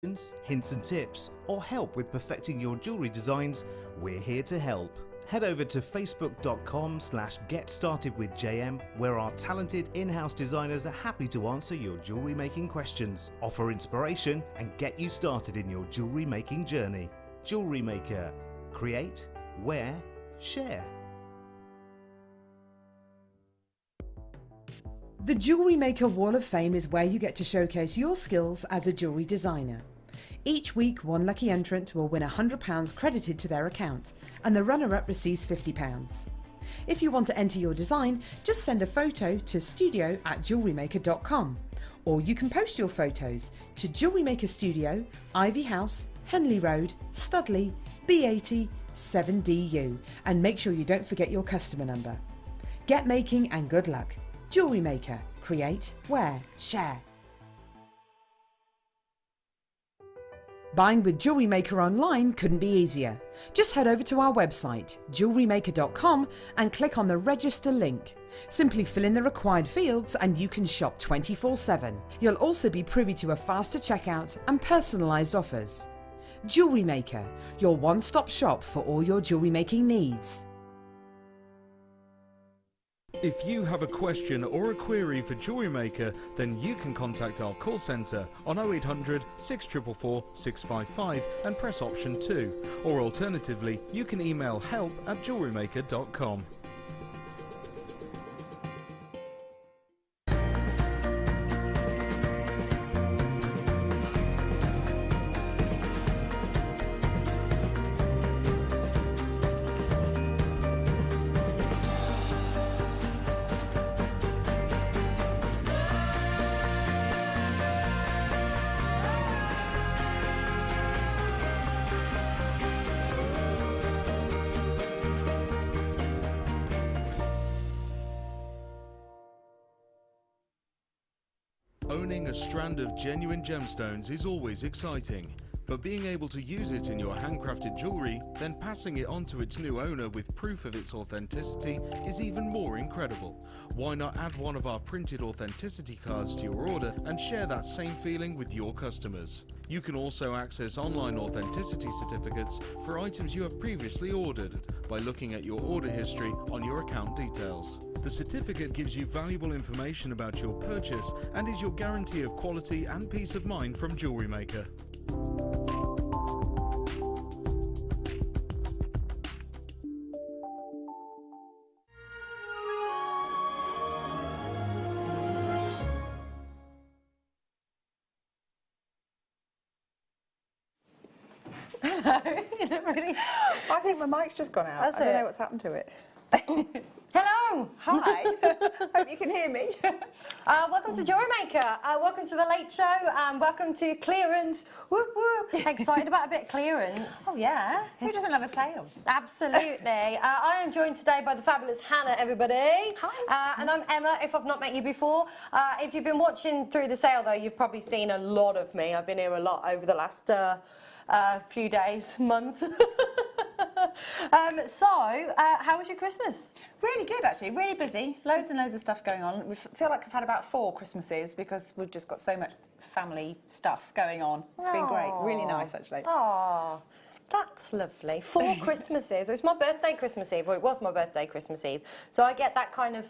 hints and tips, or help with perfecting your jewellery designs, we're here to help. Head over to facebook.com/getstartedwithjm, where our talented in-house designers are happy to answer your jewellery making questions, offer inspiration, and get you started in your jewellery making journey. Jewellery Maker. Create, wear, share. The Jewellery Maker Wall of Fame is where you get to showcase your skills as a jewellery designer. Each week, one lucky entrant will win £100 credited to their account, and the runner-up receives £50. If you want to enter your design, just send a photo to studio@jewellerymaker.com, or you can post your photos to Jewellery Maker Studio, Ivy House, Henley Road, Studley, B80 7DU, and make sure you don't forget your customer number. Get making and good luck. Jewellery Maker. Create, wear, share. Buying with Jewellery Maker online couldn't be easier. Just head over to our website, jewellerymaker.com, and click on the register link. Simply fill in the required fields and you can shop 24/7. You'll also be privy to a faster checkout and personalised offers. Jewellery Maker, your one-stop shop for all your jewellery making needs. If you have a question or a query for Jewellery Maker, then you can contact our call centre on 0800 644 655 and press option 2, or alternatively you can email help@jewellerymaker.com. Owning a strand of genuine gemstones is always exciting, but being able to use it in your handcrafted jewellery, then passing it on to its new owner with proof of its authenticity is even more incredible. Why not add one of our printed authenticity cards to your order and share that same feeling with your customers? You can also access online authenticity certificates for items you have previously ordered by looking at your order history on your account details. The certificate gives you valuable information about your purchase and is your guarantee of quality and peace of mind from Jewellery Maker. Hello. You don't really... I think my mic's just gone out. I don't know what's happened to it. Hello. Hi. Hope you can hear me. Welcome to Jewellery Maker. Welcome to the Late Show. Welcome to clearance. Whoop, whoop. Excited about a bit of clearance. Oh yeah. Who doesn't love a sale? Absolutely. I am joined today by the fabulous Hannah, everybody. Hi. And I'm Emma, if I've not met you before. If you've been watching through the sale, though, you've probably seen a lot of me. I've been here a lot over the last few days, month. How was your Christmas? Really good, actually. Really busy. Loads and loads of stuff going on. We feel like I've had about 4 Christmases because we've just got so much family stuff going on. It's been great. Really nice, actually. Oh, that's lovely. 4 Christmases. It's my birthday Christmas Eve, or it was my birthday Christmas Eve. So I get that kind of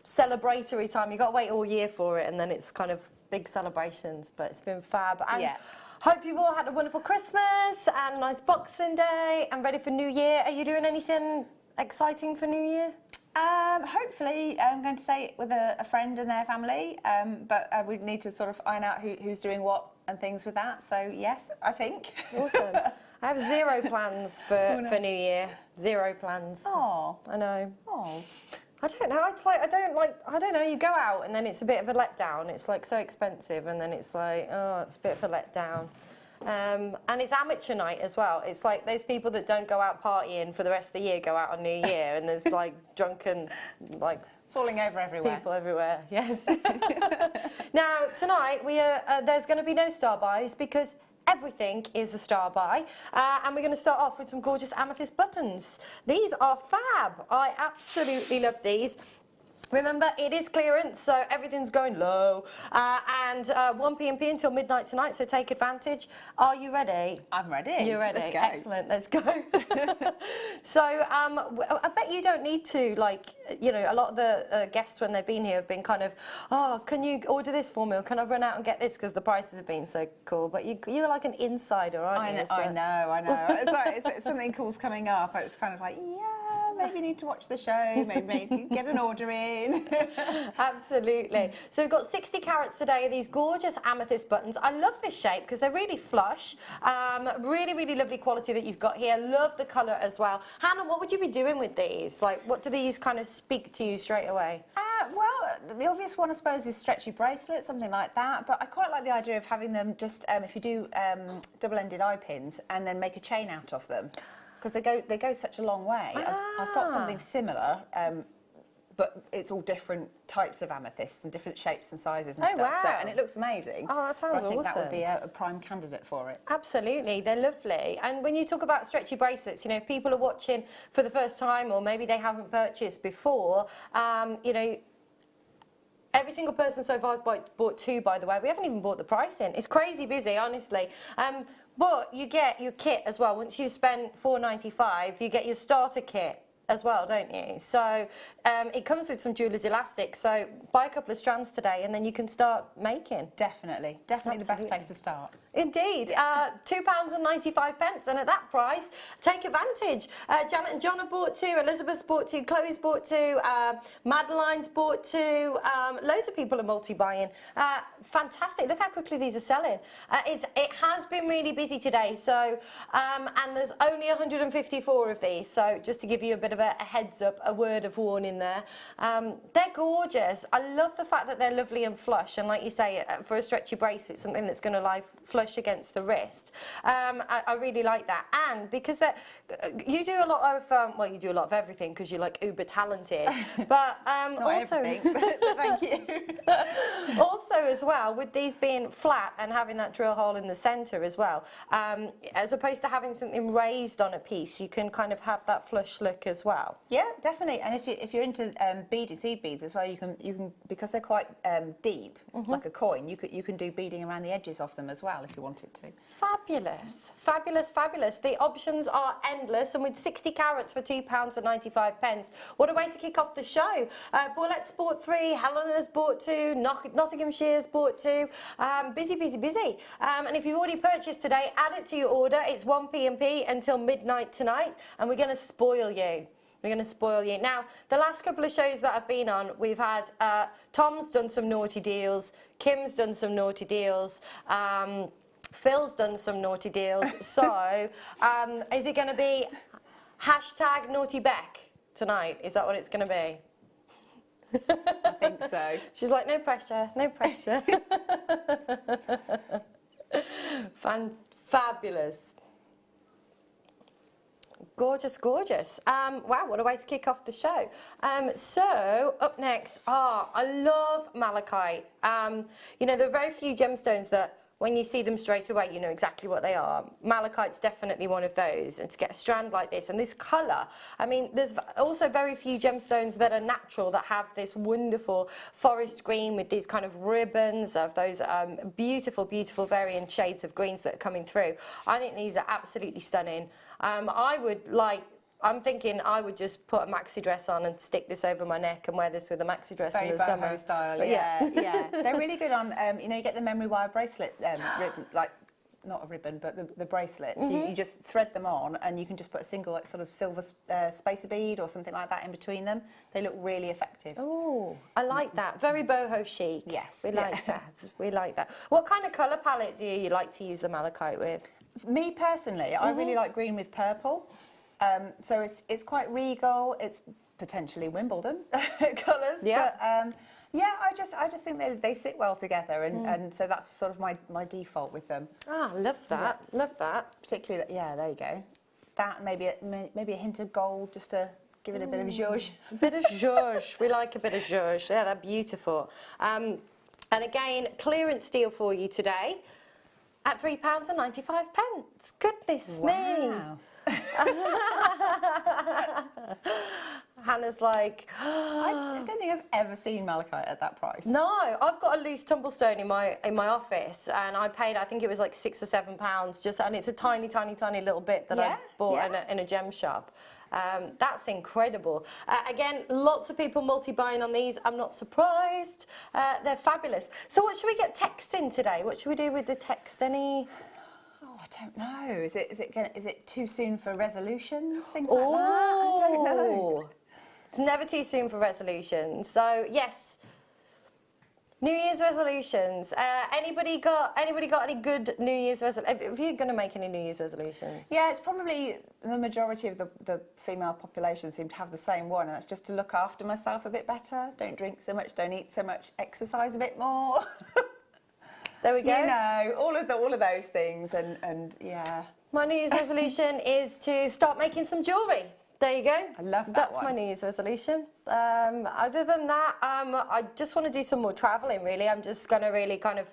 celebratory time. You've got to wait all year for it, and then it's kind of big celebrations, but it's been fab. And yeah. Hope you've all had a wonderful Christmas and a nice Boxing Day and ready for New Year. Are you doing anything exciting for New Year? Hopefully, I'm going to stay with a friend and their family, but we need to sort of iron out who's doing what and things with that. So yes, I think. Awesome. I have 0 plans for New Year. 0 plans. Oh, I know. Oh. I don't know. I don't know. You go out and then it's a bit of a letdown. It's like so expensive, and then it's like, oh, it's a bit of a letdown. And it's amateur night as well. It's like those people that don't go out partying for the rest of the year go out on New Year, and there's like drunken, like falling over everywhere. People everywhere. Yes. Now tonight there's going to be no star buys because everything is a star buy, and we're going to start off with some gorgeous amethyst buttons. These are fab. I absolutely love these. Remember, it is clearance, so everything's going low. And 1 p.m. until midnight tonight, so take advantage. Are you ready? I'm ready. You're ready? Let's go. Excellent, let's go. So I bet you don't need to, like, you know, a lot of the guests when they've been here have been kind of, oh, can you order this for me, or can I run out and get this, because the prices have been so cool. But you're like an insider, aren't you? I know. It's like if something cool's coming up, it's kind of like, yeah, maybe need to watch the show, maybe get an order in. Absolutely. So we've got 60 carats today of these gorgeous amethyst buttons. I love this shape because they're really flush. Really, really lovely quality that you've got here. Love the colour as well. Hannah, what would you be doing with these? Like, what do these kind of speak to you straight away? Well, the obvious one, I suppose, is stretchy bracelets, something like that. But I quite like the idea of having them just, if you do double-ended eye pins, and then make a chain out of them. Because they go such a long way. I've got something similar, but it's all different types of amethysts and different shapes and sizes and stuff. Wow. So, and it looks amazing. Oh, that sounds I think that would awesome. be a prime candidate for it. Absolutely, they're lovely. And when you talk about stretchy bracelets, you know, if people are watching for the first time, or maybe they haven't purchased before, you know, every single person so far has bought 2, by the way. We haven't even bought the price in. It's crazy busy, honestly. But you get your kit as well. Once you spend $4.95, you get your starter kit as well, don't you? So it comes with some jeweler's elastic. So buy a couple of strands today, and then you can start making. Definitely the best place to start. Indeed, £2.95, and at that price, take advantage. Janet and John have bought 2, Elizabeth's bought 2, Chloe's bought 2, Madeline's bought 2. Loads of people are multi-buying. Fantastic! Look how quickly these are selling. It has been really busy today, so and there's only 154 of these. So just to give you a bit of a heads up, a word of warning there. They're gorgeous. I love the fact that they're lovely and flush, and like you say, for a stretchy bracelet, something that's going to lie flush against the wrist. I really like that. And because you do a lot of, well, you do a lot of everything because you're like uber talented, but Not also, everything, but thank you. also as well, with these being flat and having that drill hole in the center as well, as opposed to having something raised on a piece, you can kind of have that flush look as well. Yeah, definitely. And if you're into seed beads as well, you can because they're quite deep, like a coin. You can do beading around the edges of them as well if you wanted to. Fabulous, fabulous, fabulous. The options are endless, and with 60 carats for £2.95, what a way to kick off the show. Paulette's bought 3, Helena's bought 2, Nottinghamshire's bought 2. Busy, busy, busy. And if you've already purchased today, add it to your order. It's 1 p.m. until midnight tonight, and we're going to spoil you. We're going to spoil you. Now, the last couple of shows that I've been on, we've had Tom's done some naughty deals, Kim's done some naughty deals, Phil's done some naughty deals. So, is it going to be hashtag Naughty Beck tonight? Is that what it's going to be? I think so. She's like, no pressure, no pressure. Fabulous. Gorgeous, gorgeous. Wow, what a way to kick off the show. So, up next, I love malachite. You know, there are very few gemstones that when you see them straight away, you know exactly what they are. Malachite's definitely one of those. And to get a strand like this, and this colour, I mean, there's also very few gemstones that are natural, that have this wonderful forest green with these kind of ribbons of those beautiful, beautiful variant shades of greens that are coming through. I think these are absolutely stunning. I'm thinking I would just put a maxi dress on and stick this over my neck and wear this with a maxi dress in the summer. Very boho style, But yeah. They're really good on, you know, you get the memory wire bracelet ribbon, like, not a ribbon, but the bracelets. You just thread them on, and you can just put a single, like, sort of silver spacer bead or something like that in between them. They look really effective. Oh, I like that. Very boho chic. Yes. We like that. We like that. What kind of colour palette do you like to use the malachite with? Me personally, I really like green with purple. So it's quite regal. It's potentially Wimbledon colours. Yeah. But yeah, I just think they sit well together, and so that's sort of my default with them. Ah, love that. Yeah. Love that. Particularly, yeah, there you go. That maybe a hint of gold just to give it a bit of zhuzh. A bit of zhuzh. We like a bit of zhuzh. Yeah, they're beautiful. And again, clearance deal for you today at £3.95. Goodness me. Hannah's like, I don't think I've ever seen malachite at that price. no, I've got a loose tumblestone in my office, and I paid, I think it was like £6 or £7, just, and it's a tiny little bit that I bought in a gem shop. That's incredible. Again, lots of people multi-buying on these. I'm not surprised. They're fabulous. So what should we get text in today? What should we do with the text? Any? Oh, I don't know. Is it too soon for resolutions? Things like that? I don't know. It's never too soon for resolutions. So yes, New Year's resolutions. Anybody got any good New Year's resolutions? If you're going to make any New Year's resolutions? Yeah, it's probably the majority of the female population seem to have the same one, and that's just to look after myself a bit better. Don't drink so much, don't eat so much, exercise a bit more. There we go. You know, all of those things, and yeah. My New Year's resolution is to start making some jewellery. There you go. I love that That's one. my New Year's resolution. Other than that, I just want to do some more travelling, really. I'm just going to really kind of,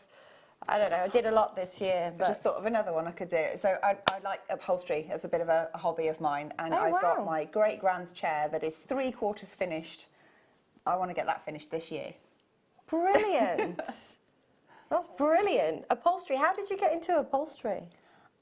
I don't know, I did a lot this year. I But just thought of another one I could do. So I like upholstery as a bit of a hobby of mine, and I've got my great-grand's chair that is 3/4 finished. I want to get that finished this year. Brilliant. That's brilliant. Upholstery. How did you get into upholstery?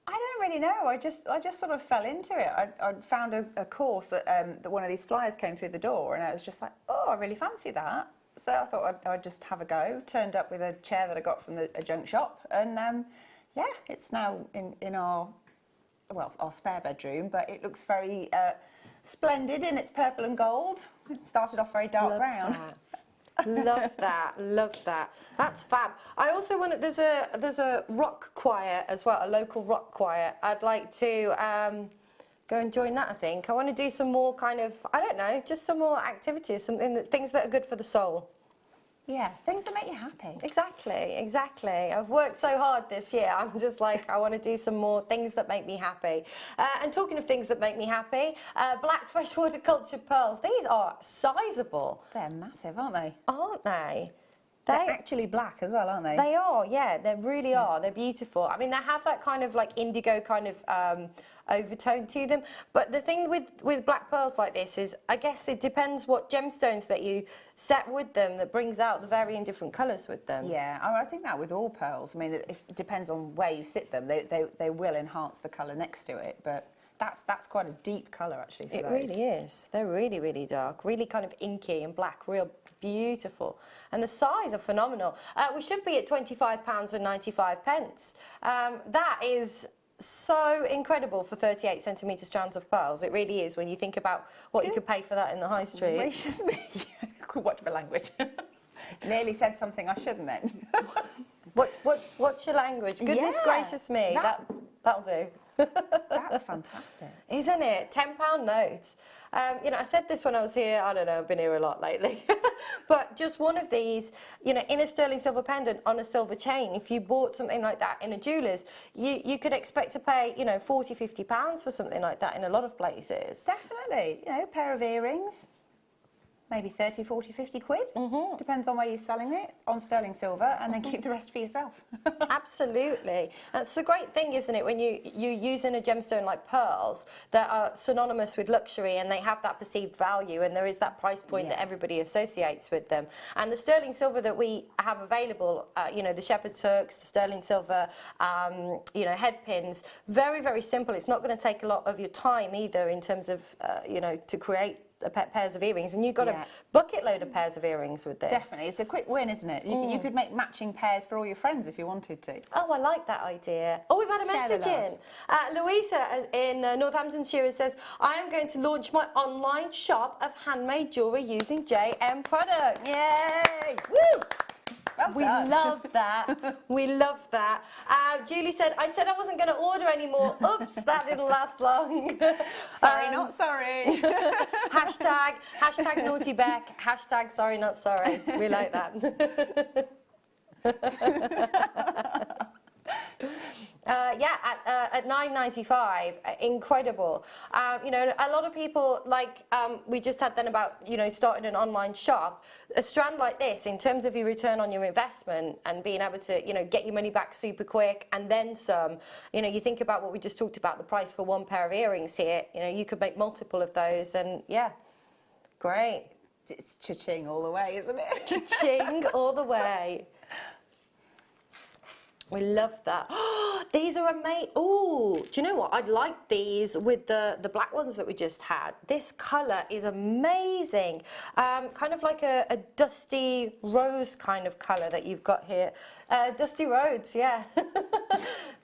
I don't really know. I just sort of fell into it. I found a course that one of these flyers came through the door, and I was just like, oh, I really fancy that. So I thought I'd just have a go. Turned up with a chair that I got from a junk shop, and yeah, it's now in our spare bedroom, but it looks very splendid in its purple and gold. It started off very dark brown. Love that, love that. That's fab. I also want to, there's a rock choir as well, a local rock choir. I'd like to go and join that, I think. I want to do some more kind of, I don't know, just some more activities, things that are good for the soul. Yeah, things that make you happy. Exactly, exactly. I've worked so hard this year. I'm just like, I want to do some more things that make me happy. And talking of things that make me happy, black freshwater cultured pearls. These are sizable. They're massive, aren't they? Aren't they? They're actually black as well, aren't they? They are, yeah. They really are. They're beautiful. I mean, they have that kind of like indigo kind of overtone to them. But the thing with black pearls like this is, I guess it depends what gemstones that you set with them that brings out the varying different colours with them. Yeah, I think that with all pearls. I mean, it depends on where you sit them. They will enhance the colour next to it, but that's quite a deep colour actually for It those. really is. They're really, really dark, really kind of inky and black, real beautiful. And the size are phenomenal. We should be at £25.95. That is so incredible for 38 centimetre strands of pearls. It really is when you think about what you could pay for that in the high street. Gracious me. Watch my language. Nearly said something I shouldn't then. What's your language? Goodness gracious me. That'll do. That's fantastic. Isn't it? £10 note. You know, I said this when I was here. I don't know, I've been here a lot lately. But just one of these, you know, in a sterling silver pendant on a silver chain, if you bought something like that in a jeweller's, you could expect to pay, you know, £40, £50 for something like that in a lot of places. Definitely. You know, a pair of earrings, maybe 30, 40, 50 quid. Mm-hmm. Depends on where you're selling it, on sterling silver, and then keep the rest for yourself. Absolutely. That's the great thing, isn't it, when you're using a gemstone like pearls that are synonymous with luxury and they have that perceived value and there is that price point that everybody associates with them. And the sterling silver that we have available, you know, the shepherd's hooks, the sterling silver, you know, head pins, very, very simple. It's not going to take a lot of your time either in terms of, you know, to create pairs of earrings, and you've got a bucket load of pairs of earrings with this. Definitely, it's a quick win, isn't it? You could make matching pairs for all your friends if you wanted to. Oh, I like that idea. Oh, we've had a message in. Louisa in Northamptonshire says, I am going to launch my online shop of handmade jewellery using JM products. Yay! Woo! Well We done. love that. We love that. Julie said, I said I wasn't going to order anymore. Oops, that didn't last long. Sorry, not sorry. hashtag naughty Beck, hashtag sorry, not sorry. We like that. Yeah, at £9.95, incredible. You know, a lot of people, like we just had then about, you know, starting an online shop. A strand like this, in terms of your return on your investment and being able to, you know, get your money back super quick and then some. You know, you think about what we just talked about, the price for one pair of earrings here. You know, you could make multiple of those, and yeah. Great. It's cha-ching all the way, isn't it? Cha-ching all the way. We love that. These are amazing. Oh, do you know what? I'd like these with the black ones that we just had. This colour is amazing. Kind of like a dusty rose kind of colour that you've got here. Dusty Rhodes, yeah.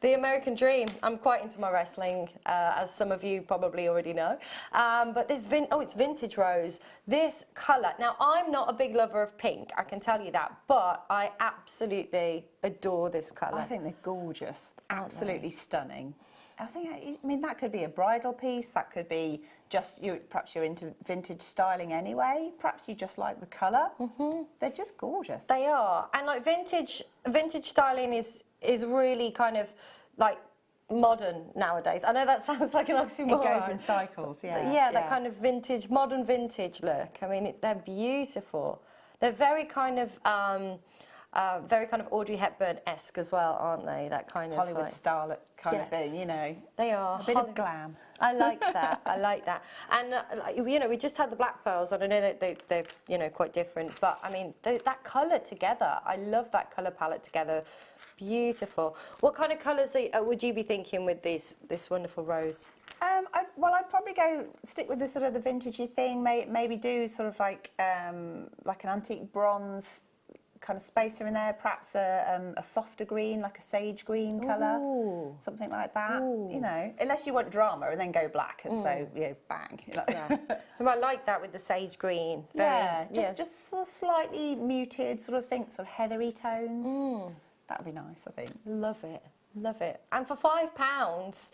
The American Dream. I'm quite into my wrestling, as some of you probably already know. But this, it's vintage rose. This colour. Now, I'm not a big lover of pink, I can tell you that, but I absolutely adore this colour. I think they're gorgeous, absolutely stunning. I mean, that could be a bridal piece. That could be just perhaps you're into vintage styling anyway. Perhaps you just like the colour. They're just gorgeous. They are, and like vintage styling is really kind of like modern nowadays. I know that sounds like an oxymoron. It goes in cycles, yeah. But yeah, that kind of vintage, modern vintage look. I mean, they're beautiful. They're very kind of Audrey Hepburn-esque as well, aren't they? That kind of Hollywood like, starlet kind of thing, you know. They are. A bit of glam. I like that. I like that. And you know, we just had the black pearls, and I know that they're you know, quite different, but I mean that colour together. I love that colour palette together. Beautiful. What kind of colours would you be thinking with this wonderful rose? I'd probably stick with the sort of the vintagey thing. Maybe do sort of like an antique bronze kind of spacer in there. Perhaps a softer green, like a sage green colour, something like that. Ooh. You know, unless you want drama, and then go black, and so you know, bang. Yeah. I like that with the sage green. Just sort of slightly muted, sort of sort of heathery tones. That would be nice, I think. Love it, love it. And for £5,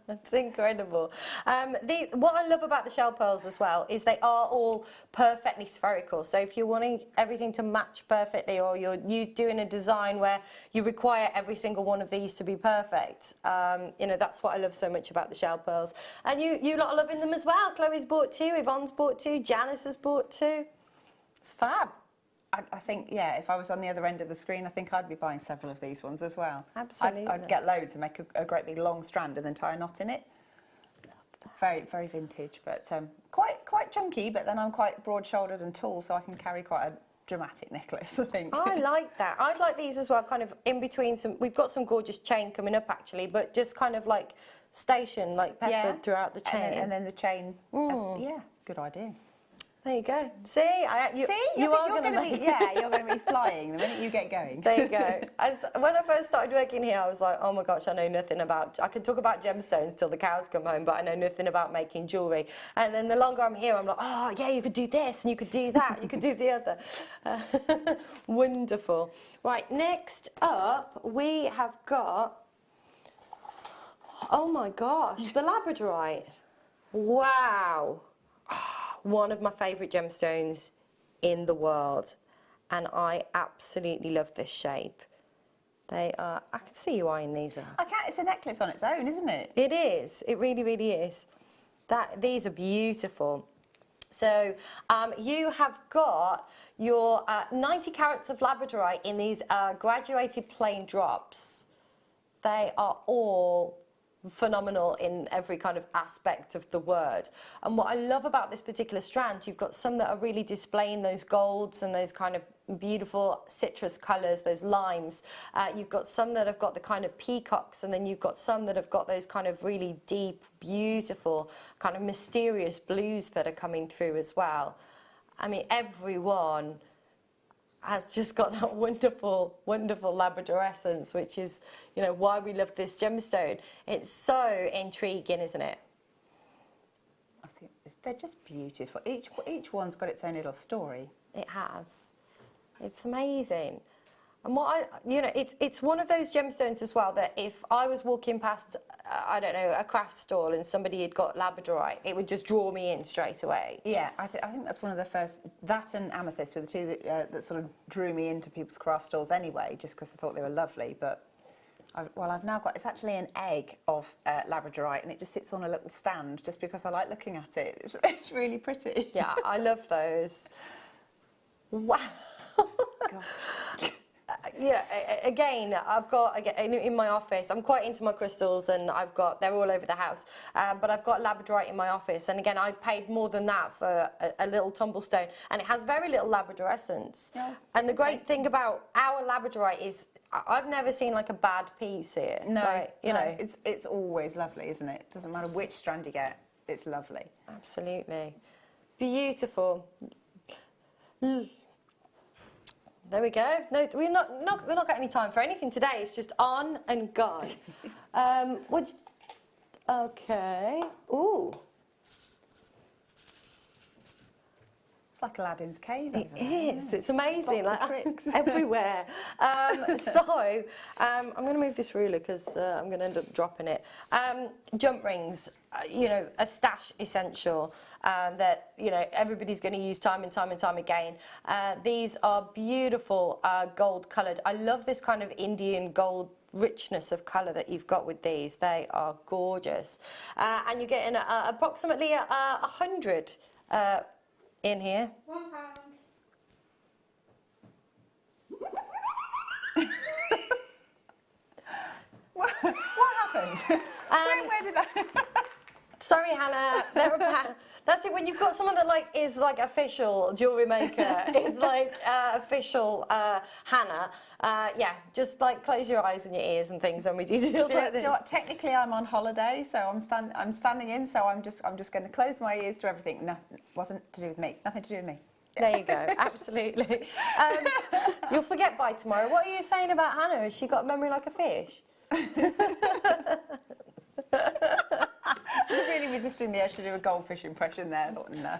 that's incredible. What I love about the shell pearls as well is they are all perfectly spherical. So if you're wanting everything to match perfectly, or you're doing a design where you require every single one of these to be perfect, you know, that's what I love so much about the shell pearls. And you lot are loving them as well. Chloe's bought 2, Yvonne's bought 2, Janice has bought 2. It's fab. I think, yeah, if I was on the other end of the screen, I think I'd be buying several of these ones as well. Absolutely. I'd get loads and make a great big long strand and then tie a knot in it. Very, very vintage, but quite chunky, but then I'm quite broad-shouldered and tall, so I can carry quite a dramatic necklace, I think. I like that. I'd like these as well, kind of in between we've got some gorgeous chain coming up actually, but just kind of like station, like peppered throughout the chain. And then the chain, yeah, good idea. There you go. See, you're going to be you're going to be flying the minute you get going. There you go. When I first started working here, I was like, oh my gosh, I know nothing about. I can talk about gemstones till the cows come home, but I know nothing about making jewellery. And then the longer I'm here, I'm like, oh yeah, you could do this and you could do that, you could do the other. Wonderful. Right, next up we have got. Oh my gosh, the labradorite. Wow. One of my favourite gemstones in the world, and I absolutely love this shape. They are, I can see you eyeing these up. I can't, it's a necklace on its own, isn't it? It is, it really, really is. These are beautiful. So you have got your 90 carats of labradorite in these graduated plain drops. They are all phenomenal in every kind of aspect of the word. And what I love about this particular strand, you've got some that are really displaying those golds and those kind of beautiful citrus colours, those limes. You've got some that have got the kind of peacocks, and then you've got some that have got those kind of really deep, beautiful, kind of mysterious blues that are coming through as well. I mean, everyone has just got that wonderful, wonderful Labrador essence, which is, you know, why we love this gemstone. It's so intriguing, isn't it? I think they're just beautiful. Each one's got its own little story. It has. It's amazing. And it's one of those gemstones as well that if I was walking past, I don't know, a craft stall and somebody had got labradorite, it would just draw me in straight away. Yeah, I think that's one of the first, that and amethyst were the two that sort of drew me into people's craft stalls anyway, just because I thought they were lovely. But, I've now got, it's actually an egg of labradorite, and it just sits on a little stand just because I like looking at it. It's really pretty. Yeah, I love those. Wow. God. yeah, again, I've got in my office. I'm quite into my crystals, and they're all over the house. But I've got labradorite in my office, and again, I paid more than that for a little tumble stone, and it has very little labrador essence. Yeah. And the great thing about our labradorite is I've never seen like a bad piece here. No, like, you know, it's always lovely, isn't it? Doesn't matter which strand you get, it's lovely. Absolutely, beautiful. There we go. No, we're not got any time for anything today. It's just on and go. Okay. Ooh. It's like Aladdin's cave. It is. It's amazing. Lots of tricks. Everywhere. I'm going to move this ruler because I'm going to end up dropping it. Jump rings, you know, a stash essential. That, you know, everybody's going to use time and time and time again. These are beautiful gold coloured. I love this kind of Indian gold richness of colour that you've got with these. They are gorgeous. And you're getting approximately 100 in here. £1. What happened? Where did that... Sorry, Hannah. They're a pound. That's it. When you've got someone that is official jewellery maker, it's like official Hannah. Yeah, just like close your eyes and your ears and things when we do deals like this. Do you know what? Technically, I'm on holiday, so I'm standing in. So I'm just going to close my ears to everything. Nothing wasn't to do with me. Nothing to do with me. There you go. Absolutely. You'll forget by tomorrow. What are you saying about Hannah? Has she got a memory like a fish? I'm really resisting the urge to do a goldfish impression there. I thought, no.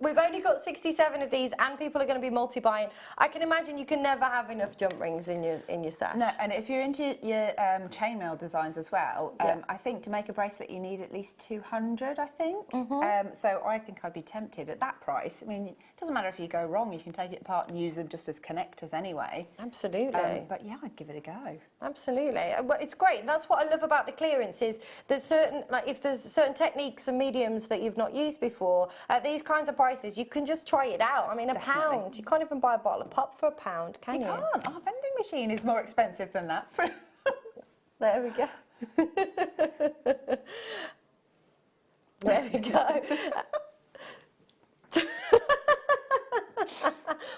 We've only got 67 of these, and people are going to be multi-buying. I can imagine you can never have enough jump rings in your stash. No, and if you're into your chainmail designs as well, I think to make a bracelet you need at least 200, I think. So I think I'd be tempted at that price. I mean, it doesn't matter if you go wrong, you can take it apart and use them just as connectors anyway. Absolutely. But yeah, I'd give it a go. Absolutely. Well, it's great. That's what I love about the clearance is there's certain, if there's certain techniques and mediums that you've not used before, at these kinds of prices, you can just try it out. I mean, £1, you can't even buy a bottle of pop for £1, can you? You can't. Our vending machine is more expensive than that. There we go. There we go.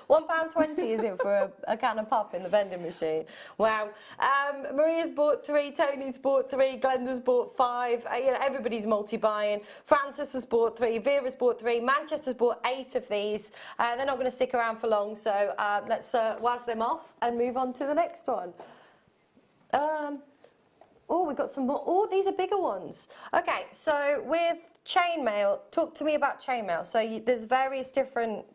£1.20 is it for a can of pop in the vending machine? Wow. Maria's bought 3, Tony's bought 3, Glenda's bought 5. You know, everybody's multi-buying. Francis has bought 3, Vera's bought 3, Manchester's bought 8 of these. They're not going to stick around for long, so let's waz them off and move on to the next one. Oh, we've got some more. Oh, these are bigger ones. Okay, so with chainmail, talk to me about chainmail. So there's various different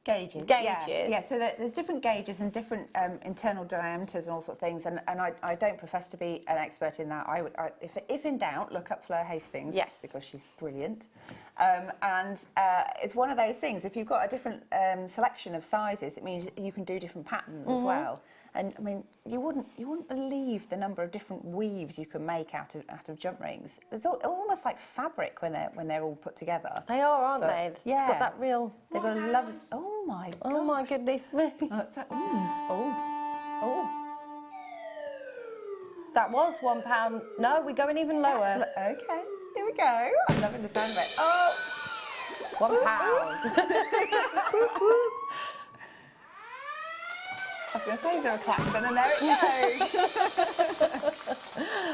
Gauges. Yeah, so there's different gauges and different internal diameters and all sorts of things, and I don't profess to be an expert in that. If in doubt, look up Fleur Hastings. Yes. Because she's brilliant. And it's one of those things, if you've got a different selection of sizes, it means you can do different patterns as well. And I mean, you wouldn't believe the number of different weaves you can make out of jump rings. It's almost like fabric when they're all put together. They are, aren't they? Yeah. They've got that real. They've got a lovely. Oh my god. Oh my goodness me. That was £1. No, we're going even lower. Okay. Here we go. I'm loving the sound of it. Oh. £1. I was going to say zero klaxon, and there it goes.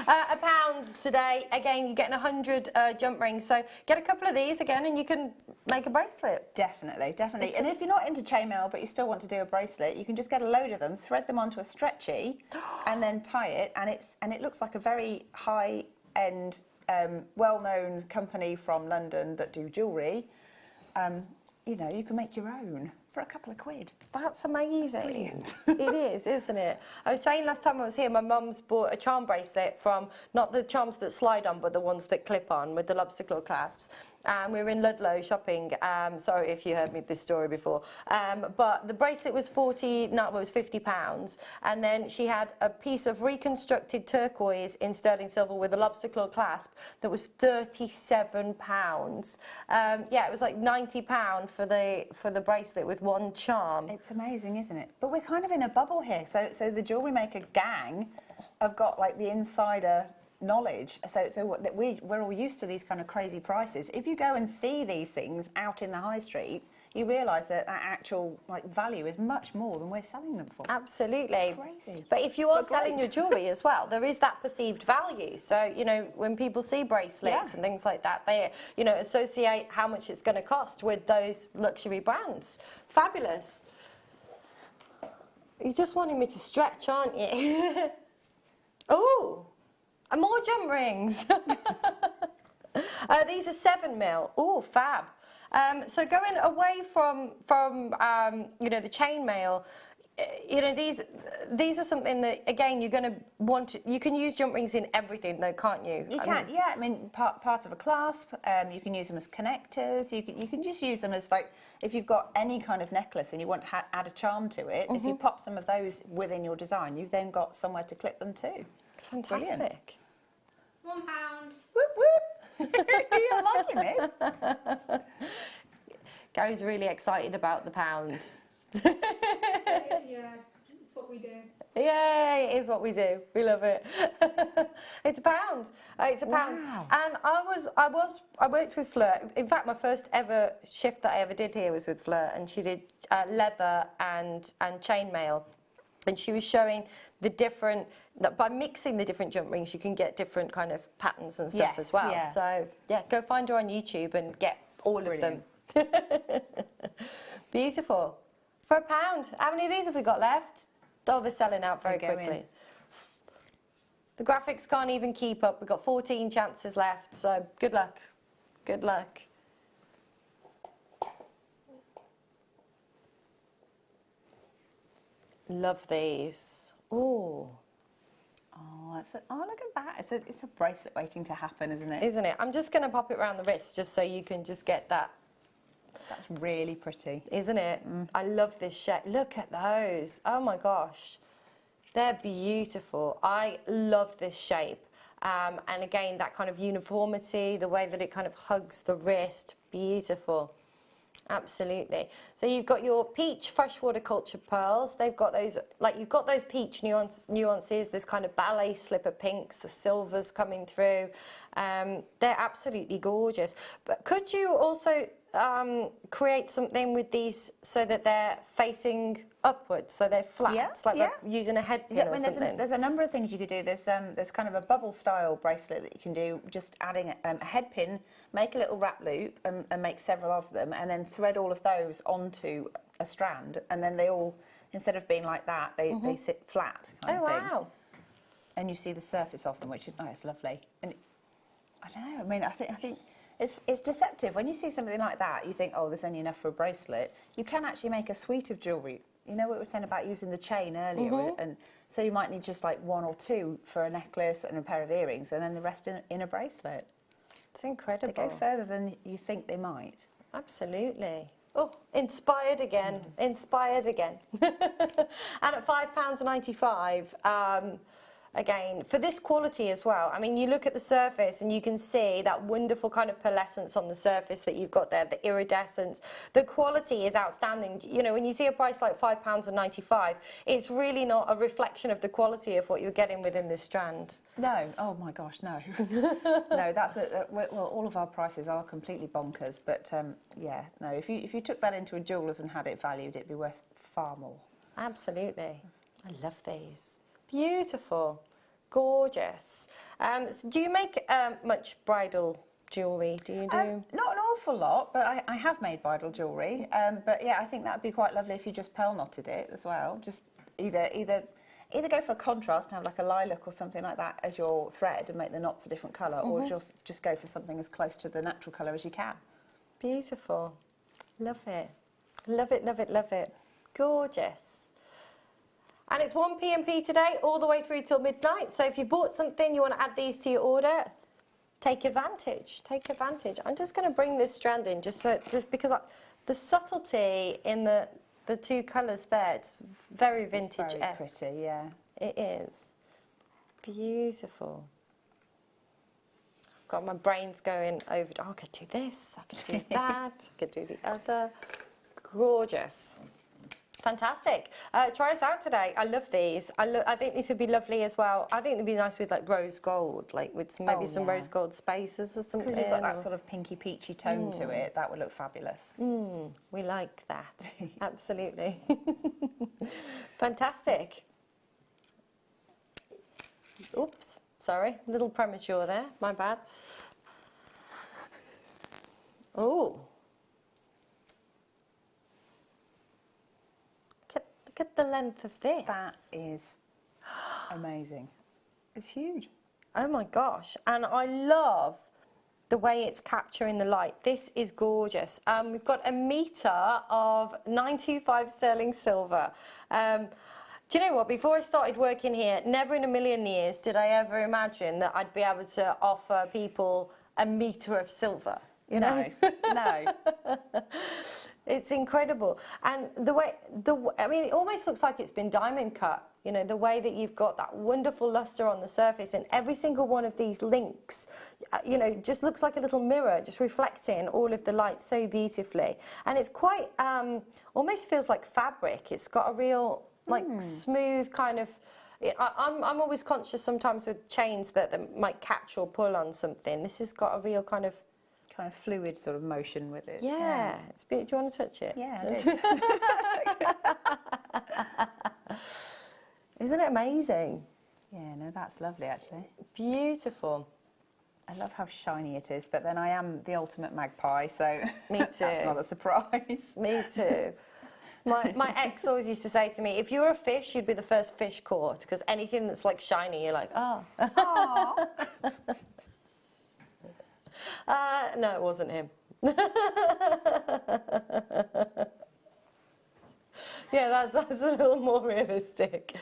£1 today. Again, you're getting 100 jump rings. So get a couple of these again, and you can make a bracelet. Definitely, definitely. And if you're not into chainmail, but you still want to do a bracelet, you can just get a load of them, thread them onto a stretchy, and then tie it. And it looks like a very high-end, well-known company from London that do jewellery. You know, you can make your own for a couple of quid. That's amazing. Brilliant. It is, isn't it? I was saying last time I was here, my mum's bought a charm bracelet from, not the charms that slide on, but the ones that clip on with the lobster claw clasps. We were in Ludlow shopping. Sorry if you heard me this story before. But the bracelet was £50. And then she had a piece of reconstructed turquoise in sterling silver with a lobster claw clasp that was £37. Yeah, it was like £90 for the bracelet with one charm. It's amazing, isn't it? But we're kind of in a bubble here. So the Jewellery Maker gang have got like the insider knowledge. We're all used to these kind of crazy prices. If you go and see these things out in the high street, you realise that actual like value is much more than we're selling them for. Absolutely. It's crazy. But if you are But selling great. your jewellery as well, there is that perceived value. So, you know, when people see bracelets Yeah. and things like that, they, you know, associate how much it's going to cost with those luxury brands. Fabulous. You just wanted me to stretch, aren't you? Oh, and more jump rings. These are 7mm. Oh, fab. So going away from you know, the chainmail, you know, these are something that, again, you're going to want. You can use jump rings in everything, though, can't you? You can, yeah. I mean, part of a clasp. You can use them as connectors. You can just use them as like if you've got any kind of necklace and you want to add a charm to it. If you pop some of those within your design, you've then got somewhere to clip them too. Fantastic. Brilliant. £1. Whoop whoop. You're liking this. Gary's really excited about the pound. Yeah, it's what we do. Yeah, it is what we do. We love it. It's a pound. It's a pound. Wow. And I worked with Fleur. In fact, my first ever shift that I ever did here was with Fleur, and she did leather and chainmail. And she was showing the different, that by mixing the different jump rings, you can get different kind of patterns and stuff Yes, as well. yeah. So, yeah, go find her on YouTube and get all Brilliant. of them. Beautiful. For £1. How many of these have we got left? Oh, they're selling out very They're going. quickly. The graphics can't even keep up. We've got 14 chances left, so good luck. Good luck. Love these. Ooh. Oh, look at that. It's a bracelet waiting to happen, isn't it? Isn't it? I'm just going to pop it around the wrist just so you can just get that. That's really pretty. Isn't it? I love this shape. Look at those. Oh my gosh. They're beautiful. I love this shape. And again, that kind of uniformity, the way that it kind of hugs the wrist. Beautiful. Absolutely. So you've got your peach freshwater cultured pearls. They've got those, like you've got those peach nuances, this kind of ballet slipper pinks, the silvers coming through. They're absolutely gorgeous. But could you also create something with these so that they're facing upwards, so they're flat, Yeah, like yeah. we're using a head pin Yeah, or I mean, something? there's a number of things you could do. There's kind of a bubble style bracelet that you can do, just adding a head pin, make a little wrap loop and make several of them, and then thread all of those onto a strand, and then they all, instead of being like that, they sit flat kind Oh, of thing. wow. And you see the surface of them, which is nice, lovely. And I don't know, I mean, I think it's deceptive. When you see something like that, you think, oh, there's only enough for a bracelet. You can actually make a suite of jewellery. You know what we were saying about using the chain earlier? And so you might need just like one or two for a necklace and a pair of earrings, and then the rest in a bracelet. It's incredible. They go further than you think they might. Absolutely. Oh, inspired again. Inspired again. And at £5.95, again, for this quality as well, I mean, you look at the surface and you can see that wonderful kind of pearlescence on the surface that you've got there, the iridescence. The quality is outstanding. You know, when you see a price like £5.95, it's really not a reflection of the quality of what you're getting within this strand. No, oh my gosh, no. No, that's well, all of our prices are completely bonkers, but yeah, no, if you took that into a jeweller's and had it valued, it'd be worth far more. Absolutely. I love these. Beautiful, gorgeous. So do you make much bridal jewellery? Do you do? Not an awful lot, but I have made bridal jewellery. But yeah, I think that'd be quite lovely if you just pearl knotted it as well. Just either go for a contrast and have like a lilac or something like that as your thread and make the knots a different colour, or just go for something as close to the natural colour as you can. Beautiful. Love it. Love it, love it, love it. Gorgeous. And it's 1 p.m. today, all the way through till midnight. So if you bought something, you want to add these to your order, take advantage. Take advantage. I'm just going to bring this strand in just because the subtlety in the two colours there, it's very vintage-esque. It's very pretty, yeah. It is. Beautiful. Got my brains going over. Oh, I could do this. I could do that. I could do the other. gorgeous. Fantastic. Try us out today. I love these. I think these would be lovely as well. I think they'd be nice with like rose gold, like with maybe some rose gold spaces or something. Because you've got that sort of pinky peachy tone to it, that would look fabulous. We like that. Absolutely. Fantastic. Oops, sorry, a little premature there, my bad. Oh. Look at the length of this. That is amazing. It's huge. Oh my gosh, and I love the way it's capturing the light. This is gorgeous. We've got a metre of 925 sterling silver. Do you know what, before I started working here, never in a million years did I ever imagine that I'd be able to offer people a metre of silver. You know? No. It's incredible. And I mean, it almost looks like it's been diamond cut. You know, the way that you've got that wonderful luster on the surface, and every single one of these links, you know, just looks like a little mirror, just reflecting all of the light so beautifully. And it's quite, almost feels like fabric. It's got a real, like, smooth kind of, I'm always conscious sometimes with chains that might catch or pull on something. This has got a real kind of fluid sort of motion with it. Yeah. It's do you want to touch it? Yeah, I do. Isn't it amazing? Yeah, no, that's lovely actually. Beautiful. I love how shiny it is, but then I am the ultimate magpie, so Me too. that's not a surprise. Me too. My ex always used to say to me, if you were a fish, you'd be the first fish caught, because anything that's like shiny, you're like, oh. No, it wasn't him. Yeah, that's a little more realistic.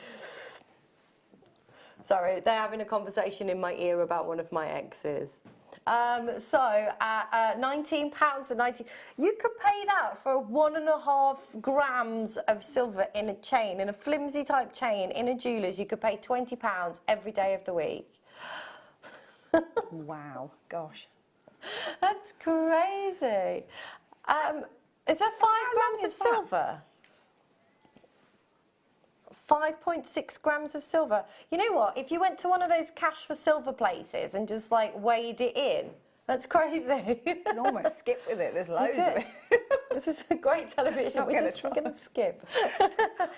Sorry, they're having a conversation in my ear about one of my exes. So at £19.90, you could pay that for 1.5 grams of silver in a chain, in a flimsy type chain, in a jeweller's. You could pay £20 every day of the week. Wow, gosh. That's crazy. Is that 5 grams of silver? 5.6 grams of silver. You know what? If you went to one of those cash for silver places and just like weighed it in, that's crazy. You can almost skip with it. There's loads of it. This is a great television. We're going to skip.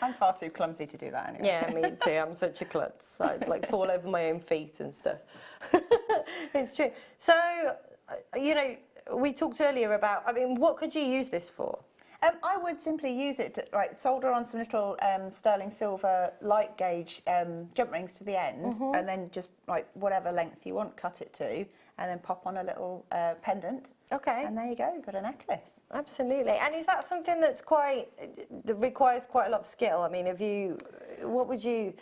I'm far too clumsy to do that anyway. Yeah, me too. I'm such a klutz. I'd like fall over my own feet and stuff. It's true. So, you know, we talked earlier about, I mean, what could you use this for? I would simply use it to solder on some little sterling silver light gauge jump rings to the end, and then just like whatever length you want, cut it to, and then pop on a little pendant. Okay. And there you go, you've got a necklace. Absolutely. And is that something that requires quite a lot of skill? I mean, what would you?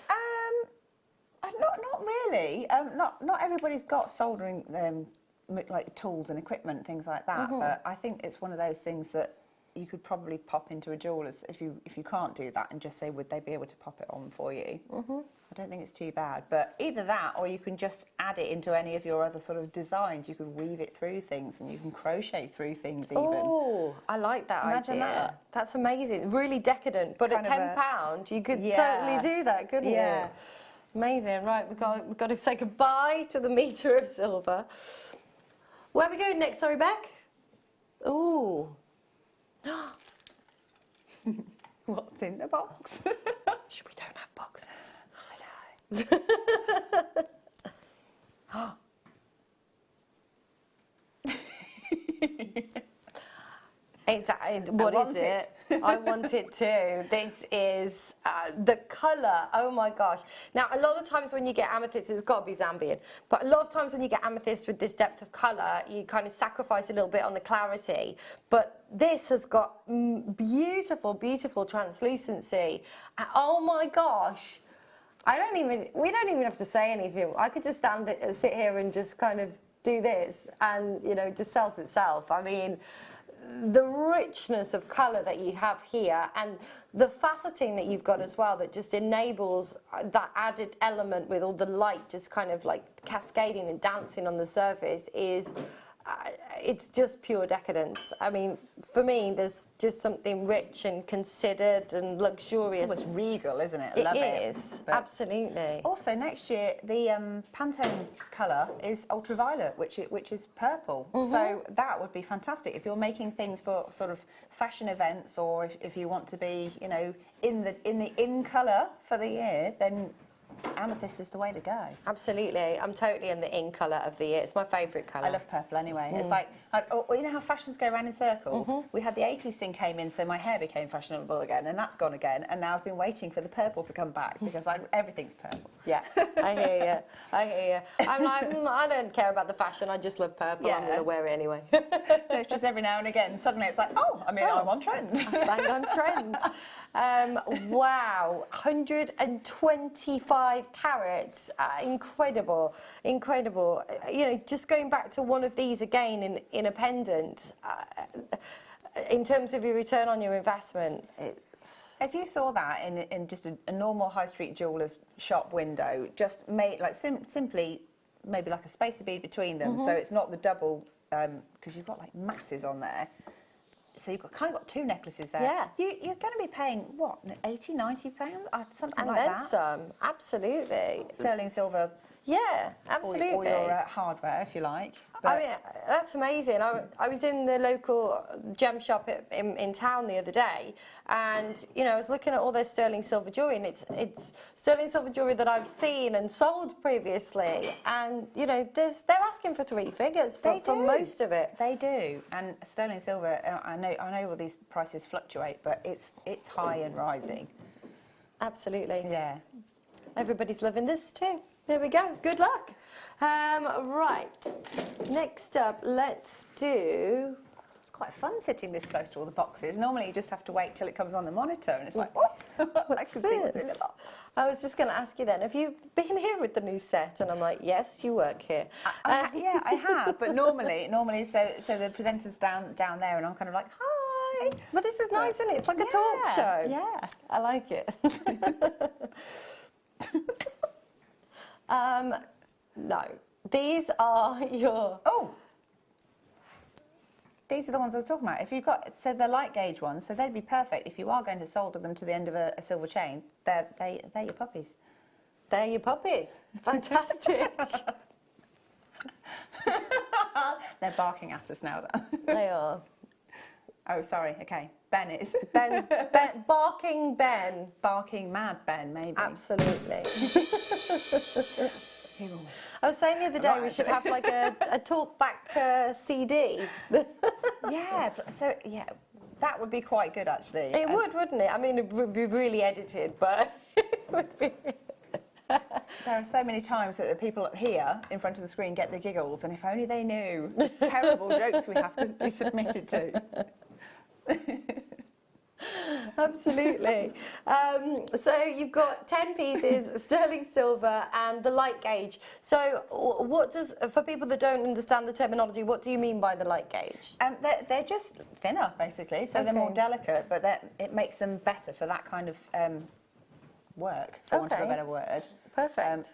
Not really. Not everybody's got soldering like tools and equipment, things like that. But I think it's one of those things that you could probably pop into a jeweller's if you can't do that, and just say, would they be able to pop it on for you? I don't think it's too bad. But either that, or you can just add it into any of your other sort of designs. You could weave it through things, and you can crochet through things even. Oh, I like that Imagine idea. that. That's amazing. Really decadent. But Kind at of £10, you could totally do that, couldn't you? Amazing. Right, we've got to say goodbye to the metre of silver. Where are we going next? Sorry, Beck? Ooh. What's in the box? We don't have boxes. I know. What is it? I want it too. This is the colour. Oh my gosh. Now, a lot of times when you get amethyst, it's got to be Zambian, but a lot of times when you get amethyst with this depth of colour, you kind of sacrifice a little bit on the clarity. But this has got beautiful, beautiful translucency. Oh my gosh. We don't even have to say anything. I could just sit here and just kind of do this, and, you know, it just sells itself. I mean, the richness of colour that you have here, and the faceting that you've got as well, that just enables that added element with all the light just kind of like cascading and dancing on the surface, is it's just pure decadence. I mean, for me, there's just something rich and considered and luxurious. It's almost regal, isn't it? I It love is, But absolutely. also, next year, the Pantone colour is ultraviolet, which is purple. So that would be fantastic. If you're making things for sort of fashion events, or if you want to be, you know, in the colour for the year, then amethyst is the way to go. Absolutely. I'm totally in the in colour of the year. It's my favourite colour. I love purple anyway. It's like, you know how fashions go around in circles? We had the 80s thing came in, so my hair became fashionable again, and that's gone again. And now I've been waiting for the purple to come back because everything's purple. Yeah, I hear you. I hear you. I'm like, I don't care about the fashion. I just love purple. I'm going to wear it anyway. It's just every now and again, suddenly it's like, I'm on trend. Bang on trend. Wow, 125 carats. Incredible, incredible. You know, just going back to one of these again in a pendant, in terms of your return on your investment. If you saw that in just a normal high street jeweller's shop window, just made like simply maybe like a spacer bead between them, so it's not the double, because you've got like masses on there. So you've kind of got two necklaces there. Yeah. You're going to be paying, what, 80, 90 pounds? Something like And that. then some, absolutely. Sterling silver. Yeah, absolutely. Or your hardware, if you like. I mean, that's amazing. I was in the local gem shop in town the other day, and you know, I was looking at all their sterling silver jewellery, and it's sterling silver jewellery that I've seen and sold previously, and you know, they're asking for 3 figures for most of it. They do, and sterling silver. I know all these prices fluctuate, but it's high and rising. Absolutely. Yeah. Everybody's loving this too. There we go. Good luck. Right. Next up, let's do... It's quite fun sitting this close to all the boxes. Normally you just have to wait till it comes on the monitor and it's like, oh, I can see what's in the box. I was just going to ask you then, have you been here with the new set? And I'm like, yes, you work here. Yeah, I have, but normally, so the presenter's down there and I'm kind of like, hi. But this is nice, isn't it? It's like a talk show. Yeah. I like it. No, these are your... Oh! These are the ones I was talking about. If you've got, so the light gauge ones, so they'd be perfect if you are going to solder them to the end of a silver chain. They're your puppies. They're your puppies. Fantastic. They're barking at us now. They are. Oh, sorry. Okay. Ben is. Barking Ben. Barking mad Ben, maybe. Absolutely. I was saying the other day we should have like a talkback CD. Yeah. So yeah, that would be quite good actually. It would, wouldn't it? I mean, it would be really edited, but it would be. There are so many times that the people here in front of the screen get the giggles, and if only they knew the terrible jokes we have to be submitted to. Absolutely. So you've got 10 pieces, sterling silver and the light gauge. So what does, for people that don't understand the terminology, what do you mean by the light gauge? They're just thinner, basically, so they're more delicate, but it makes them better for that kind of work, for want of a better word. Perfect.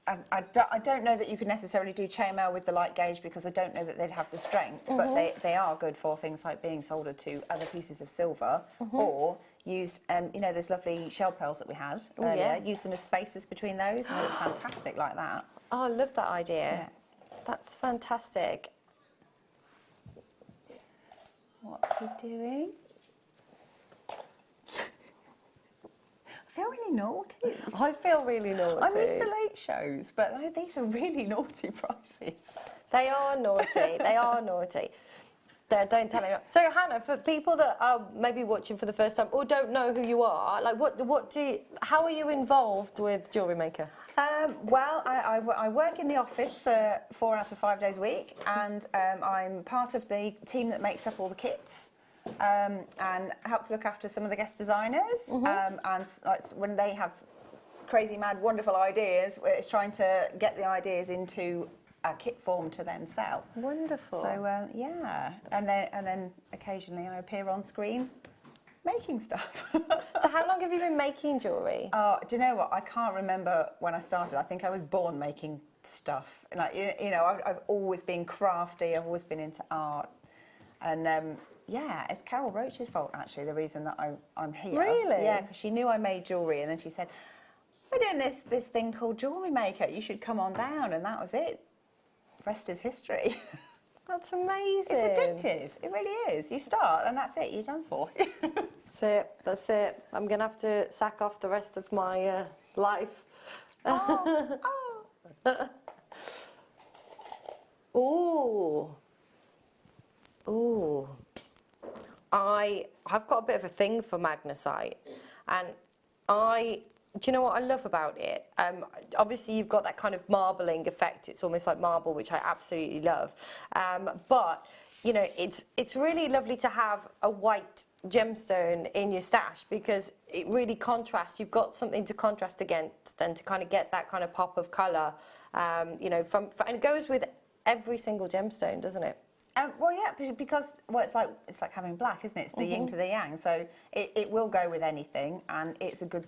I don't know that you could necessarily do chainmail with the light gauge because I don't know that they'd have the strength, but they are good for things like being soldered to other pieces of silver, or use, you know, those lovely shell pearls that we had earlier, yes. Use them as spacers between those, and they look fantastic like that. Oh, I love that idea. Yeah. That's fantastic. What's he doing? I feel really naughty. I feel really naughty. I miss the late shows, but these are really naughty prices. They are naughty. They are naughty. Don't tell anyone. So, Hannah, for people that are maybe watching for the first time or don't know who you are, like how are you involved with Jewellery Maker? Well, I work in the office for 4 out of 5 days a week, and I'm part of the team that makes up all the kits. And help to look after some of the guest designers, and when they have crazy, mad, wonderful ideas, it's trying to get the ideas into a kit form to then sell. Wonderful. So yeah, and then occasionally I appear on screen making stuff. So how long have you been making jewellery? Do you know what? I can't remember when I started. I think I was born making stuff. Like, you know, I've always been crafty. I've always been into art. And yeah, it's Carol Roach's fault, actually, the reason that I'm here. Really? Yeah, because she knew I made jewellery, and then she said, we're doing this thing called Jewellery Maker. You should come on down. And that was it. The rest is history. That's amazing. It's addictive. It really is. You start, and that's it. You're done for. That's it. That's it. I'm going to have to sack off the rest of my life. Oh. Ooh. Ooh. I've got a bit of a thing for magnesite, and do you know what I love about it? Obviously, you've got that kind of marbling effect. It's almost like marble, which I absolutely love. But you know, it's really lovely to have a white gemstone in your stash because it really contrasts. You've got something to contrast against and to kind of get that kind of pop of colour. You know, and it goes with every single gemstone, doesn't it? Well, yeah, because it's like having black, isn't it? It's the yin to the yang, so it will go with anything, and it's a good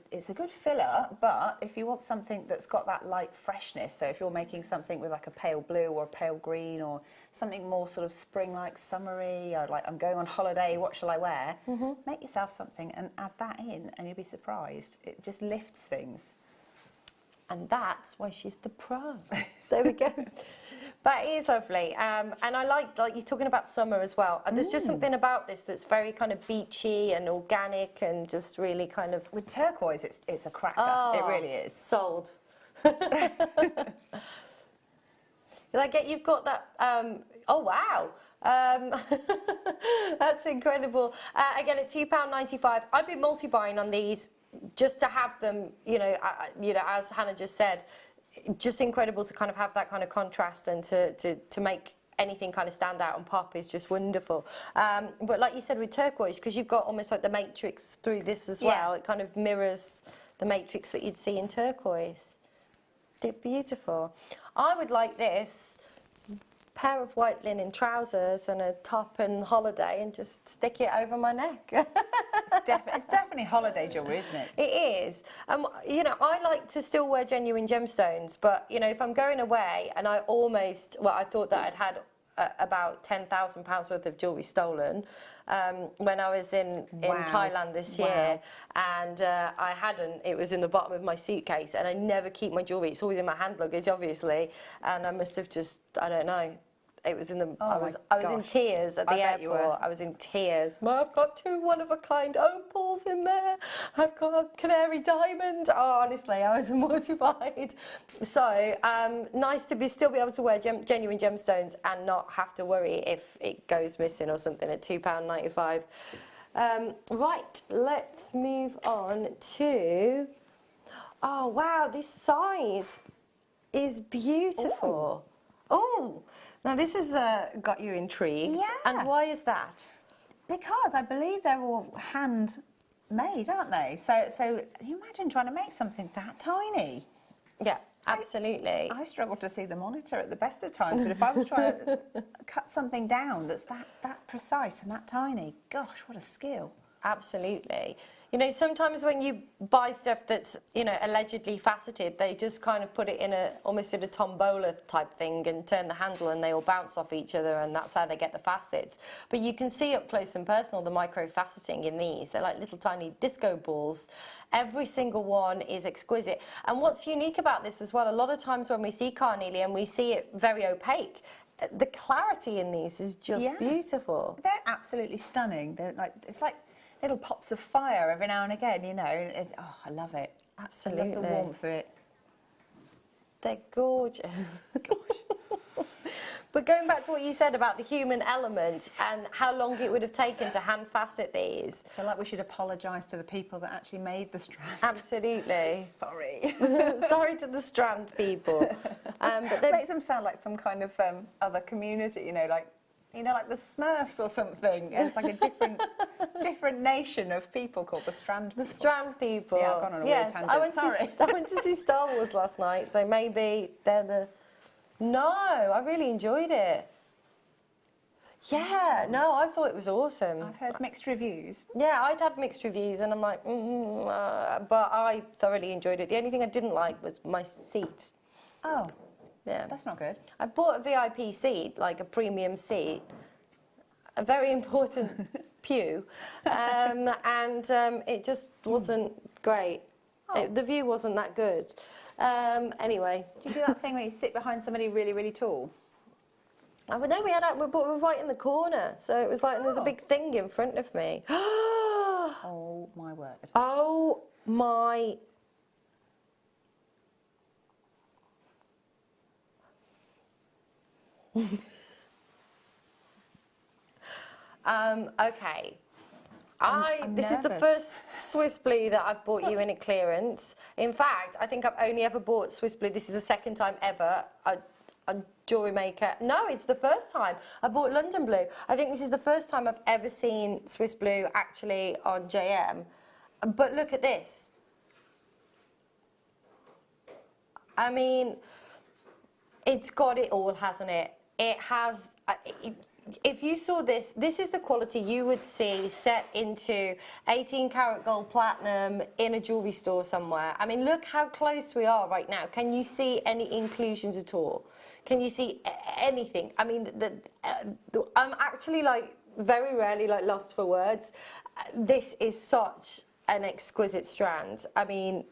filler. But if you want something that's got that light freshness, so if you're making something with like a pale blue or a pale green or something more sort of spring-like, summery, or like I'm going on holiday, what shall I wear? Make yourself something and add that in, and you'll be surprised. It just lifts things. And that's why she's the pro. There we go. That is lovely. And I like you're talking about summer as well. And there's just something about this that's very kind of beachy and organic and just really kind of... With turquoise, it's a cracker. It really is. Sold. You've got that... oh, wow. That's incredible. Again, at £2.95. I've been multi-buying on these just to have them, you know, as Hannah just said, just incredible to kind of have that kind of contrast and to make anything kind of stand out and pop is just wonderful. But like you said with turquoise, because you've got almost like the matrix through this as well, it kind of mirrors the matrix that you'd see in turquoise. They're beautiful. I would like this pair of white linen trousers and a top and holiday and just stick it over my neck. It's definitely holiday jewellery, isn't it? It is. You know, I like to still wear genuine gemstones, but, you know, if I'm going away and I thought that I'd had about £10,000 worth of jewellery stolen when I was in Thailand this year, and I hadn't. It was in the bottom of my suitcase, and I never keep my jewellery. It's always in my hand luggage, obviously, and I must have just, I don't know. It was in the. I was in tears at the airport. I was in tears. I've got 2 one-of-a-kind opals in there. I've got a canary diamond. Oh, honestly, I was mortified. So nice to still be able to wear genuine gemstones and not have to worry if it goes missing or something at £2.95. Right, let's move on to. Oh wow, this size is beautiful. Oh. Now this has got you intrigued. Yeah. And why is that? Because I believe they're all handmade, aren't they? So you imagine trying to make something that tiny. Yeah, absolutely. I struggle to see the monitor at the best of times, but if I was trying to cut something down that's that precise and that tiny, gosh, what a skill. Absolutely. You know, sometimes when you buy stuff that's, you know, allegedly faceted, they just kind of put it in almost in a tombola type thing and turn the handle and they all bounce off each other and that's how they get the facets. But you can see up close and personal the micro faceting in these. They're like little tiny disco balls. Every single one is exquisite. And what's unique about this as well, a lot of times when we see carnelian, we see it very opaque. The clarity in these is just beautiful. They're absolutely stunning. They're it's like little pops of fire every now and again, you know. I love it. Absolutely. I love the warmth of it. They're gorgeous. But going back to what you said about the human element and how long it would have taken to hand facet these. I feel like we should apologise to the people that actually made the strand. Absolutely. Sorry. Sorry to the strand people. But it makes them sound like some kind of other community, you know, like the Smurfs or something. It's like a different nation of people called the Strand people. The Strand people. Yeah, I've gone on a weird tangent. I went to see Star Wars last night, so maybe they're the... No, I really enjoyed it. Yeah, no, I thought it was awesome. I've heard mixed reviews. Yeah, I'd had mixed reviews, and I'm like, but I thoroughly enjoyed it. The only thing I didn't like was my seat. Oh, Yeah, that's not good. I bought a VIP seat, like a premium seat, a very important pew, and it just wasn't great. The view wasn't that good. Anyway. Do you do that thing where you sit behind somebody really, really tall? I would know we were right in the corner, so it was like there was a big thing in front of me. Oh my word. Oh my. Okay. This is the nervous. first Swiss Blue that I've bought you in a clearance. In fact, I think I've only ever bought Swiss Blue. This is the second time ever. A Jewellery Maker. No, it's the first time. I bought London Blue. I think this is the first time I've ever seen Swiss Blue actually on JM. But look at this. I mean, it's got it all, hasn't it? It has. If you saw this, this is the quality you would see set into 18 karat gold platinum in a jewellery store somewhere. I mean, look how close we are right now. Can you see any inclusions at all? Can you see anything? I mean, I'm actually like very rarely like lost for words. This is such an exquisite strand. I mean,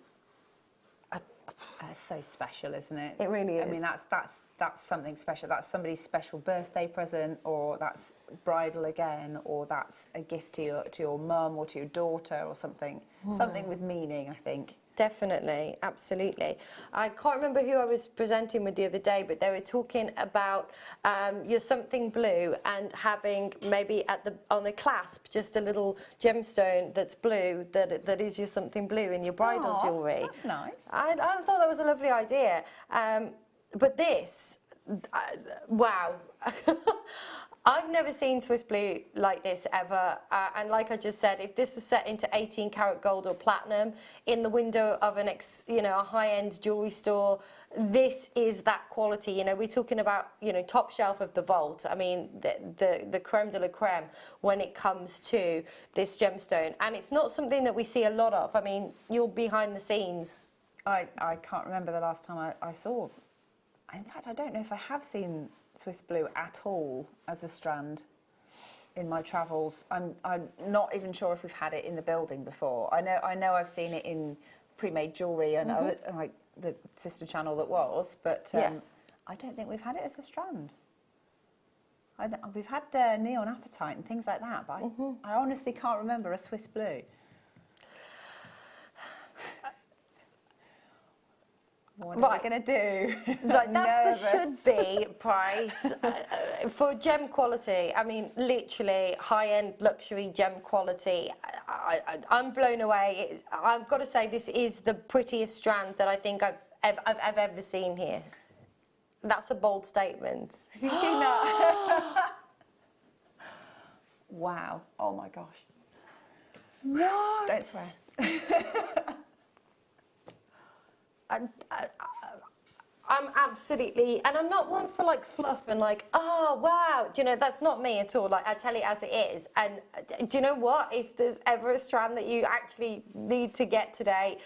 That's so special, isn't it? It really I mean, is. that's something special. That's somebody's special birthday present, or that's bridal again, or that's a gift to your mum or to your daughter or something. Something with meaning, I think. Definitely, absolutely. I can't remember who I was presenting with the other day, but they were talking about your something blue and having maybe on the clasp just a little gemstone that's blue that is your something blue in your bridal jewellery. That's nice. I thought that was a lovely idea. But this, wow. I've never seen Swiss Blue like this ever, and like I just said, if this was set into 18 karat gold or platinum in the window of a high-end jewelry store, this is that quality. You know, we're talking about, you know, top shelf of the vault. I mean, the creme de la creme when it comes to this gemstone, and it's not something that we see a lot of. I mean, you're behind the scenes. I can't remember the last time I saw. In fact, I don't know if I have seen Swiss Blue at all as a strand in my travels. I'm not even sure if we've had it in the building before. I know I've seen it in pre-made jewellery and other, like the sister channel that was, but Yes. I don't think we've had it as a strand. We've had neon apatite and things like that, but I honestly can't remember a Swiss Blue. What are we going to do? Like, that's the Nervous. should be price for gem quality. I mean, literally high-end luxury gem quality. I'm blown away. I've got to say, this is the prettiest strand that I think I've ever seen here. That's a bold statement. Have you seen that? Wow. Oh my gosh. What? Don't swear. I'm absolutely, and I'm not one for like fluff and like, oh wow, do you know, that's not me at all. Like, I tell it as it is. And do you know what? If there's ever a strand that you actually need to get today,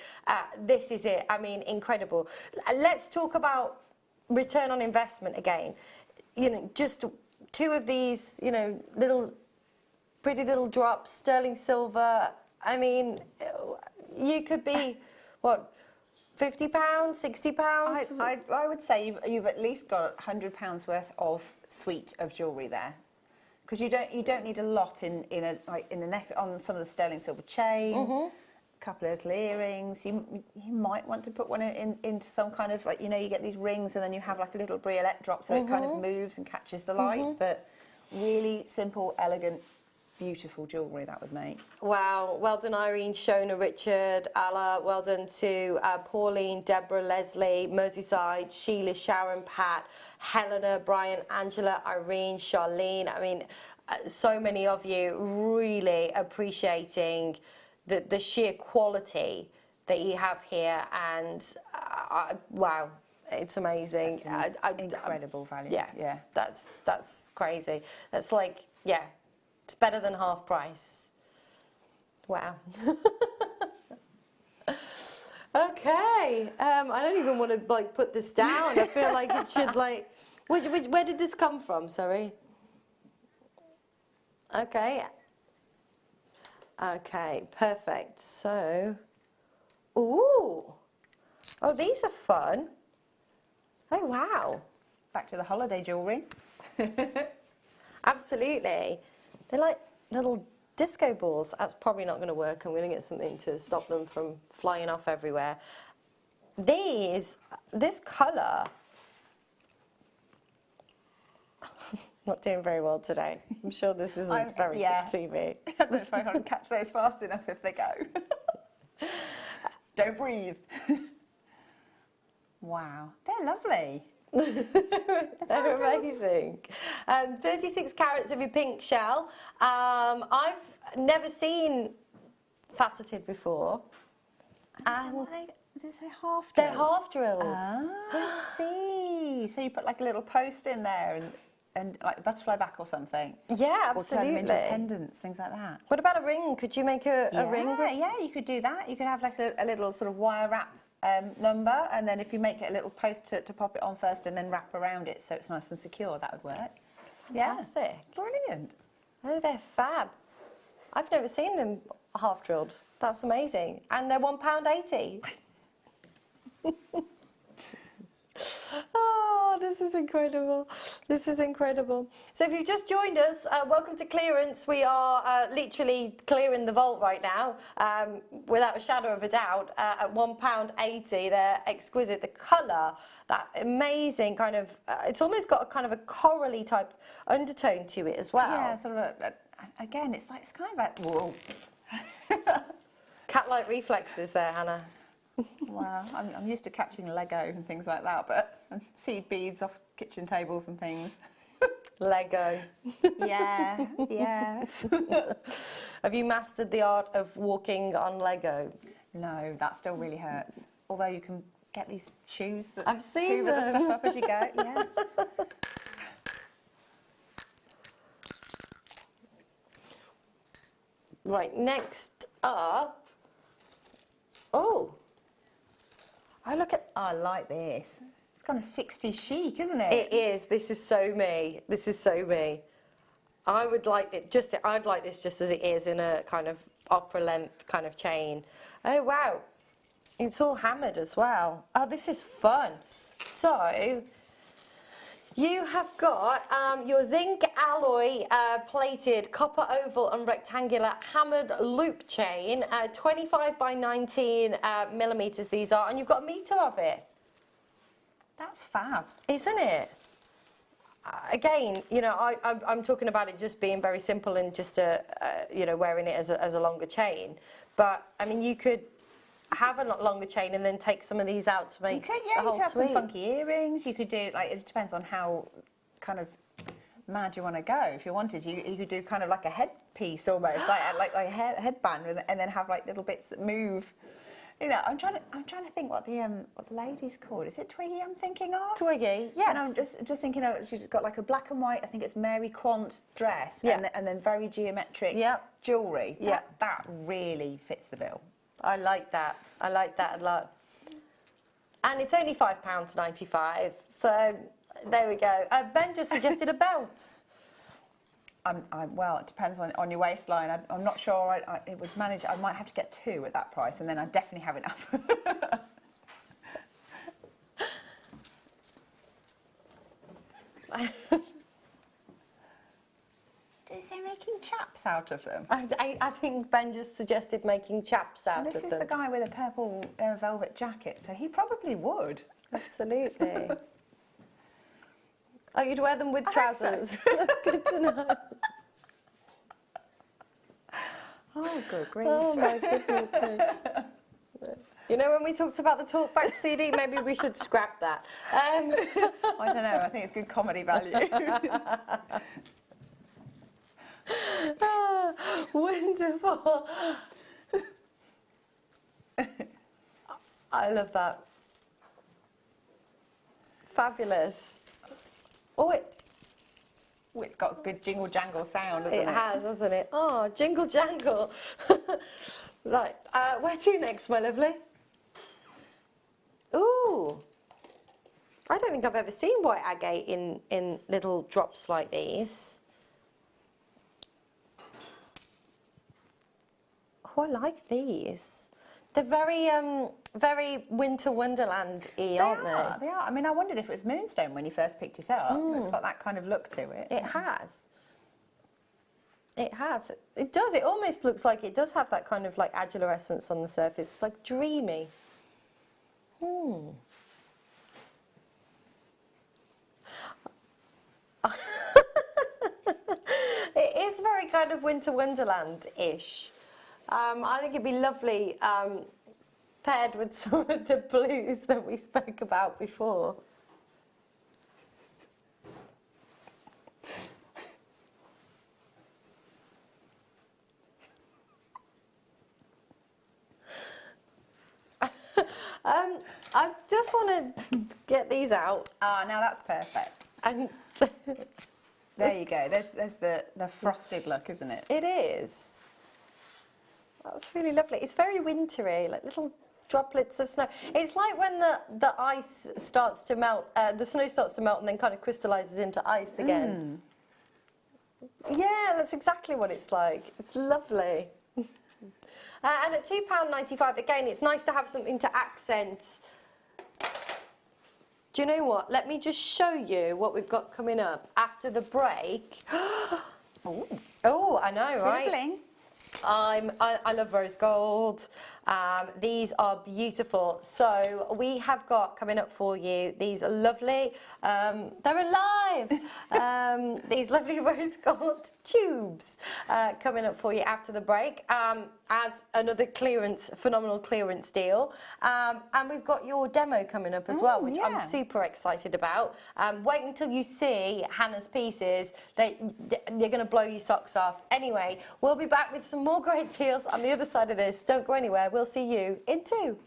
this is it. I mean, incredible. Let's talk about return on investment again. You know, just 2 of these, you know, pretty little drops, sterling silver. I mean, you could be, what, £50, £60? I would say you've at least got £100 worth of suite of jewellery there, because you don't need a lot in the neck on some of the sterling silver chain, a couple of little earrings. You might want to put one into some kind of, like, you know, you get these rings and then you have like a little briolette drop so it kind of moves and catches the light. But really simple, elegant, beautiful jewellery that would make. Wow, well done Irene, Shona, Richard, Alla, well done to Pauline, Deborah, Leslie, Merseyside, Sheila, Sharon, Pat, Helena, Brian, Angela, Irene, Charlene. I mean, so many of you really appreciating the sheer quality that you have here, and wow, It's amazing. Incredible value. Yeah, that's crazy. That's like, yeah, it's better than half price. Wow. Okay, I don't even want to like put this down. I feel like it should like, where did this come from? Sorry. Okay. Okay, perfect. So, ooh, oh, these are fun. Oh wow. Back to the holiday jewellery. Absolutely. They're like little disco balls. That's probably not going to work. I'm going to get something to stop them from flying off everywhere. This colour, not doing very well today. I'm sure this isn't very good TV. I don't know if I can catch those fast enough if they go. Don't breathe. Wow, they're lovely. They're amazing. 36 carats of your pink shell. I've never seen faceted before. And does it say half drills? They're half drilled. Oh, I see. So you put like a little post in there and like a butterfly back or something. Yeah, Or turn them absolutely. into pendants, things like that. What about a ring? Could you make a ring? Yeah, you could do that. You could have like a little sort of wire wrap number, and then if you make it a little post to pop it on first and then wrap around it so it's nice and secure, that would work. Fantastic. Yeah. Brilliant. Oh, they're fab. I've never seen them half drilled. That's amazing. And they're £1.80. Oh, this is incredible. This is incredible. So if you've just joined us, welcome to clearance. We are literally clearing the vault right now, without a shadow of a doubt, at £1.80. They're exquisite. The colour, that amazing kind of, it's almost got a kind of a corally type undertone to it as well. Yeah, sort of again, it's kind of like, whoa. Cat-like reflexes there, Hannah. Wow, I'm used to catching Lego and things like that, but and seed beads off kitchen tables and things. Lego. Yeah, yes. Have you mastered the art of walking on Lego? No, that still really hurts. Although you can get these shoes that I've seen hoover the them. stuff up as you go. Yeah. Right, next up. Oh. I look at. I like this. It's kind of 60s chic, isn't it? It is. This is so me. This is so me. I would like it just. I'd like this just as it is in a kind of opera length kind of chain. Oh wow, it's all hammered as well. Oh, this is fun. So you have got your zinc alloy plated copper oval and rectangular hammered loop chain, 25 by 19 millimeters these are, and you've got a meter of it. That's fab. Isn't it? Again, you know, I'm talking about it just being very simple and just, you know, wearing it as a longer chain. But, I mean, you could have a longer chain and then take some of these out to make the whole you could have suite. some funky earrings. You could do, like, it depends on how kind of mad you want to go. If you wanted, you could do kind of like a headpiece almost, like a headband, and then have like little bits that move. You know, I'm trying to think what the lady's called. Is it Twiggy I'm thinking of? Twiggy, Yeah, and I'm just thinking of, she's got like a black and white, I think it's Mary Quant dress, Yeah. and then very geometric jewellery. Yeah. That really fits the bill. I like that. I like that a lot. And it's only £5.95. So there we go. Ben just suggested a belt. Well, it depends on your waistline. I'm not sure it would manage. I might have to get two at that price, and then I'd definitely have enough. Is he making chaps out of them? I think Ben just suggested making chaps out And of this them. is the guy with a purple velvet jacket, so he probably would. Absolutely. Oh, you'd wear them with I hope so. trousers. That's good to know. Oh, good grief. Oh my goodness. You know, when we talked about the Talkback CD, maybe we should scrap that. I don't know, I think it's good comedy value. Ah, wonderful. I love that. Fabulous. Oh, It's got a good jingle jangle sound, hasn't it has, hasn't it? Oh, jingle jangle. Right, where to next, my lovely? Ooh. I don't think I've ever seen white agate in little drops like these. Oh, I like these. They're very Winter Wonderland-y, aren't they? They are. I mean, I wondered if it was moonstone when you first picked it up. It's got that kind of look to it. It has. It has. It does. It almost looks like it does have that kind of like adulorescence on the surface, like dreamy. It is very kind of Winter Wonderland-ish. I think it'd be lovely paired with some of the blues that we spoke about before. I just want to get these out. Ah, now that's perfect. And There you go. There's the frosted look, isn't it? it is. That's really lovely. It's very wintry, like little droplets of snow. It's like when the ice starts to melt, the snow starts to melt and then kind of crystallizes into ice again. Yeah, that's exactly what it's like. It's lovely. And at £2.95, again, it's nice to have something to accent. Do you know what? Let me just show you what we've got coming up after the break. Oh, I know, right? Bling. I love rose gold. These are beautiful. So we have got coming up for you, these are lovely, they're alive, these lovely rose gold tubes coming up for you after the break as another phenomenal clearance deal. And we've got your demo coming up as well, which I'm super excited about. Wait until you see Hannah's pieces. They're going to blow your socks off. Anyway, we'll be back with some more great deals on the other side of this. Don't go anywhere. We'll see you in 2.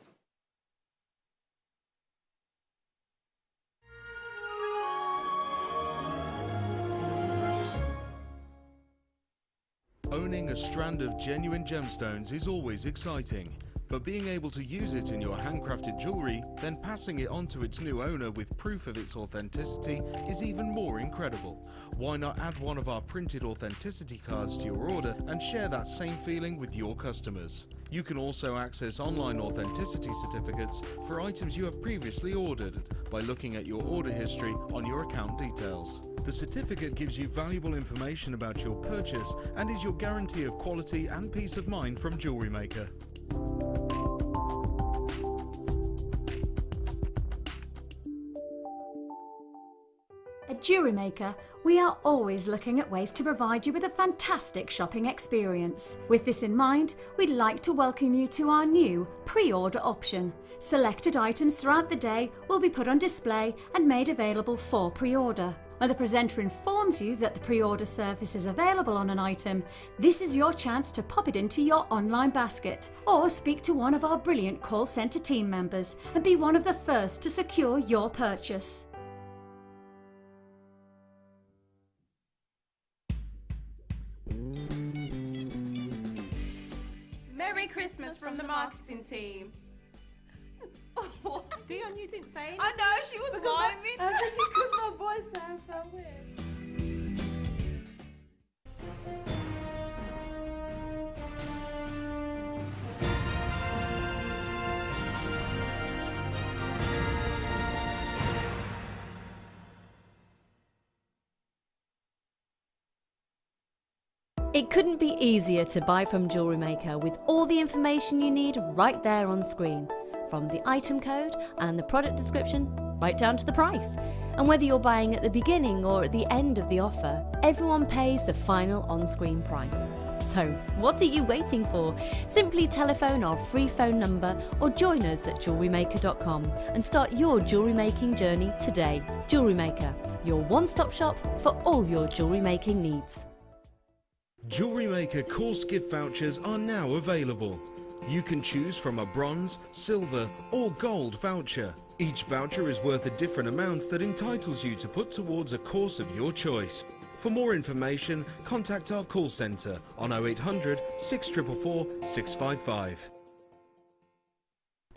Owning a strand of genuine gemstones is always exciting, but being able to use it in your handcrafted jewellery, then passing it on to its new owner with proof of its authenticity is even more incredible. Why not add one of our printed authenticity cards to your order and share that same feeling with your customers? You can also access online authenticity certificates for items you have previously ordered by looking at your order history on your account details. The certificate gives you valuable information about your purchase and is your guarantee of quality and peace of mind from Jewellery Maker. At Jewellery Maker, we are always looking at ways to provide you with a fantastic shopping experience. With this in mind, we'd like to welcome you to our new pre-order option. Selected items throughout the day will be put on display and made available for pre-order. When the presenter informs you that the pre-order service is available on an item, this is your chance to pop it into your online basket or speak to one of our brilliant call centre team members and be one of the first to secure your purchase. Merry Christmas from the marketing team. What? Dion, you didn't say anything. I know, she was miming. I think because my voice sounds so weird. It couldn't be easier to buy from Jewellery Maker with all the information you need right there on screen. From the item code and the product description, right down to the price. And whether you're buying at the beginning or at the end of the offer, everyone pays the final on-screen price. So, what are you waiting for? Simply telephone our free phone number or join us at JewelleryMaker.com and start your jewellery making journey today. Jewellery Maker, your one-stop shop for all your jewellery making needs. Jewellery Maker course gift vouchers are now available. You can choose from a bronze, silver or gold voucher. Each voucher is worth a different amount that entitles you to put towards a course of your choice. For more information, contact our call centre on 0800 644 655.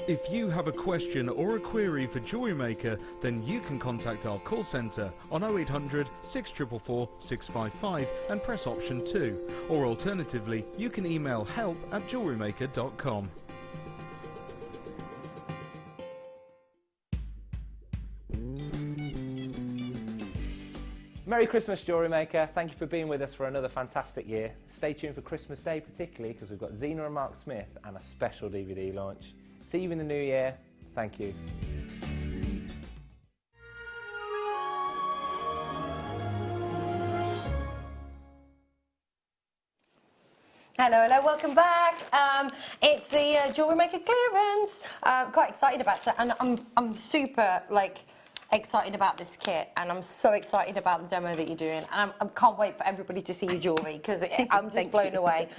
If you have a question or a query for Jewellery Maker, then you can contact our call centre on 0800 644 655 and press option 2. Or alternatively, you can email help@jewellerymaker.com. Merry Christmas, Jewellery Maker. Thank you for being with us for another fantastic year. Stay tuned for Christmas Day particularly because we've got Zena and Mark Smith and a special DVD launch. See you in the new year. Thank you. Hello, welcome back. It's the Jewellery Maker clearance. Quite excited about it, and I'm super excited about this kit, and I'm so excited about the demo that you're doing, and I can't wait for everybody to see your jewellery because I'm just blown away.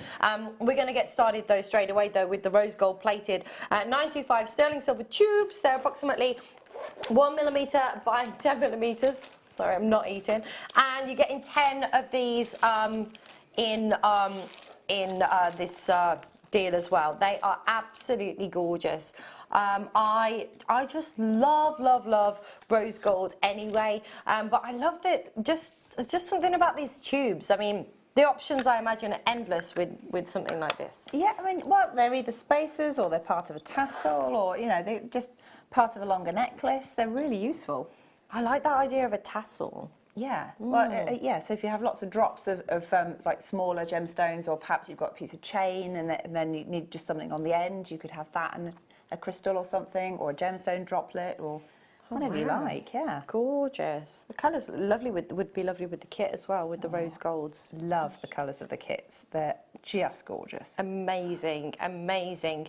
We're going to get started though straight away though with the rose gold plated 925 sterling silver tubes. They're approximately 1mm by 10mm. Sorry, I'm not eating. And you're getting 10 of these in this deal as well. They are absolutely gorgeous. I just love rose gold anyway, but I love that just something about these tubes. I mean, the options I imagine are endless with something like this. Yeah, I mean, well, they're either spacers or they're part of a tassel, or they're just part of a longer necklace. They're really useful. I like that idea of a tassel. Yeah, well, yeah, so if you have lots of drops of like smaller gemstones, or perhaps you've got a piece of chain and then you need just something on the end, you could have that and a crystal or something, or a gemstone droplet, or whatever you like, yeah. Gorgeous. The colours lovely would be lovely with the kit as well, with the rose golds. Love the colours of the kits. They're just gorgeous. Amazing, amazing.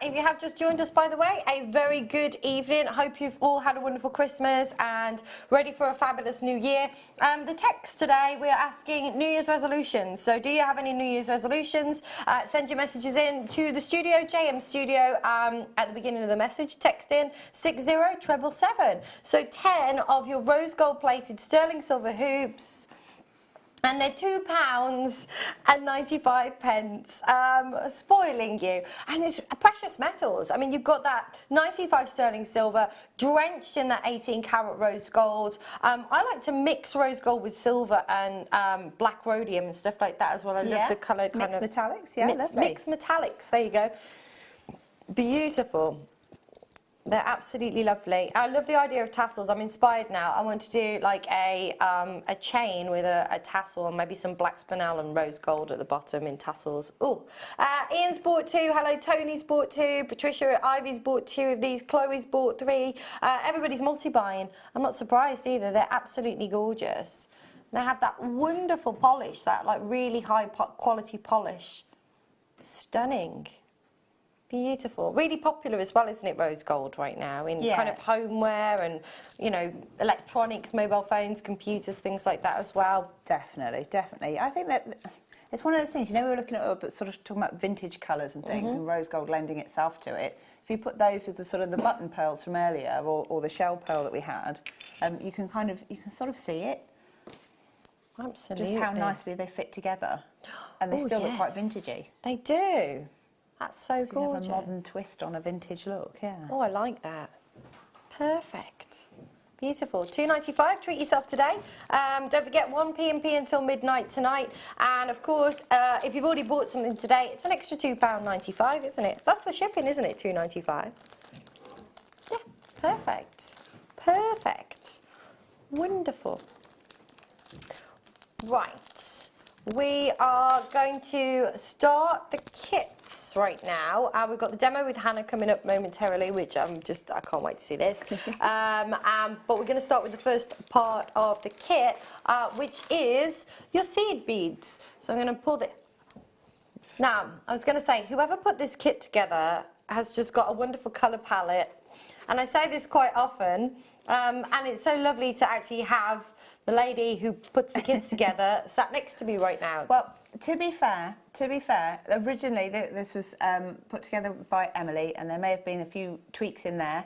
If you have just joined us, by the way, a very good evening. I hope you've all had a wonderful Christmas and ready for a fabulous new year. The text today, we're asking New Year's resolutions. So do you have any New Year's resolutions? Send your messages in to the studio, JM Studio, at the beginning of the message. Text in 60777. So 10 of your rose gold plated sterling silver hoops. And they're £2.95, spoiling you. And it's precious metals. I mean, you've got that 95 sterling silver drenched in that 18 carat rose gold. I like to mix rose gold with silver and black rhodium and stuff like that as well. I love the colour. Mixed metallics, yeah, lovely. Mixed metallics, there you go. Beautiful. They're absolutely lovely. I love the idea of tassels. I'm inspired now. I want to do like a chain with a tassel and maybe some black spinel and rose gold at the bottom in tassels. Oh, Ian's bought 2. Hello, Tony's bought 2. Patricia, Ivy's bought 2 of these. Chloe's bought 3. Everybody's multi-buying. I'm not surprised either. They're absolutely gorgeous. They have that wonderful polish, that like really high quality polish. Stunning. Beautiful. Really popular as well, isn't it, rose gold right now in kind of homeware and, electronics, mobile phones, computers, things like that as well. Definitely, definitely. I think that it's one of those things, we were looking at all the sort of talking about vintage colours and things and rose gold lending itself to it. If you put those with the sort of the button pearls from earlier or the shell pearl that we had, you can sort of see it. Absolutely. Just how nicely they fit together. And they still look quite vintagey. They do. That's so gorgeous. You have a modern twist on a vintage look, yeah. Oh, I like that. Perfect. Beautiful. £2.95. Treat yourself today. Don't forget 1 p.m. until midnight tonight. And of course, if you've already bought something today, it's an extra £2.95, isn't it? That's the shipping, isn't it? £2.95. Yeah. Perfect. Perfect. Wonderful. Right. We are going to start the kits right now. We've got the demo with Hannah coming up momentarily, which I can't wait to see this. But we're going to start with the first part of the kit, which is your seed beads. So I'm going to pull this. Now, I was going to say, whoever put this kit together has just got a wonderful colour palette. And I say this quite often, and it's so lovely to actually have the lady who puts the kits together sat next to me right now. Well, to be fair, originally this was put together by Emily, and there may have been a few tweaks in there.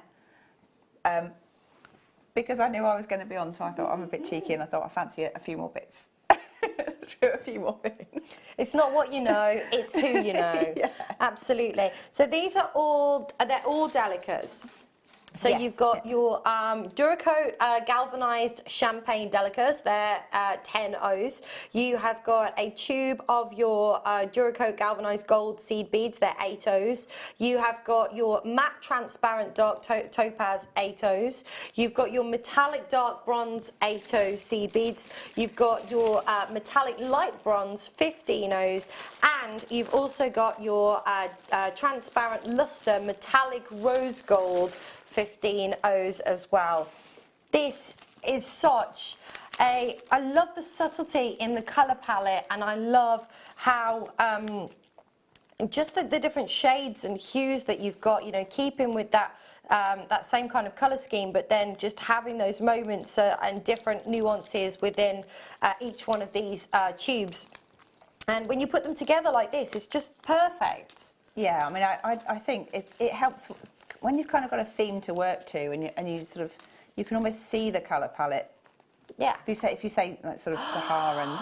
because I knew I was going to be on, so I thought I'm a bit cheeky, and I thought I fancy a few more bits. Threw a few more in. It's not what you know, it's who you know. Yeah. Absolutely. So these are they're all Delicas. So Yes. you've got your Duracoat galvanized champagne Delicas, they're 10 O's. You have got a tube of your Duracoat galvanized gold seed beads, they're 8 O's. You have got your matte transparent dark topaz 8 O's. You've got your metallic dark bronze 8 O seed beads. You've got your metallic light bronze 15 O's. And you've also got your transparent luster metallic rose gold 15 O's as well. This is such I love the subtlety in the colour palette, and I love how just the different shades and hues that you've got, you know, keeping with that that same kind of colour scheme, but then just having those moments and different nuances within each one of these tubes. And when you put them together like this, it's just perfect. Yeah, I mean, I think it helps when you've kind of got a theme to work to, and you sort of, you can almost see the colour palette. Yeah. If you say like sort of Saharan.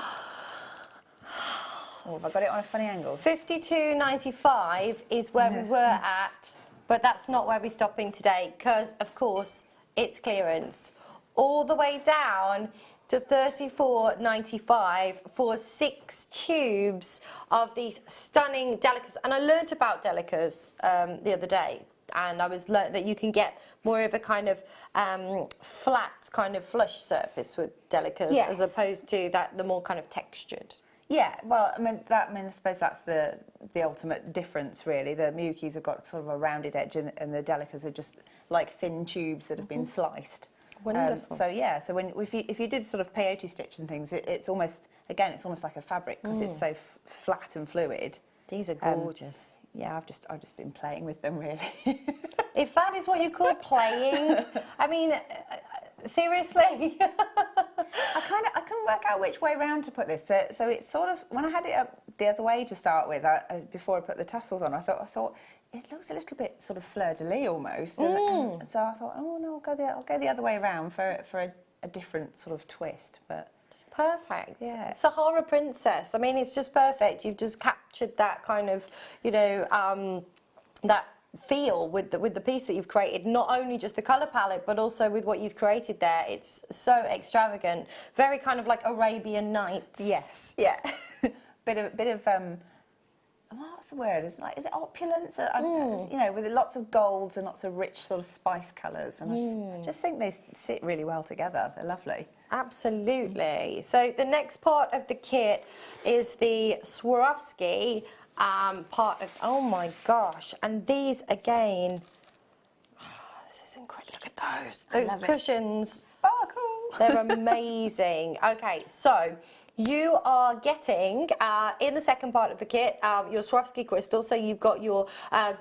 Oh, have I got it on a funny angle? 52.95 is where we were at, but that's not where we're stopping today, because of course it's clearance. All the way down to 34.95 for 6 tubes of these stunning Delicas. And I learnt about Delicas the other day, and I was learnt that you can get more of a kind of flat, kind of flush surface with Delicas, Yes. as opposed to the more kind of textured. Yeah, well, I mean, I suppose that's the ultimate difference, really. The Miyukis have got sort of a rounded edge, and the Delicas are just like thin tubes that have been sliced. Wonderful. So yeah, so if you did sort of peyote stitch and things, it's almost like a fabric, because it's so flat and fluid. These are gorgeous. Yeah, I've just been playing with them, really. If that is what you call playing, I mean, seriously. I couldn't work out which way round to put this. So it's sort of, when I had it up the other way to start with, before I put the tassels on, I thought it looks a little bit sort of fleur-de-lis almost. And so I thought, oh no, I'll go the other way around for a different sort of twist. But Perfect. Yeah. Sahara Princess. I mean, it's just perfect. You've just captured that kind of, you know, that feel with the piece that you've created. Not only just the colour palette, but also with what you've created there. It's so extravagant. Very kind of like Arabian Nights. yes, yeah, bit of what's the word? Is it opulence? You know, with lots of golds and lots of rich sort of spice colours, and I just think they sit really well together. They're lovely. Absolutely. So the next part of the kit is the Swarovski part of, oh my gosh, and these again, this is incredible. Look at those cushions. Sparkle. They're amazing. Okay, so you are getting, in the second part of the kit, your Swarovski crystal. So you've got your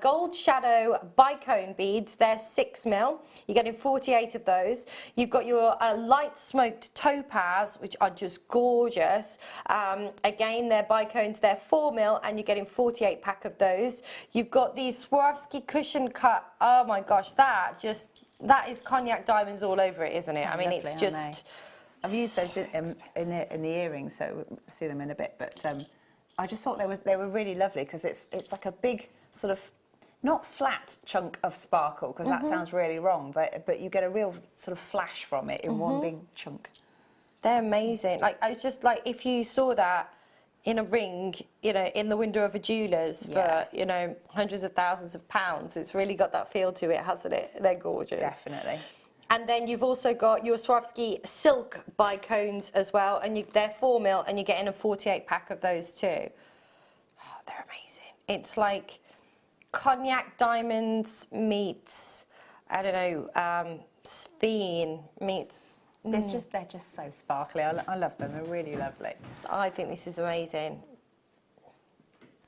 gold shadow bicone beads. They're 6mm. You're getting 48 of those. You've got your light smoked topaz, which are just gorgeous. Again, they're bicones. They're 4mm, and you're getting 48 pack of those. You've got the Swarovski cushion cut. Oh my gosh, that is cognac diamonds all over it, isn't it? I mean, Lovely, it's just... I've used those in the earrings, so we'll see them in a bit. But I just thought they were really lovely, because it's like a big sort of, not flat chunk of sparkle, because that sounds really wrong, but you get a real sort of flash from it in one big chunk. They're amazing. Like, I was just like, if you saw that in a ring, you know, in the window of a jeweller's for, you know, hundreds of thousands of pounds, it's really got that feel to it, hasn't it? They're gorgeous. Definitely. And then you've also got your Swarovski silk bicones as well, and they're 4mm, and you're getting a 48 pack of those too. Oh, they're amazing. It's like cognac diamonds meets, I don't know, sphene meets. They're just so sparkly. I love them. They're really lovely. I think this is amazing.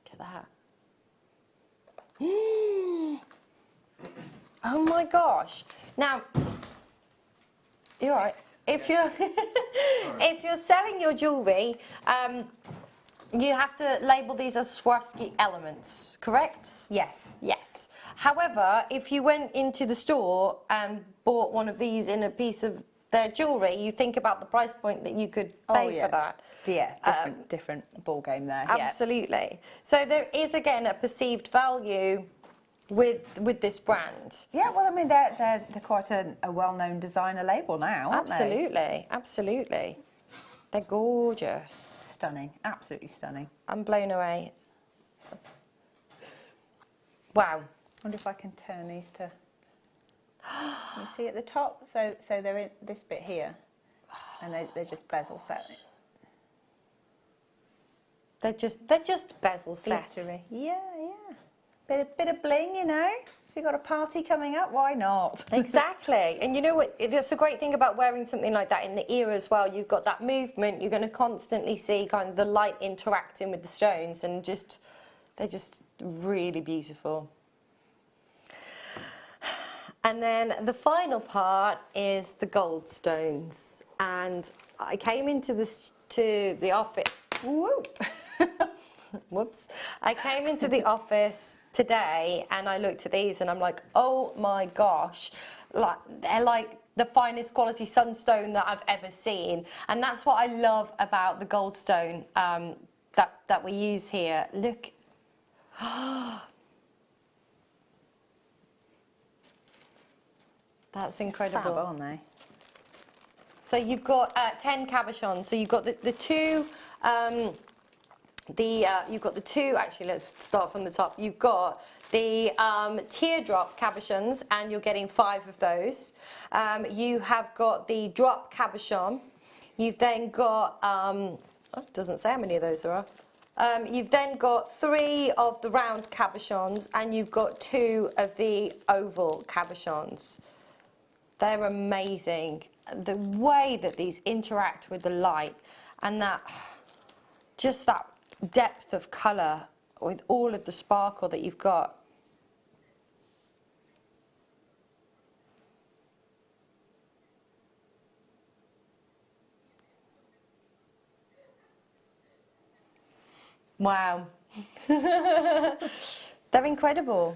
Look at that. Oh my gosh. Now, you're right. If you're selling your jewellery, you have to label these as Swarovski elements, correct? Yes. Yes. However, if you went into the store and bought one of these in a piece of their jewellery, you think about the price point that you could pay for that. Yeah, different ball game there. Absolutely. So there is, again, a perceived value with this brand. Yeah, well, I mean, they're quite a well-known designer label now, aren't they? Absolutely. They're gorgeous. Stunning, absolutely stunning. I'm blown away. Wow. I wonder if I can turn these to... You see at the top? So they're in this bit here, and they're just bezel set. They're just bezel sets. Glittery. Yeah. Bit of bling, you know. If you've got a party coming up, why not? Exactly. And you know what? That's a great thing about wearing something like that in the ear as well. You've got that movement. You're going to constantly see kind of the light interacting with the stones, and they're just really beautiful. And then the final part is the gold stones. And I came into the office. Woo! Whoops. I came into the office today and I looked at these and I'm like, oh my gosh, they're like the finest quality sunstone that I've ever seen. And that's what I love about the gold stone that we use here. Look. That's incredible. Fab, aren't they? So you've got 10 cabochons. So you've got the two. You've got the two. Actually, let's start from the top. You've got the teardrop cabochons, and you're getting 5 of those. You have got the drop cabochon. You've then got. It doesn't say how many of those there are. You've then got 3 of the round cabochons, and you've got 2 of the oval cabochons. They're amazing. The way that these interact with the light, and that depth of colour with all of the sparkle that you've got. Wow. They're incredible.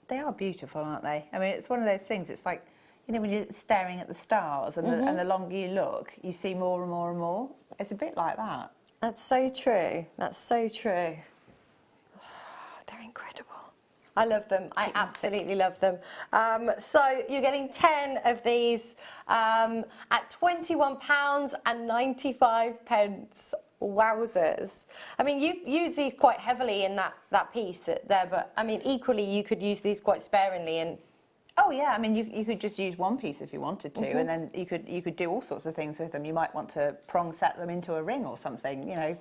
They are beautiful, aren't they? I mean, it's one of those things, it's like, you know, when you're staring at the stars and, and the longer you look, you see more and more and more. It's a bit like that. That's so true. That's so true. They're incredible. I love them. I absolutely love them. So you're getting 10 of these at £21.95. Wowzers. I mean, you use these quite heavily in that piece there, but I mean, equally, you could use these quite sparingly and. Oh yeah, I mean, you could just use one piece if you wanted to, and then you could do all sorts of things with them. You might want to prong set them into a ring or something. You know,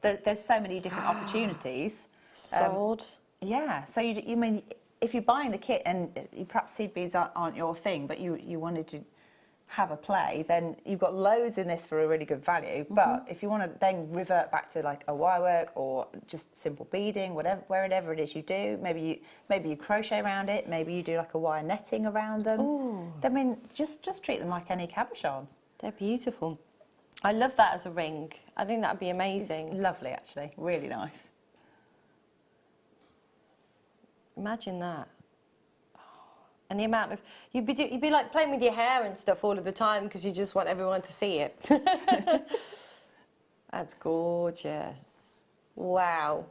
there's so many different opportunities. Sold. Yeah. So you mean if you're buying the kit and perhaps seed beads aren't your thing, but you wanted to have a play, then you've got loads in this for a really good value. But if you want to then revert back to like a wire work or just simple beading, wherever it is you do, maybe you crochet around it, maybe you do like a wire netting around them. Ooh. I mean, just treat them like any cabochon. They're beautiful. I love that as a ring. I think that'd be amazing. It's lovely, actually. Really nice. Imagine that. And the amount of you'd be like playing with your hair and stuff all of the time because you just want everyone to see it. That's gorgeous. Wow.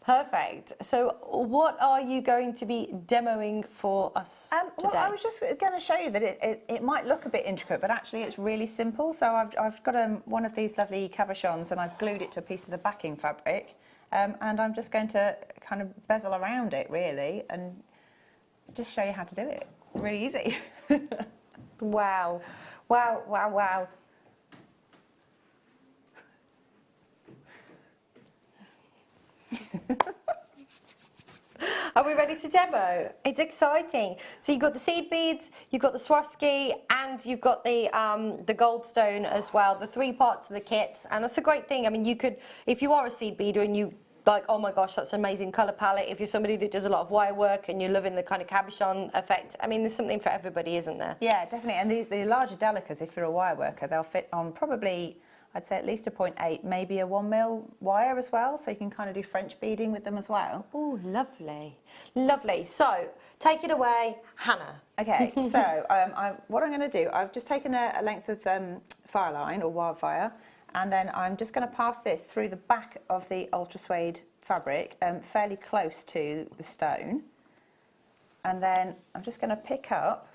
Perfect. So what are you going to be demoing for us today? Well, I was just going to show you that it might look a bit intricate, but actually it's really simple. So I've got one of these lovely cabochons and I've glued it to a piece of the backing fabric, and I'm just going to kind of bezel around it really and just show you how to do it. Really easy. Wow. Wow, wow, wow. Are we ready to demo? It's exciting. So you've got the seed beads, you've got the Swarovski, and you've got the gold stone as well, the 3 parts of the kit. And that's a great thing. I mean, you could, if you are a seed beader and you like, oh my gosh, that's an amazing colour palette. If you're somebody that does a lot of wire work and you're loving the kind of cabochon effect, I mean, there's something for everybody, isn't there? Yeah, definitely. And the larger delicas, if you're a wire worker, they'll fit on probably, I'd say at least a 0.8, maybe a 1mm wire as well, so you can kind of do French beading with them as well. Oh, lovely. Lovely. So, take it away, Hannah. Okay, so what I'm going to do, I've just taken a length of fire line or wildfire, and then I'm just going to pass this through the back of the ultra suede fabric, fairly close to the stone. And then I'm just going to pick up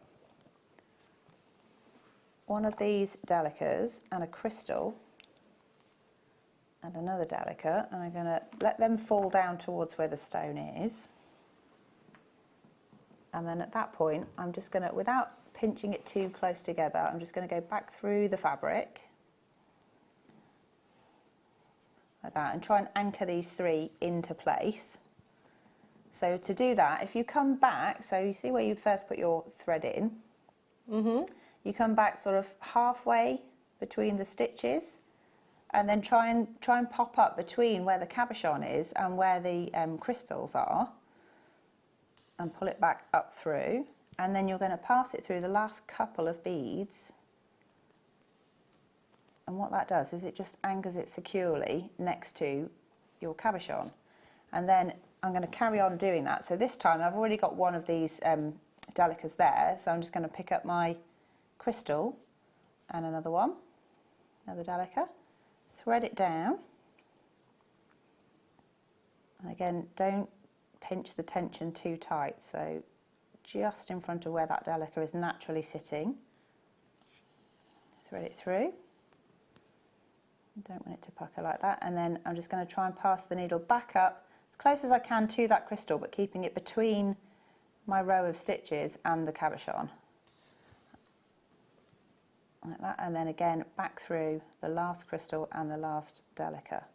one of these delicas and a crystal and another delica, and I'm going to let them fall down towards where the stone is. And then at that point, I'm just going to, without pinching it too close together, I'm just going to go back through the fabric like that and try and anchor these three into place. So to do that, if you come back, so you see where you first put your thread in, you come back sort of halfway between the stitches, and then try and pop up between where the cabochon is and where the crystals are, and pull it back up through, and then you're going to pass it through the last couple of beads, and what that does is it just anchors it securely next to your cabochon. And then I'm going to carry on doing that. So this time I've already got one of these delicas there, so I'm just going to pick up my crystal and another one, another delica, thread it down, and again, don't pinch the tension too tight, so just in front of where that delica is naturally sitting, thread it through. Don't want it to pucker like that, and then I'm just going to try and pass the needle back up as close as I can to that crystal, but keeping it between my row of stitches and the cabochon. Like that, and then again back through the last crystal and the last delica.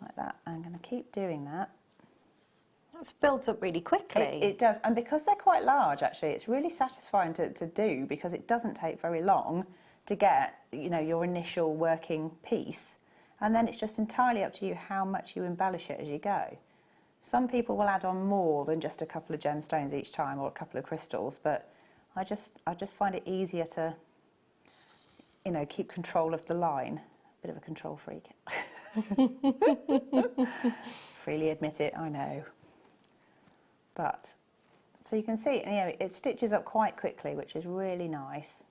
Like that. I'm going to keep doing that. It's built up really quickly. It does, and because they're quite large, actually, it's really satisfying to do, because it doesn't take very long to get, you know, your initial working piece, and then it's just entirely up to you how much you embellish it as you go. Some people will add on more than just a couple of gemstones each time or a couple of crystals, but I just find it easier to, you know, keep control of the line. Bit of a control freak. Freely admit it, I know. But, so you can see, you know, it stitches up quite quickly, which is really nice.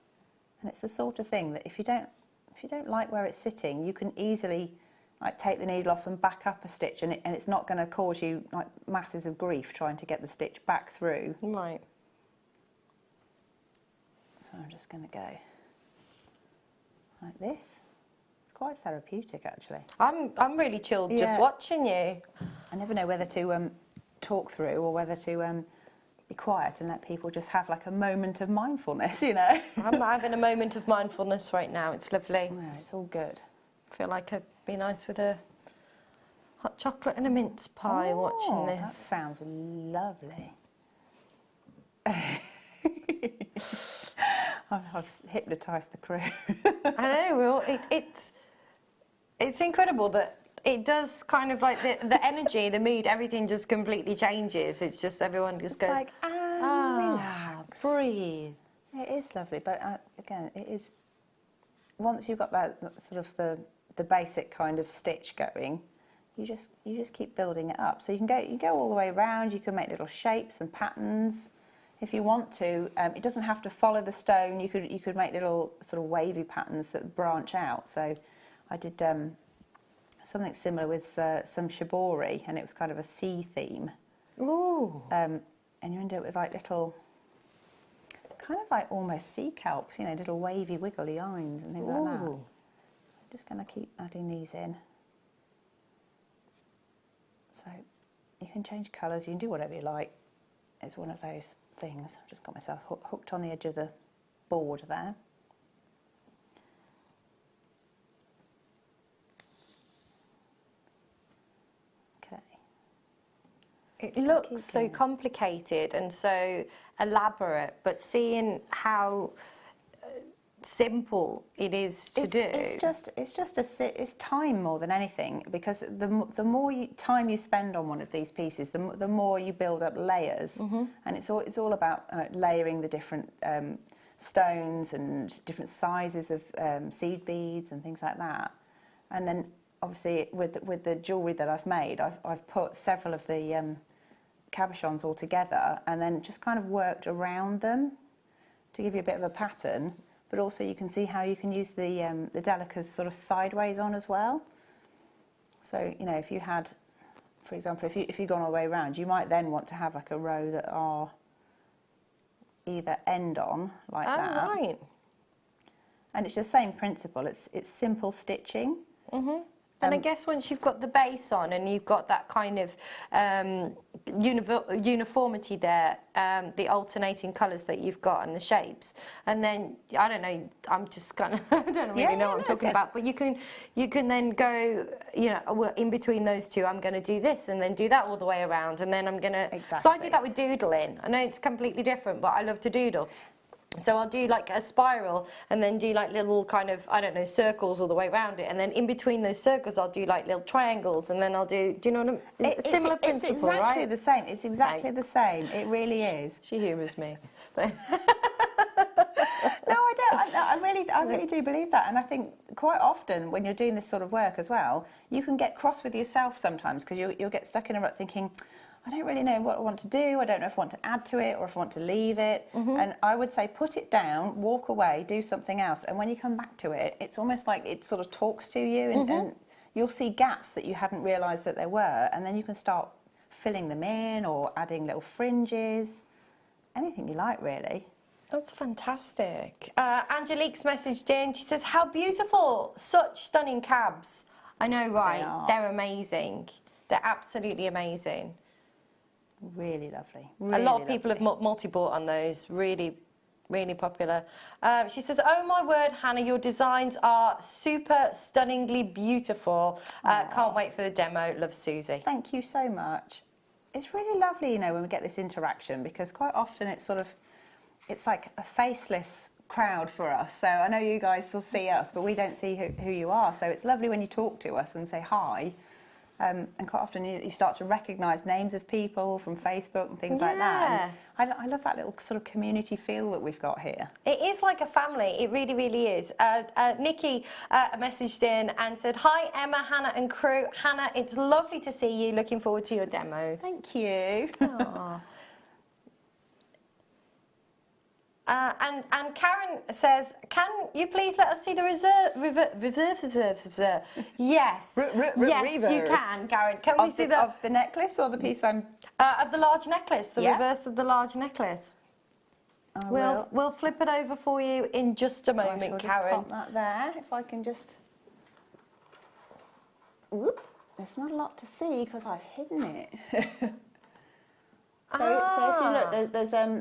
And it's the sort of thing that if you don't like where it's sitting, you can easily like take the needle off and back up a stitch, and it's not going to cause you like masses of grief trying to get the stitch back through. Right. So I'm just going to go like this. It's quite therapeutic, actually. I'm really chilled just watching you. I never know whether to talk through or whether to be quiet and let people just have like a moment of mindfulness, you know. I'm having a moment of mindfulness right now. It's lovely. Yeah, it's all good. I feel like it'd be nice with a hot chocolate and a mince pie watching this. That sounds lovely. I've hypnotised the crew. I know. Well, it's incredible that it does kind of like the energy, the mood, everything just completely changes. It's just everyone just goes, like, relax. Breathe. It is lovely, but again, it is, once you've got that sort of the basic kind of stitch going, you just keep building it up. So you can go all the way around. You can make little shapes and patterns if you want to. It doesn't have to follow the stone. You could make little sort of wavy patterns that branch out. So I did something similar with some shibori, and it was kind of a sea theme. Ooh. And you end up with like little, kind of like almost sea kelps, you know, little wavy wiggly lines and things like that. I'm just going to keep adding these in. So you can change colours, you can do whatever you like. It's one of those things. I've just got myself hooked on the edge of the board there. Okay. It looks so complicated and so elaborate, but seeing how simple it is to do. It's time more than anything, because the more time you spend on one of these pieces, the more you build up layers, and it's all about layering the different stones and different sizes of seed beads and things like that. And then obviously with the jewellery that I've made, I've put several of the cabochons all together and then just kind of worked around them to give you a bit of a pattern, but also you can see how you can use the delicas sort of sideways on as well. So, you know, if you had, for example, if you've gone all the way around, you might then want to have like a row that are either end on like that. Oh, right. And it's just the same principle. It's simple stitching. Mm-hmm. And I guess once you've got the base on and you've got that kind of uniformity there, the alternating colours that you've got and the shapes, and then I don't know, I'm just kind of I don't really know what I'm talking about, but you can then go, you know, well, in between those two, I'm going to do this and then do that all the way around, and then I'm going to. Exactly. So I do that with doodling. I know it's completely different, but I love to doodle. So I'll do like a spiral and then do like little kind of, I don't know, circles all the way around it. And then in between those circles, I'll do like little triangles. And then I'll do you know what I mean? It's a similar principle, it's exactly right? the same. It's exactly the same. It really is. She humours me. No, I don't. I really do believe that. And I think quite often when you're doing this sort of work as well, you can get cross with yourself sometimes because you'll get stuck in a rut thinking, I don't really know what I want to do. I don't know if I want to add to it or if I want to leave it. And I would say put it down, walk away, do something else. And when you come back to it, it's almost like it sort of talks to you and you'll see gaps that you hadn't realised that there were. And then you can start filling them in or adding little fringes, anything you like really. That's fantastic. Angelique's messaged in. She says, how beautiful. Such stunning cabs. I know, right? They're amazing. They're absolutely amazing. Really lovely. A lot of people have multi-bought on those. Really, really popular. She says, oh my word, Hannah, your designs are super stunningly beautiful. Can't wait for the demo. Love, Susie. Thank you so much. It's really lovely, you know, when we get this interaction because quite often it's sort of, it's like a faceless crowd for us. So I know you guys still see us, but we don't see who you are. So it's lovely when you talk to us and say hi. And quite often you start to recognise names of people from Facebook and things like that. And I love that little sort of community feel that we've got here. It is like a family. It really, really is. Nikki messaged in and said, hi, Emma, Hannah and crew. Hannah, it's lovely to see you. Looking forward to your demos. Thank you. And Karen says, can you please let us see the reserve? Yes. Yes, you can, Karen. Can we see the... Of the necklace or the piece I'm... of the large necklace, the reverse of the large necklace. We'll flip it over for you in just a moment, Karen. Just pop that there, if I can just... Whoop. There's not a lot to see because I've hidden it. So if you look,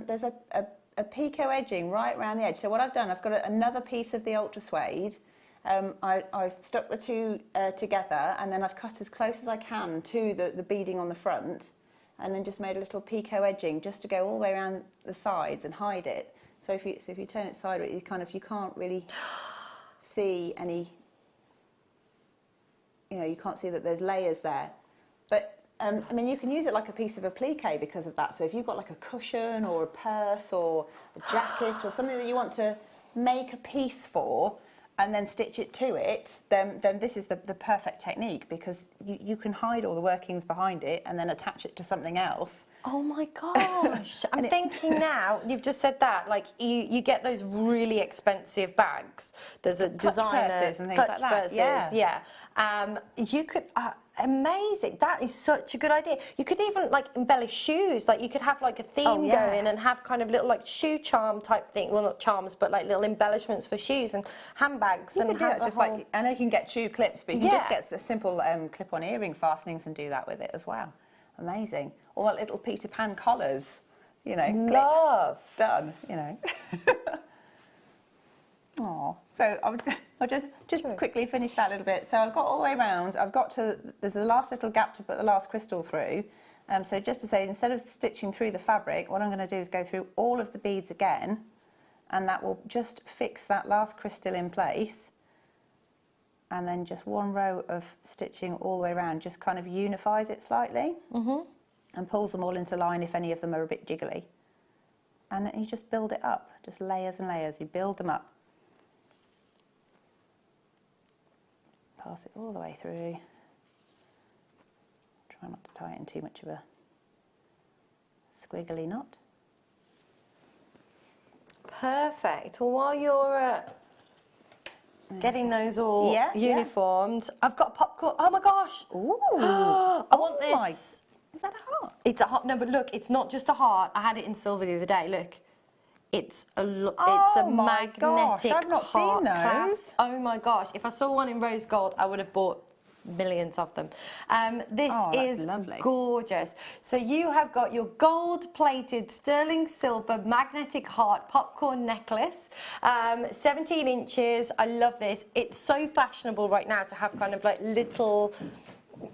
there's a picot edging right around the edge. So what I've done, I've got another piece of the ultra suede. I've stuck the two together and then I've cut as close as I can to the beading on the front and then just made a little picot edging just to go all the way around the sides and hide it. So if you turn it sideways, you can't really see any, you know, you can't see that there's layers there. But I mean, you can use it like a piece of applique because of that. So if you've got like a cushion or a purse or a jacket or something that you want to make a piece for and then stitch it to it, then this is the perfect technique because you can hide all the workings behind it and then attach it to something else. Oh my gosh. I'm thinking now, you've just said that, like you get those really expensive bags. There's a designer... purses and things like that. Yeah. You could... amazing. That is such a good idea. You could even like embellish shoes. Like you could have like a theme going and have kind of little like shoe charm type thing. Well, not charms, but like little embellishments for shoes and handbags. You and could do it just like, I know you can get shoe clips, but you can just get a simple clip-on earring fastenings and do that with it as well. Amazing. Or little Peter Pan collars, you know. Love. Done, you know. Oh, so I'll just quickly finish that a little bit. So I've got all the way around. I've got to, there's the last little gap to put the last crystal through. So just to say, instead of stitching through the fabric, what I'm going to do is go through all of the beads again, and that will just fix that last crystal in place. And then just one row of stitching all the way around just kind of unifies it slightly and pulls them all into line if any of them are a bit jiggly. and then you just build it up, just layers and layers. You build them up. Pass it all the way through. Try not to tie it in too much of a squiggly knot. Perfect. Well, while you're getting those all uniformed, I've got popcorn. Oh my gosh! Ooh! I want this. Is that a heart? It's a heart. No, but look, it's not just a heart. I had it in silver the other day. Look, it's a magnetic gosh, I've not seen heart those. clasp. Oh my gosh! If I saw one in rose gold, I would have bought millions of them. This is lovely. Gorgeous. So you have got your gold-plated sterling silver magnetic heart popcorn necklace, 17 inches. I love this. It's so fashionable right now to have kind of like little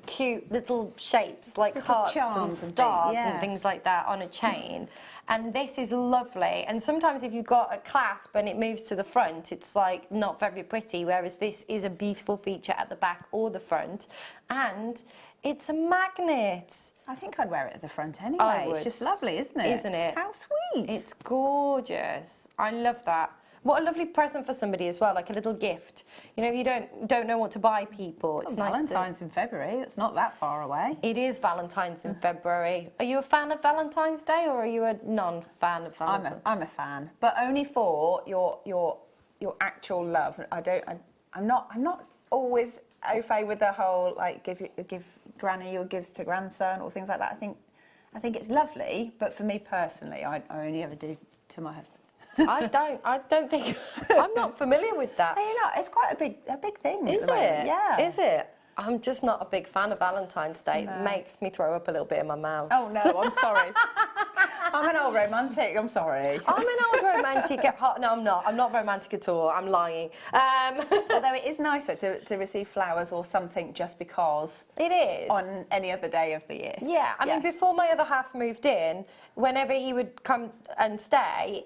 cute little shapes like Little hearts charms and and stars things, and things like that on a chain. And this is lovely. And sometimes if you've got a clasp and it moves to the front, it's like not very pretty, whereas this is a beautiful feature at the back or the front. And it's a magnet. I think I'd wear it at the front I anyway. would. It's just lovely, isn't it? Isn't it? How sweet. It's gorgeous. I love that. What a lovely present for somebody as well, like a little gift. You know, you don't know what to buy people. It's nice. Valentine's in February. It's not that far away. It is Valentine's in February. Are you a fan of Valentine's Day or are you a non-fan of Valentine's? I'm a fan, but only for your actual love. I'm not always au fait with the whole like give granny your gifts to grandson or things like that. I think it's lovely, but for me personally, I only ever do to my husband. I don't think I'm not familiar with that. Are you not? It's quite a big thing. Is at the moment. it? Yeah. Is it? I'm just not a big fan of Valentine's Day. No. It makes me throw up a little bit in my mouth. Oh no, I'm sorry. I'm an old romantic. I'm sorry. I'm an old romantic at heart. No, I'm not. I'm not romantic at all. I'm lying. Although it is nicer to receive flowers or something just because. It is. On any other day of the year. Yeah, I mean, before my other half moved in, whenever he would come and stay,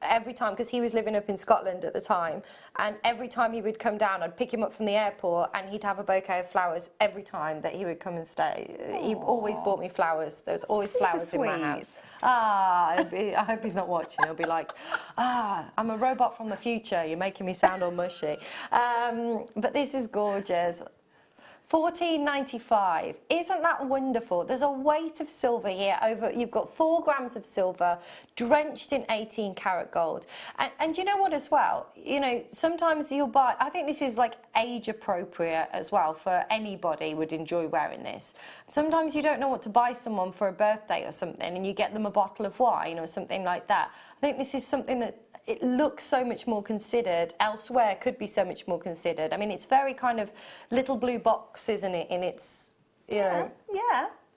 every time, because he was living up in Scotland at the time, and every time he would come down, I'd pick him up from the airport and he'd have a bouquet of flowers every time that he would come and stay. Aww. He always bought me flowers. There was always flowers in my house. I hope he's not watching. He'll be like, I'm a robot from the future. You're making me sound all mushy. But this is gorgeous. $14.95. Isn't that wonderful? There's a weight of silver here. You've got 4 grams of silver drenched in 18 karat gold. And you know what as well? You know, sometimes you'll buy, I think this is like age appropriate as well for anybody would enjoy wearing this. Sometimes you don't know what to buy someone for a birthday or something and you get them a bottle of wine or something like that. I think this is something that it looks so much more considered. Elsewhere could be so much more considered. I mean, it's very kind of little blue box, isn't it? In its, you know,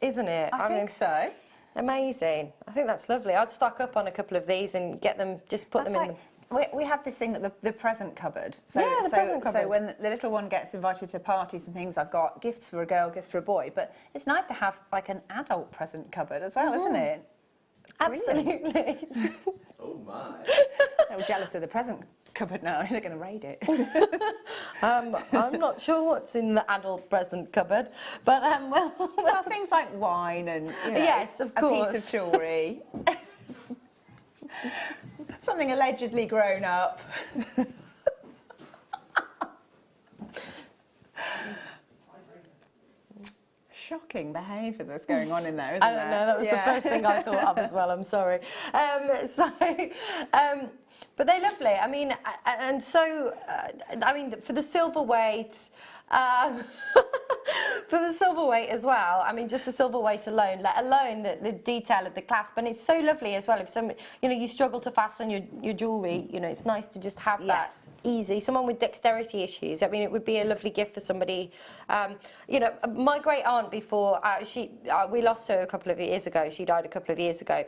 isn't it? I think so. Amazing. I think that's lovely. I'd stock up on a couple of these and get them, just put them in. We have this thing, the present cupboard. So, yeah, the present cupboard. So when the little one gets invited to parties and things, I've got gifts for a girl, gifts for a boy. But it's nice to have like an adult present cupboard as well, isn't it? Absolutely. Oh my. I'm jealous of the present cupboard now. They're going to raid it. I'm not sure what's in the adult present cupboard, but well, things like wine and yes, of course, a piece of jewellery, something allegedly grown up. Shocking behaviour that's going on in there, isn't it? I don't know, that was the first thing I thought of as well, I'm sorry. But they're lovely. I mean, and so, I mean, for the silver weight, for the silver weight as well, I mean, just the silver weight alone, let alone the detail of the clasp, and it's so lovely as well. If some, you know, you struggle to fasten your jewellery, you know, it's nice to just have that easy. Someone with dexterity issues, I mean, it would be a lovely gift for somebody. You know, my great aunt before, we lost her a couple of years ago. She died a couple of years ago.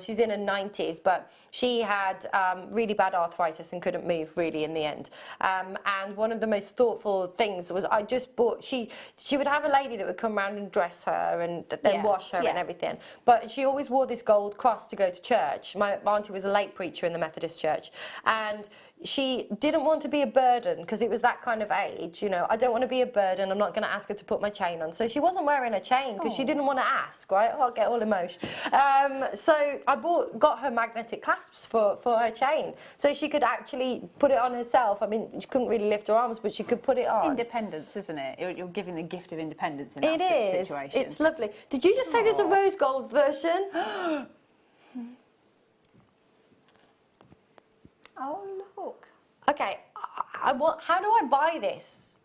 She's in her 90s, but she had really bad arthritis and couldn't move really in the end. And one of the most thoughtful things was I just bought, she would have have a lady that would come around and dress her and then Yeah, wash her and yeah. everything. But she always wore this gold cross to go to church. My auntie was a late preacher in the Methodist church, and she didn't want to be a burden because it was that kind of age, you know. I don't want to be a burden. I'm not going to ask her to put my chain on. So she wasn't wearing a chain because she didn't want to ask, right? Oh, I'll get all emotional. So I got her magnetic clasps for her chain, so she could actually put it on herself. I mean, she couldn't really lift her arms, but she could put it on. Independence, isn't it? You're giving the gift of independence in It that is. situation. It's lovely. Did you just say there's a rose gold version? Oh, look. Okay, how do I buy this?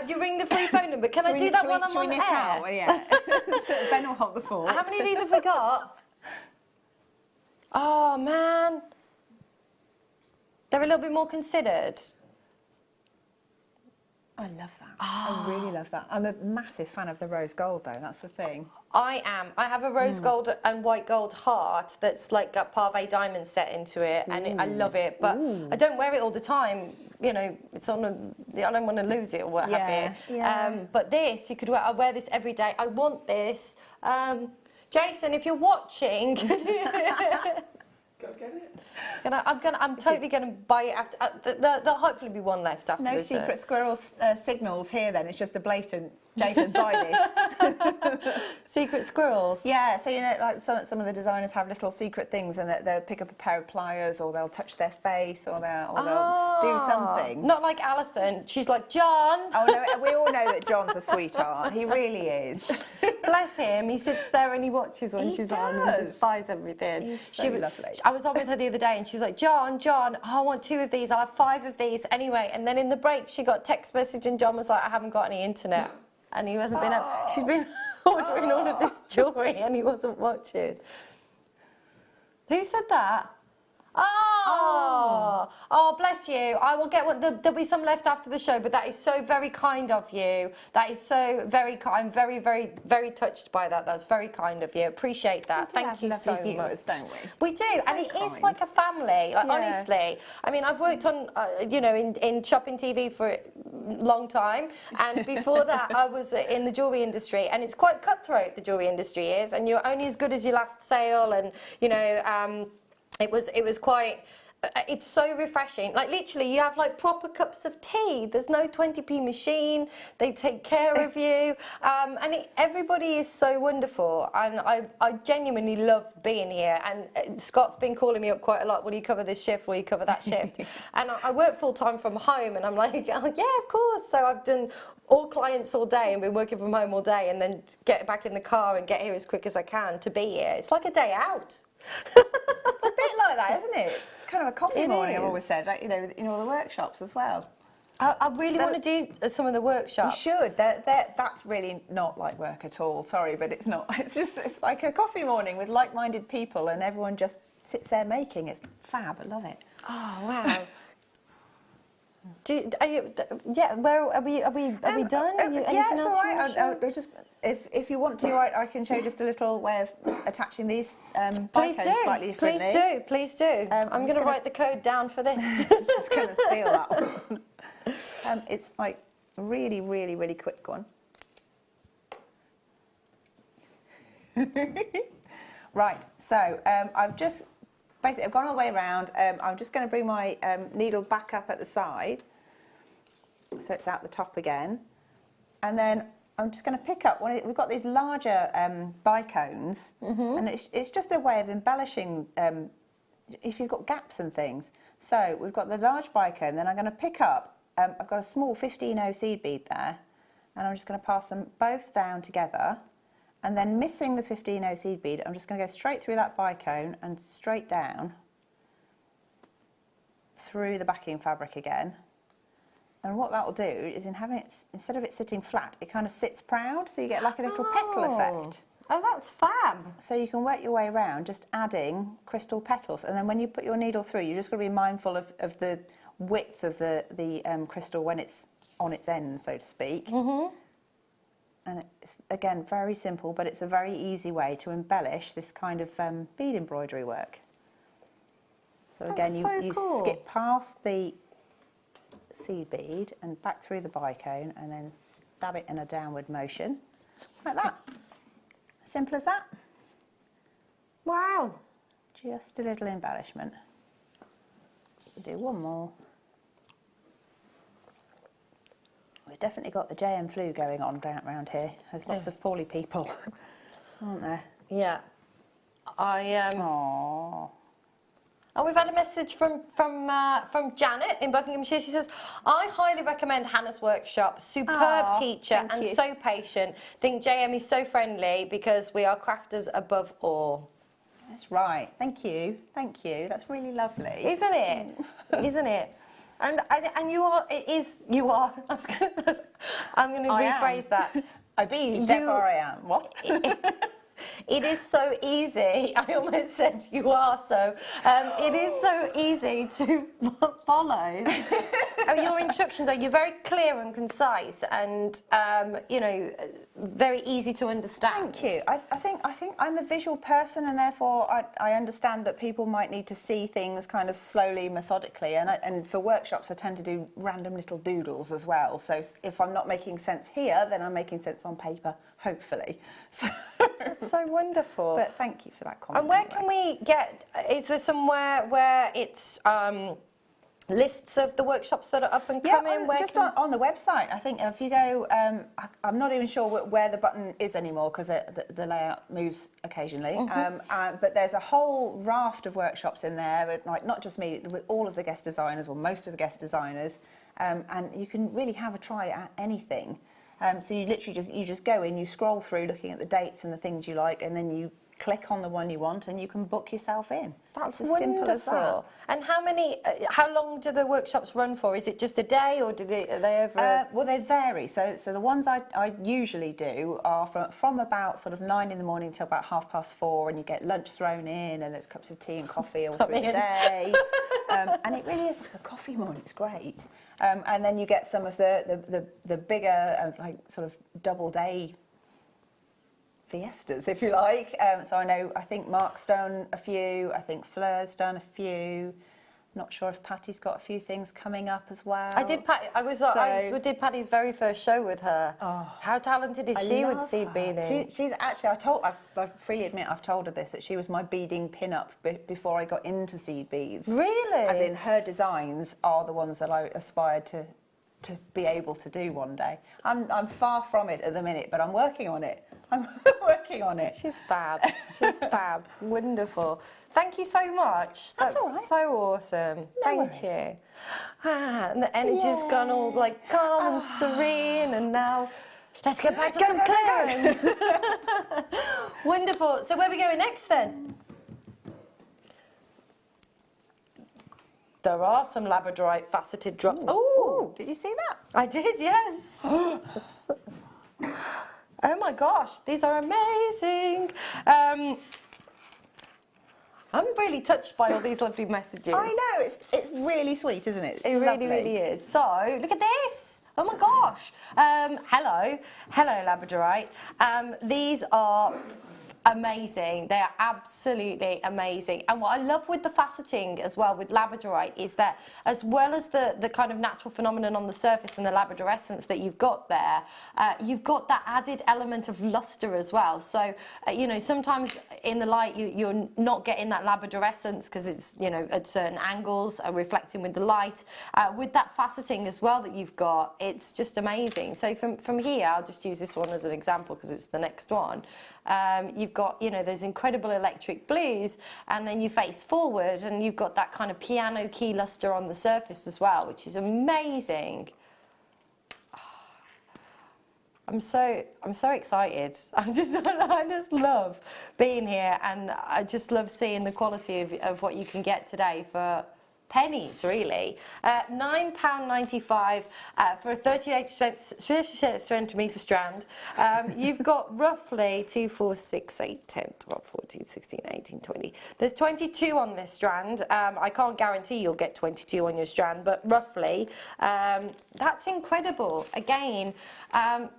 You ring the free phone number. Can I do that while I'm on air? Well, yeah. Ben will hold the fort. How many of these have we got? Oh, man. They're a little bit more considered. I love that. I really love that. I'm a massive fan of the rose gold, though. That's the thing. I am. I have a rose gold and white gold heart that's like got pave diamonds set into it, and I love it. But I don't wear it all the time. You know, it's on I don't want to lose it or what have you. Yeah. But this, you could wear. I wear this every day. I want this. Jason, if you're watching. Go get it. I'm totally gonna buy it after. There'll hopefully be one left after No this. secret squirrel signals here. Then it's just a blatant Jason, buy this. Secret squirrels. Yeah, so you know, like some of the designers have little secret things, and they'll pick up a pair of pliers, or they'll touch their face, or they'll do something. Not like Alison. She's like, John. Oh no, we all know that John's a sweetheart. He really is. Bless him. He sits there and he watches when she's on and just buys everything. He's so lovely. I was on with her the other day and she was like, John, oh, I want 2 of these. I'll have 5 of these anyway. And then in the break, she got a text message and John was like, I haven't got any internet. And he hasn't been up. She's been ordering all of this jewellery and he wasn't watching. Who said that? Oh, bless you. I will get one. There'll be some left after the show, but that is so very kind of you. That is so very kind. I'm very, very, very touched by that. That's very kind of you. Appreciate that. Thank you so much. Don't we? We do, and it is like a family. Like honestly, I mean, I've worked on, you know, in shopping TV for a long time, and before that, I was in the jewellery industry, and it's quite cutthroat. The jewellery industry is, and you're only as good as your last sale, and you know. It was quite, it's so refreshing. Like literally you have like proper cups of tea. There's no 20p machine. They take care of you. And everybody is so wonderful. And I genuinely love being here. And Scott's been calling me up quite a lot. Will you cover this shift? Will you cover that shift? And I work full time from home and I'm like, yeah, of course. So I've done all clients all day and been working from home all day and then get back in the car and get here as quick as I can to be here. It's like a day out. It's a bit like that, isn't it? Kind of a coffee morning, I've always said, like, you know, in all the workshops as well. I really want to do some of the workshops. You should. That's really not like work at all. Sorry, but it's not. It's like a coffee morning with like-minded people and everyone just sits there making. It's fab. I love it. Oh, wow. Where are we done? Yeah, it's all right. If you want to, I can show you just a little way of attaching these barcodes slightly differently. Please do. I'm going to write the code down for this. Just going to steal that one. It's like a really, really, really quick one. Right, so I've gone all the way around. I'm just going to bring my needle back up at the side, so it's out the top again. And then I'm just going to pick up we've got these larger bicones, and it's just a way of embellishing if you've got gaps and things. So we've got the large bicone, then I'm going to pick up, I've got a small 15O seed bead there, and I'm just going to pass them both down together. And then missing the 15O seed bead, I'm just going to go straight through that bicone and straight down through the backing fabric again. And what that will do is instead of it sitting flat, it kind of sits proud, so you get like a little petal effect. Oh, that's fab. So you can work your way around just adding crystal petals. And then when you put your needle through, you're just going to be mindful of the width of the crystal when it's on its end, so to speak. And it's, again, very simple, but it's a very easy way to embellish this kind of bead embroidery work. So again, you skip past the seed bead and back through the bicone and then stab it in a downward motion, like that. Simple as that. Wow. Just a little embellishment. Do one more. We've definitely got the JM flu going on down around here. There's lots of poorly people, aren't there? Yeah. Aww. Oh, we've had a message from Janet in Buckinghamshire. She says, I highly recommend Hannah's workshop. Superb teacher and so patient. Think JM is so friendly because we are crafters above all. That's right. Thank you. Thank you. That's really lovely. Isn't it? Isn't it? And you are. It is. You are. I'm going to rephrase that. I be. Therefore, I am. What? It is so easy. I almost said you are so. It is so easy to follow. Your instructions are very clear and concise, and you know, very easy to understand. Thank you. I think I'm a visual person, and therefore I understand that people might need to see things kind of slowly, methodically. And for workshops, I tend to do random little doodles as well. So if I'm not making sense here, then I'm making sense on paper, hopefully. So that's so wonderful. But thank you for that comment. And where can we get? Is there somewhere where it's lists of the workshops that are up and coming? Yeah, just on the website. I think if you go, I'm not even sure where the button is anymore because the layout moves occasionally. But there's a whole raft of workshops in there, with, like not just me, with all of the guest designers or most of the guest designers, and you can really have a try at anything. So you literally just go in, you scroll through looking at the dates and the things you like, and then you click on the one you want and you can book yourself in. That's it's as wonderful. simple as that. And how long do the workshops run for? Is it just a day, or are they over? Well, they vary. So the ones I usually do are from about sort of 9 in the morning till about 4:30, and you get lunch thrown in, and there's cups of tea and coffee all through the day. And it really is like a coffee morning. It's great. And then you get some of the bigger like sort of double day fiestas, if you like. So I think Mark's done a few, I think Fleur's done a few. Not sure if Patty's got a few things coming up as well. I did I did Patty's very first show with her. Oh, how talented is she with seed beading? She's actually, I freely admit I've told her this, that she was my beading pin-up before I got into seed beads. Really? As in, her designs are the ones that I aspired to be able to do one day. I'm far from it at the minute, but I'm working on it. I'm working on it. She's fab. She's fab. Wonderful. Thank you so much. That's all right. so awesome. Thank you. And the energy's gone all like calm and serene, and now let's get back to some clearance. Wonderful. So where are we going next then? There are some labradorite faceted drops. Oh, did you see that? I did, yes. Oh my gosh, these are amazing. I'm really touched by all these lovely messages. I know, it's really sweet, isn't it? It really, really is. So, look at this. Oh my gosh. Hello Labradorite. These are amazing. They are absolutely amazing. And what I love with the faceting as well with labradorite is that, as well as the kind of natural phenomenon on the surface and the labradorescence that you've got there, you've got that added element of luster as well. So you know, sometimes in the light you're not getting that labradorescence because it's, you know, at certain angles reflecting with the light. With that faceting as well that you've got, it's just amazing. So from here, I'll just use this one as an example because it's the next one. You've got, you know, those incredible electric blues, and then you face forward and you've got that kind of piano key luster on the surface as well, which is amazing. I'm so excited. I just love being here, and I just love seeing the quality of what you can get today for pennies, really. £9.95 for a 38 centimetre strand. You've got roughly 2, 4, 6, 8, 10, 12, 14, 16, 18, 20. There's 22 on this strand. I can't guarantee you'll get 22 on your strand, but roughly. That's incredible. Again,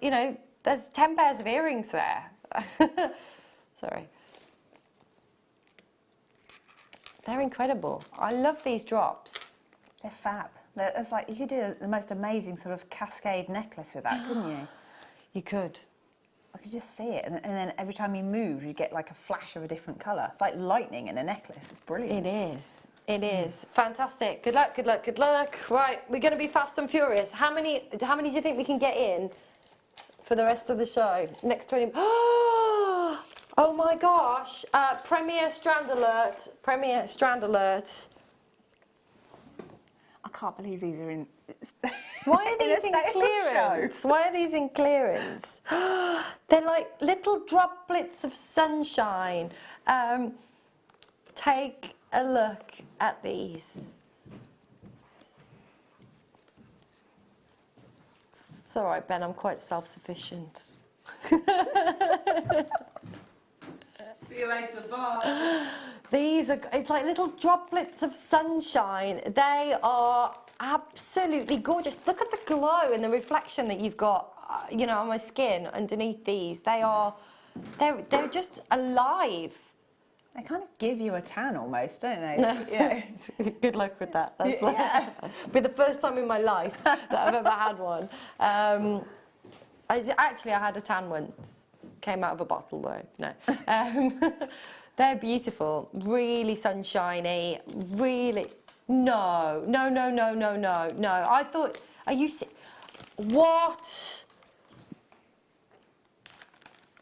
you know, there's 10 pairs of earrings there. Sorry. They're incredible. I love these drops. They're fab. It's like you could do the most amazing sort of cascade necklace with that, couldn't you? You could. I could just see it, and then every time you move, you get like a flash of a different colour. It's like lightning in a necklace. It's brilliant. It is. It is. Fantastic. Good luck, good luck, good luck. Right, we're going to be fast and furious. How many do you think we can get in for the rest of the show? Next 20... Oh my gosh. Premier Strand Alert. Premier Strand Alert. I can't believe these are in... Why are these in clearance? Why are these in clearance? They're like little droplets of sunshine. Take a look at these. It's all right, Ben, I'm quite self-sufficient. See you later, bye. These are, it's like little droplets of sunshine. They are absolutely gorgeous. Look at the glow and the reflection that you've got, you know, on my skin underneath these. They're just alive. They kind of give you a tan almost, don't they? Yeah. Good luck with that. That's be the first time in my life that I've ever had one. I had a tan once. Came out of a bottle though. No. They're beautiful. Really sunshiny. Really. No. I thought. Are you? What?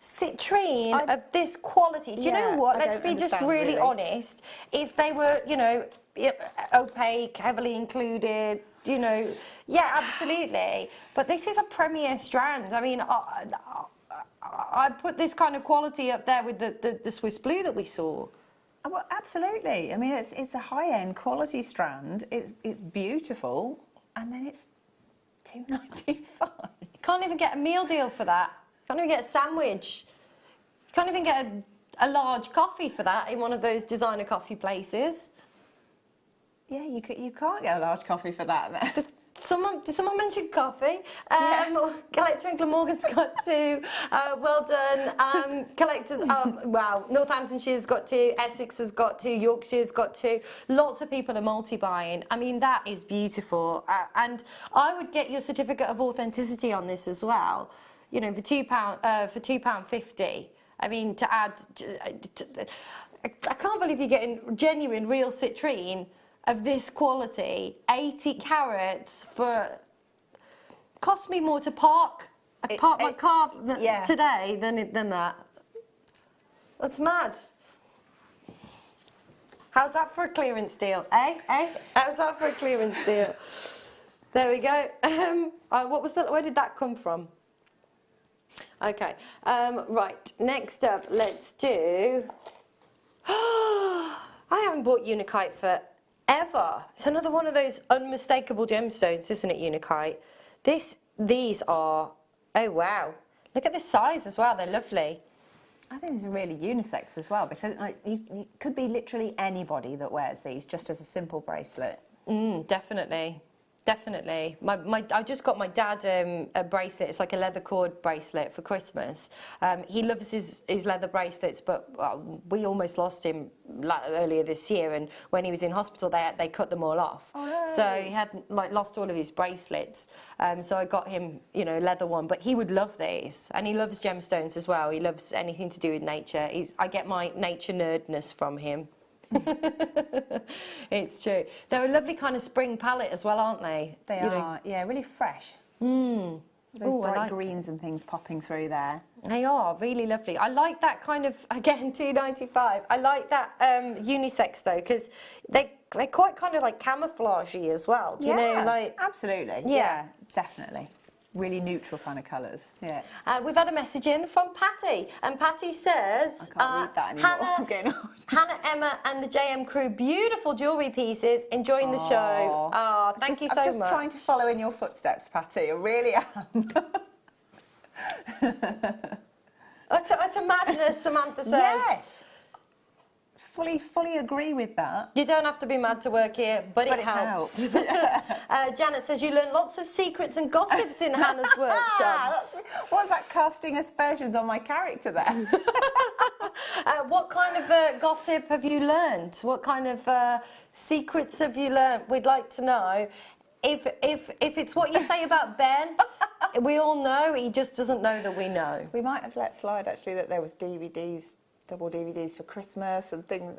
Citrine of this quality. Do you know what? Let's be just really honest. If they were, you know, opaque, heavily included, you know, yeah, absolutely. But this is a premier strand. I mean, I put this kind of quality up there with the Swiss blue that we saw. Well, absolutely. I mean, it's a high-end quality strand. It's beautiful, and then it's $2.95. You can't even get a meal deal for that. Can't even get a sandwich. Can't even get a large coffee for that in one of those designer coffee places. Yeah, you can't get a large coffee for that then. Did someone mention coffee? Collector in Glamorgan's got 2. Well done. Collectors, wow. Northamptonshire's got 2. Essex has got 2. Yorkshire's got 2. Lots of people are multi-buying. I mean, that is beautiful. And I would get your certificate of authenticity on this as well. You know, for £2.50. I mean, to add, I can't believe you're getting genuine, real citrine of this quality. 80 carats for cost me more to park my car today than that. That's mad. How's that for a clearance deal? How's that for a clearance deal? There we go. What was that? Where did that come from? Okay, right, next up, let's do... I haven't bought Unakite forever. It's another one of those unmistakable gemstones, isn't it, Unakite? These are... Oh, wow. Look at the size as well, they're lovely. I think these are really unisex as well, because like, you could be literally anybody that wears these, just as a simple bracelet. Definitely. Definitely. I just got my dad a bracelet. It's like a leather cord bracelet for Christmas. He loves his leather bracelets, but we almost lost him earlier this year. And when he was in hospital, they cut them all off. Oh, no. So he had like lost all of his bracelets. So I got him, you know, a leather one. But he would love these, and he loves gemstones as well. He loves anything to do with nature. I get my nature nerdness from him. It's true. They're a lovely kind of spring palette as well, aren't they? They are, yeah, really fresh. Bright greens and things popping through there. They are really lovely. I like that kind of, again, $2.95. I like that unisex though, because they're quite kind of like camouflagey as well. Do you know, like absolutely. Yeah, definitely. Really neutral kind of colours, yeah. We've had a message in from Patty, and Patty says... I can't read that anymore, I'm getting old. Hannah, Emma and the JM crew, beautiful jewellery pieces, enjoying the show. Oh, thank you so much. I'm just trying to follow in your footsteps, Patty, I really am. It's a madness, Samantha says. Yes. Fully agree with that. You don't have to be mad to work here, but it helps. Janet says you learn lots of secrets and gossips in Hannah's workshops. What's that, casting aspersions on my character there? What kind of gossip have you learned? What kind of secrets have you learned? We'd like to know. if it's what you say about Ben, we all know. He just doesn't know that we know. We might have let slide actually that there was DVDs, double DVDs for Christmas and things.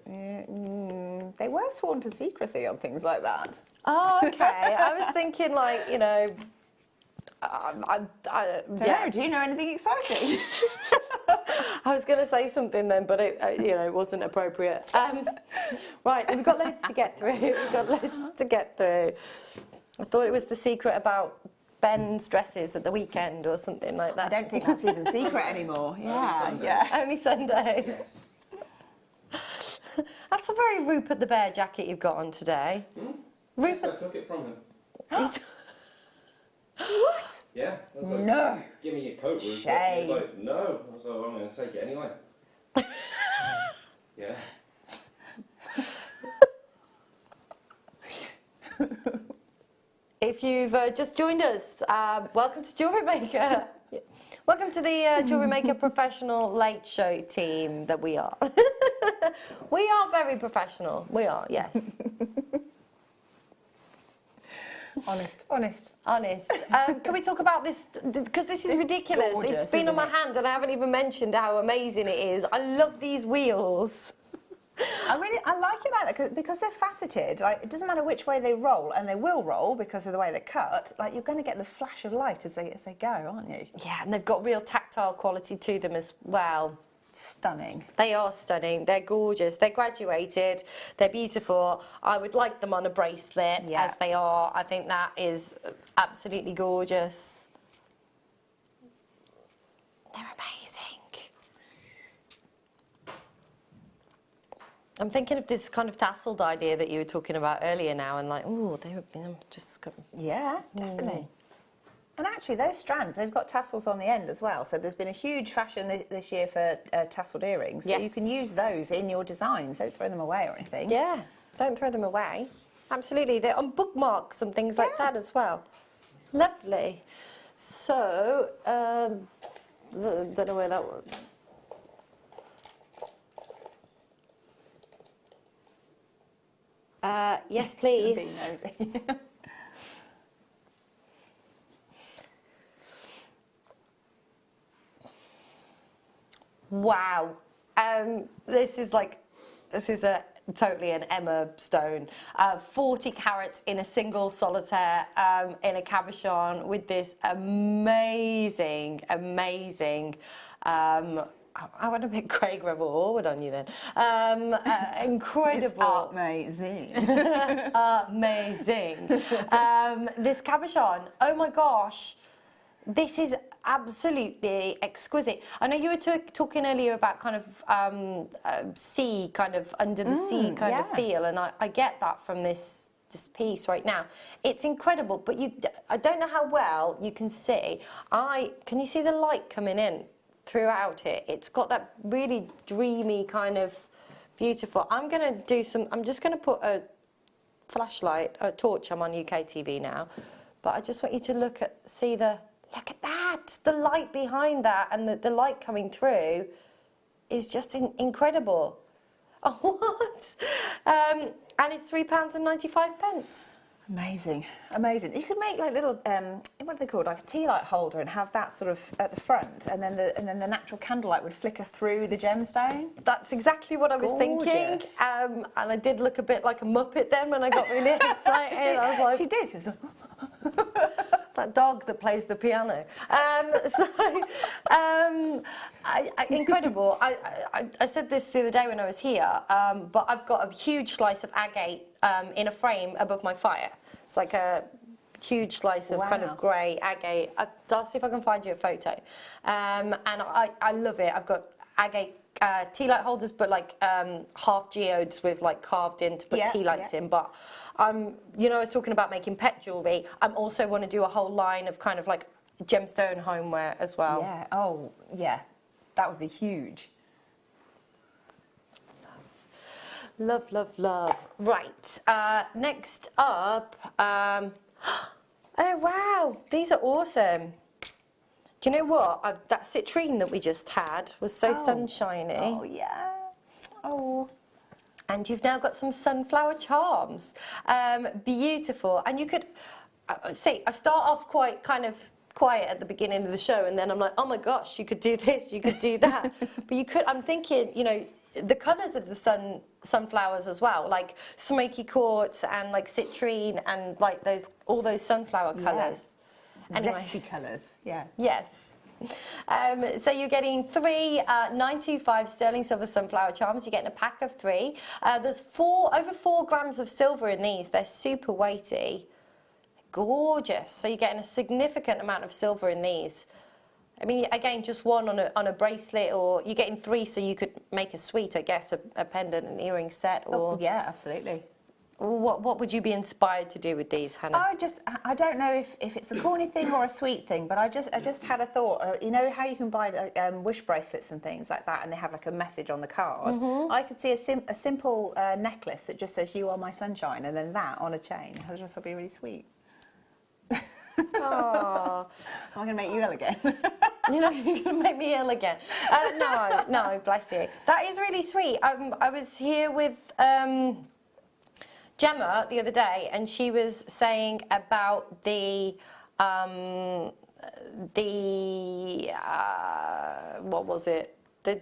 They were sworn to secrecy on things like that. Oh, okay. I was thinking, like, you know, I don't know. Do you know anything exciting? I was going to say something then, but it wasn't appropriate. Right, we've got loads to get through. I thought it was the secret about Ben's dresses at the weekend or something like that. I don't think that's even secret anymore. Yeah. Only Sundays. That's a very Rupert the Bear jacket you've got on today. Yes, I took it from him. What? Yeah. I was like, No. Give me your coat, Rupert. Shame. He was like, no. I was like, I'm going to take it anyway. Yeah. If you've just joined us, welcome to Jewellery Maker. Welcome to the Jewellery Maker professional late show team that we are. We are very professional. We are, yes. Honest. Can we talk about this? Because this is ridiculous. Gorgeous, It's been on isn't my it? hand and I haven't even mentioned how amazing it is. I love these wheels. I like it like that because they're faceted. Like, it doesn't matter which way they roll, and they will roll because of the way they're cut. Like, you're going to get the flash of light as they go, aren't you? Yeah, and they've got real tactile quality to them as well. Stunning. They are stunning. They're gorgeous. They're graduated. They're beautiful. I would like them on a bracelet as they are. I think that is absolutely gorgeous. They're amazing. I'm thinking of this kind of tasseled idea that you were talking about earlier now, and like, oh, they would be just. Yeah, definitely. And actually, those strands, they've got tassels on the end as well. So there's been a huge fashion this year for tasselled earrings. So you can use those in your designs. Don't throw them away or anything. Yeah, don't throw them away. Absolutely. They're on bookmarks and things like that as well. Lovely. So, don't know where that was. Yes, please. Being nosy. Wow. This is totally an Emma stone. 40 carats in a single solitaire in a cabochon with this amazing. I want to make Craig Rebel Orwood on you then. Incredible. It's amazing. Amazing. This cabochon, oh my gosh. This is absolutely exquisite. I know you were talking earlier about kind of sea, kind of under the sea kind of feel, and I get that from this piece right now. It's incredible, but I don't know how well you can see. Can you see the light coming in throughout it? It's got that really dreamy kind of beautiful. I'm just going to put a flashlight, a torch. I'm on UK TV now, but I just want you to look at that, the light behind that, and the light coming through is just incredible. Oh, what? And it's £3.95. Amazing. You could make like little, what are they called, like a tea light holder, and have that sort of at the front, and then the natural candlelight would flicker through the gemstone. That's exactly what I was thinking. And I did look a bit like a Muppet then when I got really excited. I was like, she did. She was like, that dog that plays the piano. Incredible. I said this the other day when I was here, but I've got a huge slice of agate in a frame above my fire. It's like a huge slice of kind of grey agate. I'll see if I can find you a photo. And I love it. I've got agate tea light holders, but like half geodes with like carved in to put tea lights in. But I was talking about making pet jewellery. I also want to do a whole line of kind of like gemstone homeware as well. Yeah. Oh, yeah. That would be huge. Love. Right. Next up. Oh wow, these are awesome. Do you know what? That citrine that we just had was so sunshiny. Oh, yeah. Oh. And you've now got some sunflower charms. Beautiful. And you could, see, I start off quite kind of quiet at the beginning of the show, and then I'm like, oh my gosh, you could do this, you could do that. But you could, I'm thinking, you know, the colours of the sunflowers as well, like smoky quartz and like citrine and like all those sunflower colours. Anyway. Zesty colours, yeah. Yes. So you're getting 3 925 sterling silver sunflower charms. You're getting a pack of 3. There's over 4 grams of silver in these. They're super weighty. Gorgeous. So you're getting a significant amount of silver in these. I mean, again, just one on a bracelet, or you're getting 3, so you could make a suite, I guess, a pendant, an earring set, or yeah, absolutely. What would you be inspired to do with these, Hannah? I don't know if it's a corny thing or a sweet thing, but I just had a thought. You know how you can buy wish bracelets and things like that, and they have like a message on the card. I could see a simple necklace that just says "You are my sunshine," and then that on a chain. I just thought it'd be really sweet. Oh, I'm going to make you ill again. You're going to make me ill again. No, bless you. That is really sweet. I was here with Gemma the other day, and she was saying about the what was it? The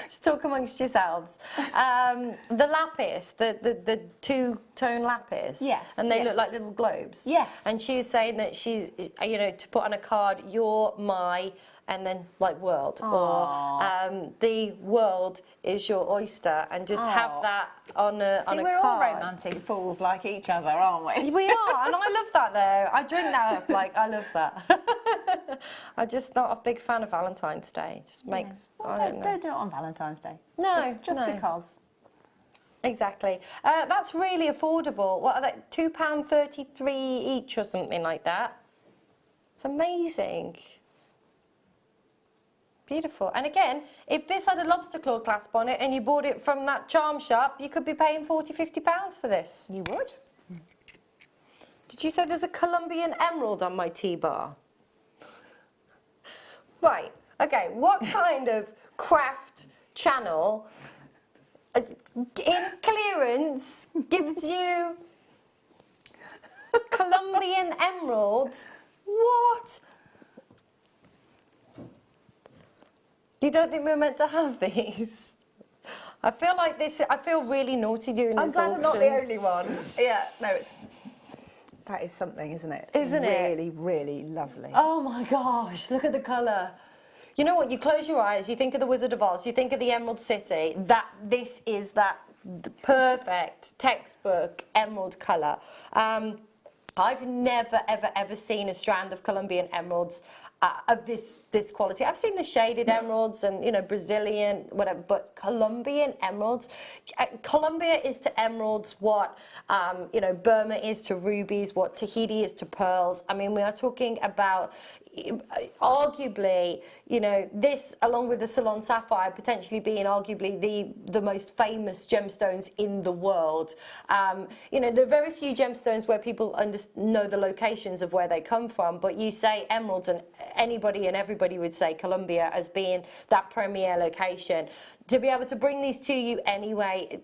just talk amongst yourselves. The lapis, the two-tone lapis. Yes. And they look like little globes. Yes. And she's saying that she's, you know, to put on a card, you're my, and then like world. Aww. Or the world is your oyster, and just have that on a See, card. we're all romantic fools like each other, aren't we? We are, and I love that though. I drink that up, like, I love that. I'm just not a big fan of Valentine's Day. It just makes, Well, I don't know. don't do it on Valentine's Day. No, just no. because. Exactly. That's really affordable. What are they? £2.33 each or something like that. It's amazing. Beautiful. And again, if this had a lobster claw clasp on it and you bought it from that charm shop, you could be paying £40, £50 for this. You would. Did you say there's a Colombian emerald on my tea bar? Right. Okay. What kind of craft channel in clearance gives you Colombian emeralds? What? You don't think we're meant to have these? I feel like this. I feel really naughty doing this. I'm glad I'm not the only one. Yeah, no, that is something, isn't it? Isn't it? Really, really lovely. Oh my gosh! Look at the colour. You know what? You close your eyes. You think of the Wizard of Oz. You think of the Emerald City. This is the perfect textbook emerald colour. I've never ever seen a strand of Colombian emeralds of this quality. I've seen the shaded emeralds and, you know, Brazilian, whatever, but Colombian emeralds. Colombia is to emeralds what, you know, Burma is to rubies, what Tahiti is to pearls. I mean, we are talking about arguably, you know, this along with the Ceylon sapphire potentially being arguably the most famous gemstones in the world. You know, there are very few gemstones where people know the locations of where they come from, but you say emeralds and anybody and everybody would say Colombia as being that premier location. To be able to bring these to you anyway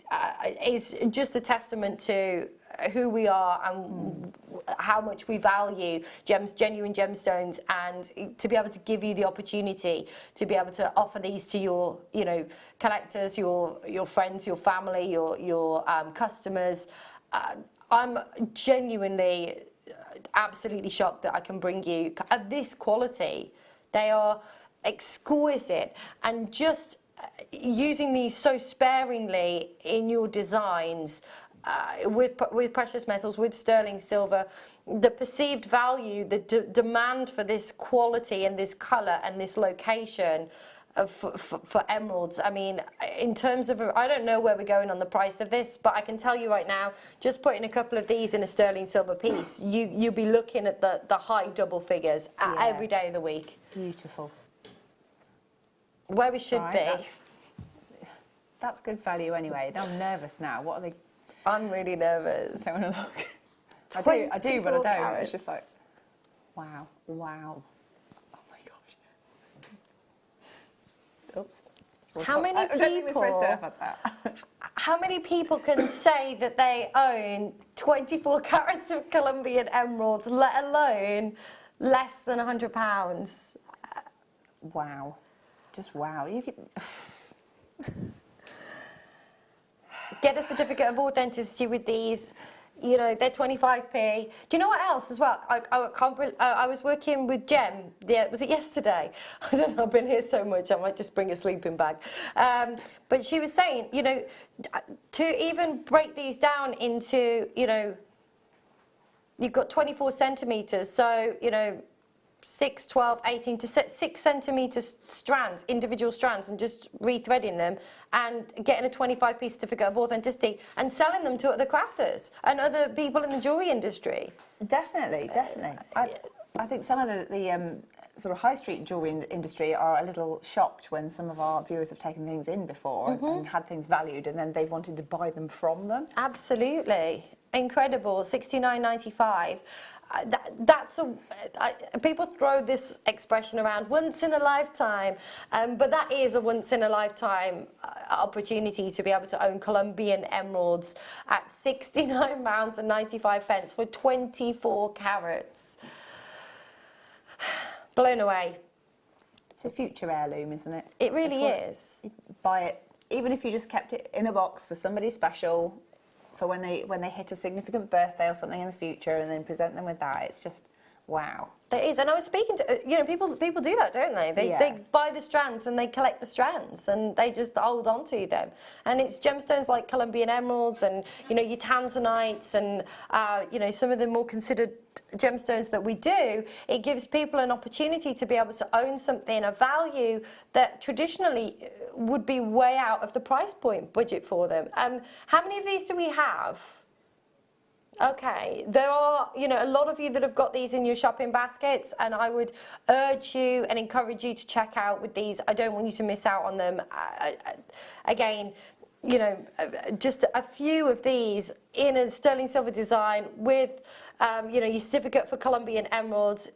is just a testament to who we are and how much we value genuine gemstones, and to be able to give you the opportunity to be able to offer these to your, you know, collectors, your friends, your family, your customers. I'm genuinely absolutely shocked that I can bring you of this quality. They are exquisite, and just using these so sparingly in your designs, with precious metals, with sterling silver, the perceived value, the demand for this quality and this colour and this location for emeralds. I mean, in terms of, I don't know where we're going on the price of this, but I can tell you right now, just putting a couple of these in a sterling silver piece, you'll be looking at the high double figures every day of the week. Beautiful. Where we should be. That's good value anyway. I'm nervous now. What are they? I'm really nervous. I don't want to look. I do, but I don't. Carats. It's just like, wow, wow. Oh my gosh. Oops. How many I don't think we're supposed to have people? that. How many people can say that they own 24 carats of Colombian emeralds, let alone less than £100? Wow. Just wow. You could... Get a certificate of authenticity with these. You know, they're 25p. Do you know what else as well? I was working with Jem, was it yesterday? I don't know, I've been here so much, I might just bring a sleeping bag. But she was saying, you know, to even break these down into, you know, you've got 24 centimetres, so, you know, 6, 12, 18 to 6 centimetre strands, individual strands, and just rethreading them and getting a 25p certificate of authenticity and selling them to other crafters and other people in the jewellery industry. Definitely, definitely. I think some of the sort of high street jewellery industry are a little shocked when some of our viewers have taken things in before and had things valued, and then they've wanted to buy them from them. Absolutely. Incredible. £69.95. People throw this expression around, once in a lifetime, but that is a once in a lifetime opportunity to be able to own Colombian emeralds at £69.95 for 24 carats. Blown away. It's a future heirloom, isn't it? It really is. You buy it, even if you just kept it in a box for somebody special, for when they hit a significant birthday or something in the future, and then present them with that. It's just wow. There is, and I was speaking to, you know, people do that, don't they? They buy the strands and they collect the strands and they just hold on to them. And it's gemstones like Colombian emeralds and, you know, your tanzanites and, you know, some of the more considered gemstones that we do. It gives people an opportunity to be able to own something of value that traditionally would be way out of the price point budget for them. How many of these do we have? Okay, there are, you know, a lot of you that have got these in your shopping baskets, and I would urge you and encourage you to check out with these. I don't want you to miss out on them. Again, you know, just a few of these in a sterling silver design with, you know, your certificate for Colombian emeralds.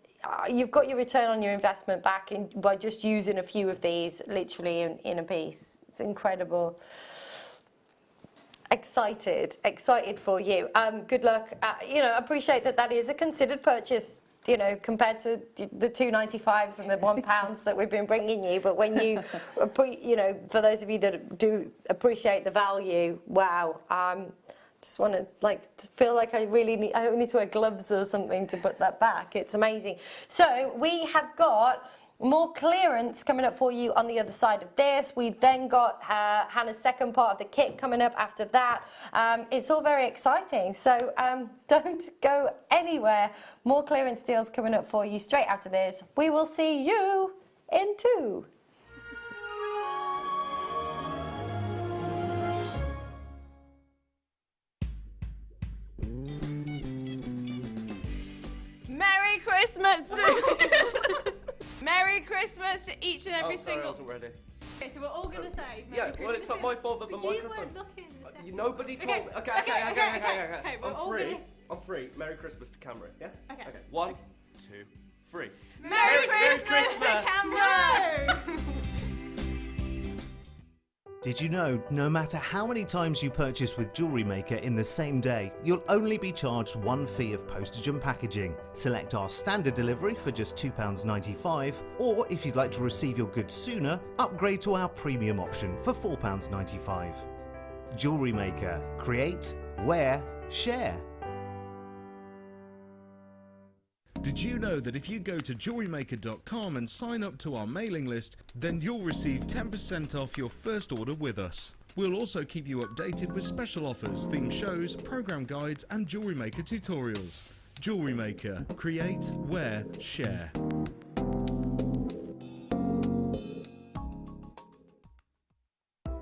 You've got your return on your investment back by just using a few of these, literally in a piece. It's incredible. Excited for you. Good luck. You know, appreciate that is a considered purchase, you know, compared to the £2.95s and the £1 that we've been bringing you. But when you, you know, for those of you that do appreciate the value, wow. Just want to feel like I need to wear gloves or something to put that back. It's amazing. So we have got more clearance coming up for you on the other side of this. We've then got Hannah's second part of the kit coming up after that. It's all very exciting, so don't go anywhere. More clearance deals coming up for you straight after this. We will see you in 2. Merry Christmas! Merry Christmas to each and every single... I wasn't ready. Okay, so we're all going to say Yeah, Merry well, it's not my fault that the But microphone... You weren't looking the second. Nobody told me... Okay, we're all free. gonna... I'm free. Merry Christmas to camera, yeah? Okay. 1, 2, 3. Merry Christmas to camera! Did you know, no matter how many times you purchase with Jewellery Maker in the same day, you'll only be charged one fee of postage and packaging. Select our standard delivery for just £2.95, or if you'd like to receive your goods sooner, upgrade to our premium option for £4.95. Jewellery Maker. Create, wear, share. Did you know that if you go to JewelleryMaker.com and sign up to our mailing list, then you'll receive 10% off your first order with us. We'll also keep you updated with special offers, theme shows, program guides and Jewellery Maker tutorials. Jewellery Maker. Create, wear, share.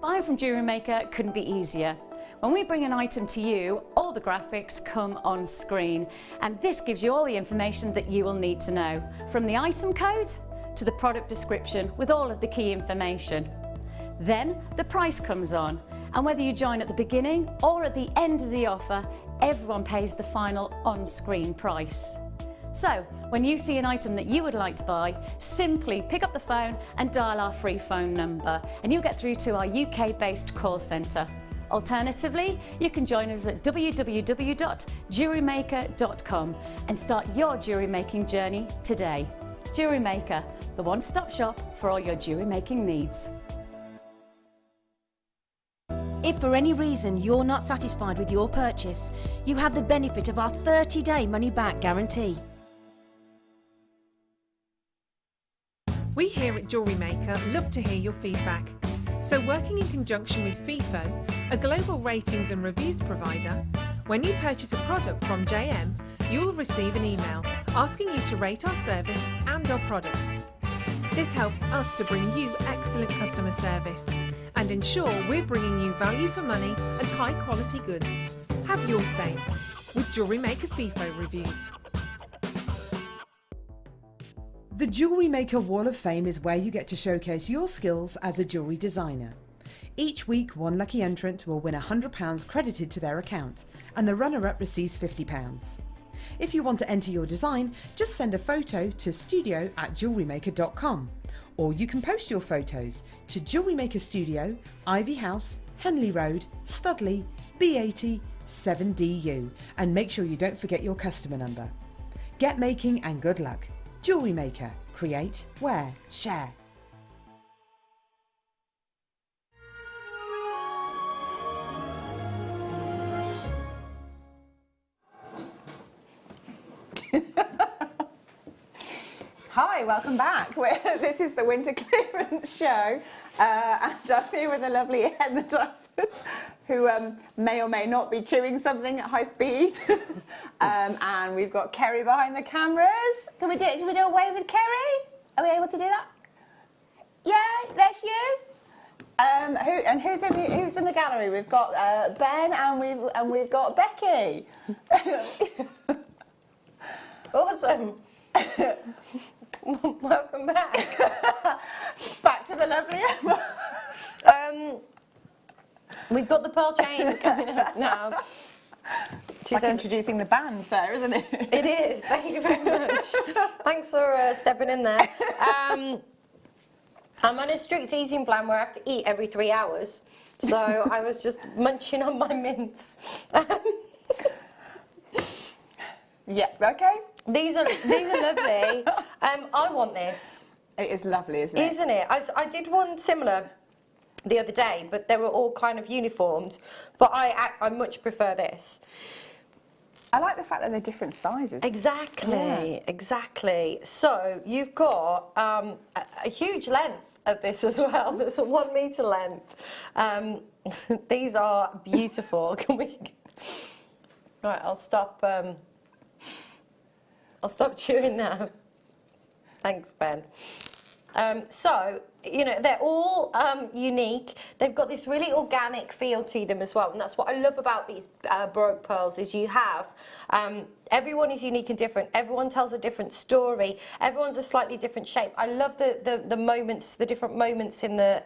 Buying from Jewellery Maker couldn't be easier. When we bring an item to you, all the graphics come on screen, and this gives you all the information that you will need to know, from the item code to the product description with all of the key information. Then the price comes on, and whether you join at the beginning or at the end of the offer, everyone pays the final on-screen price. So, when you see an item that you would like to buy, simply pick up the phone and dial our free phone number and you'll get through to our UK-based call centre. Alternatively, you can join us at www.JewelleryMaker.com and start your jewellery making journey today. Jewellery Maker, the one-stop shop for all your jewellery making needs. If for any reason you're not satisfied with your purchase, you have the benefit of our 30-day money-back guarantee. We here at Jewellery Maker love to hear your feedback. So working in conjunction with FIFO, a global ratings and reviews provider, when you purchase a product from JM, you'll receive an email asking you to rate our service and our products. This helps us to bring you excellent customer service and ensure we're bringing you value for money and high quality goods. Have your say with Jewellery Maker FIFO reviews. The Jewellery Maker Wall of Fame is where you get to showcase your skills as a jewellery designer. Each week, one lucky entrant will win £100 credited to their account, and the runner-up receives £50. If you want to enter your design, just send a photo to studio@jewellerymaker.com, or you can post your photos to Jewellery Maker Studio, Ivy House, Henley Road, Studley, B80 7DU, and make sure you don't forget your customer number. Get making and good luck. Jewellery Maker. Create, wear, share. Hi, welcome back. This is the winter clearance show, and I'm here with a lovely Emma Dyson, who may or may not be chewing something at high speed. And we've got Kerry behind the cameras. Can we do a wave with Kerry? Are we able to do that? Yeah, there she is. Who's in the gallery? We've got Ben and we've got Becky. Awesome. Welcome back. Back to the lovely Emma. We've got the pearl chain coming up now. It's like introducing the band there, isn't it? It is. Thank you very much. Thanks for stepping in there. I'm on a strict eating plan where I have to eat every 3 hours. So I was just munching on my mince. Yeah, okay. These are lovely. I want this. It is lovely, isn't it? Isn't it? I did one similar the other day, but they were all kind of uniformed. But I much prefer this. I like the fact that they're different sizes. Exactly, exactly. So you've got a huge length of this as well. There's a 1 metre length. These are beautiful. Can we? Right, I'll stop chewing now. Thanks, Ben. So, you know, they're all unique. They've got this really organic feel to them as well. And that's what I love about these Baroque pearls is you have, everyone is unique and different. Everyone tells a different story. Everyone's a slightly different shape. I love the moments, the different moments in the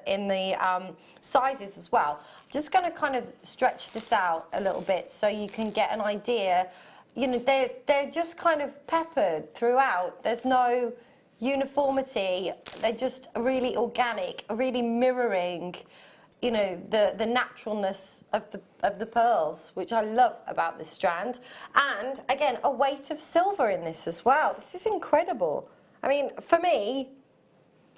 sizes as well. I'm just going to kind of stretch this out a little bit so you can get an idea. You know, they're just kind of peppered throughout. There's no uniformity. They're just really organic, really mirroring, you know, the naturalness of the pearls, which I love about this strand. And again, a weight of silver in this as well. This is incredible. I mean, for me,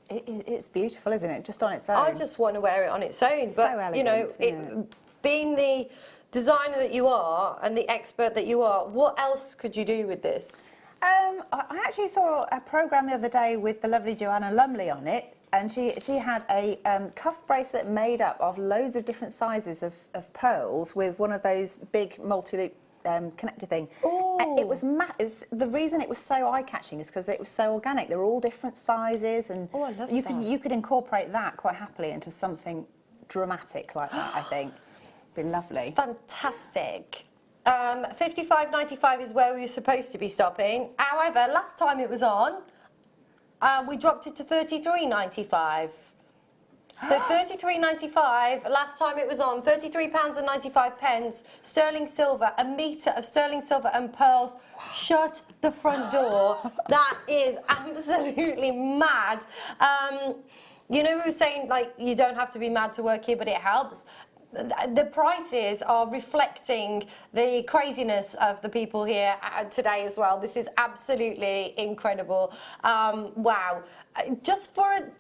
it's beautiful, isn't it? Just on its own. I just want to wear it on its own. So but elegant, you know, being the designer that you are and the expert that you are, what else could you do with this? I actually saw a programme the other day with the lovely Joanna Lumley on it, and she had a cuff bracelet made up of loads of different sizes of pearls with one of those big multi-loop connector thing. It was the reason it was so eye-catching is because it was so organic. They were all different sizes, and I love you that. could incorporate that quite happily into something dramatic like that. I think been lovely. Fantastic. 55.95 is where we were supposed to be stopping. However, last time it was on, we dropped it to 33.95. So £33.95, last time it was on, £33.95, sterling silver, a metre of sterling silver and pearls. Shut the front door. That is absolutely mad. You know, we were saying, like, you don't have to be mad to work here, but it helps. The prices are reflecting the craziness of the people here today as well. This is absolutely incredible. Wow. Just for an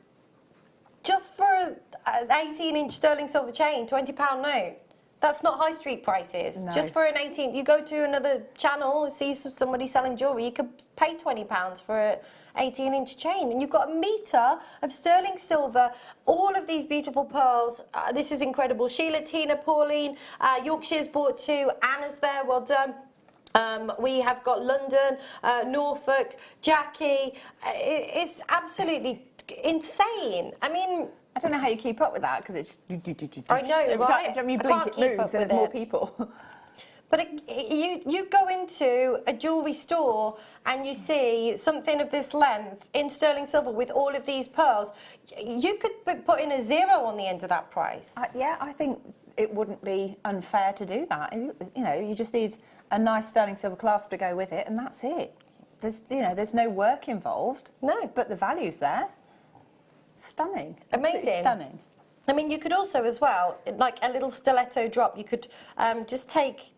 18-inch sterling silver chain, £20 note. That's not high street prices. No. Just for an 18, you go to another channel, see somebody selling jewellery, you could pay £20 for an 18-inch chain, and you've got a metre of sterling silver, all of these beautiful pearls. This is incredible. Sheila, Tina, Pauline, Yorkshire's bought 2, Anna's there, well done. We have got London, Norfolk, Jackie. It's absolutely insane. I mean, I don't know how you keep up with that because it's. I know, right? Every time you blink, it moves, and there's more people. But you go into a jewellery store and you see something of this length in sterling silver with all of these pearls. You could put in a 0 on the end of that price. Yeah, I think it wouldn't be unfair to do that. You know, you just need a nice sterling silver clasp to go with it, and that's it. There's no work involved. No, but the value's there. Stunning. Amazing. Absolutely stunning. I mean, you could also, as well, like a little stiletto drop, you could just take,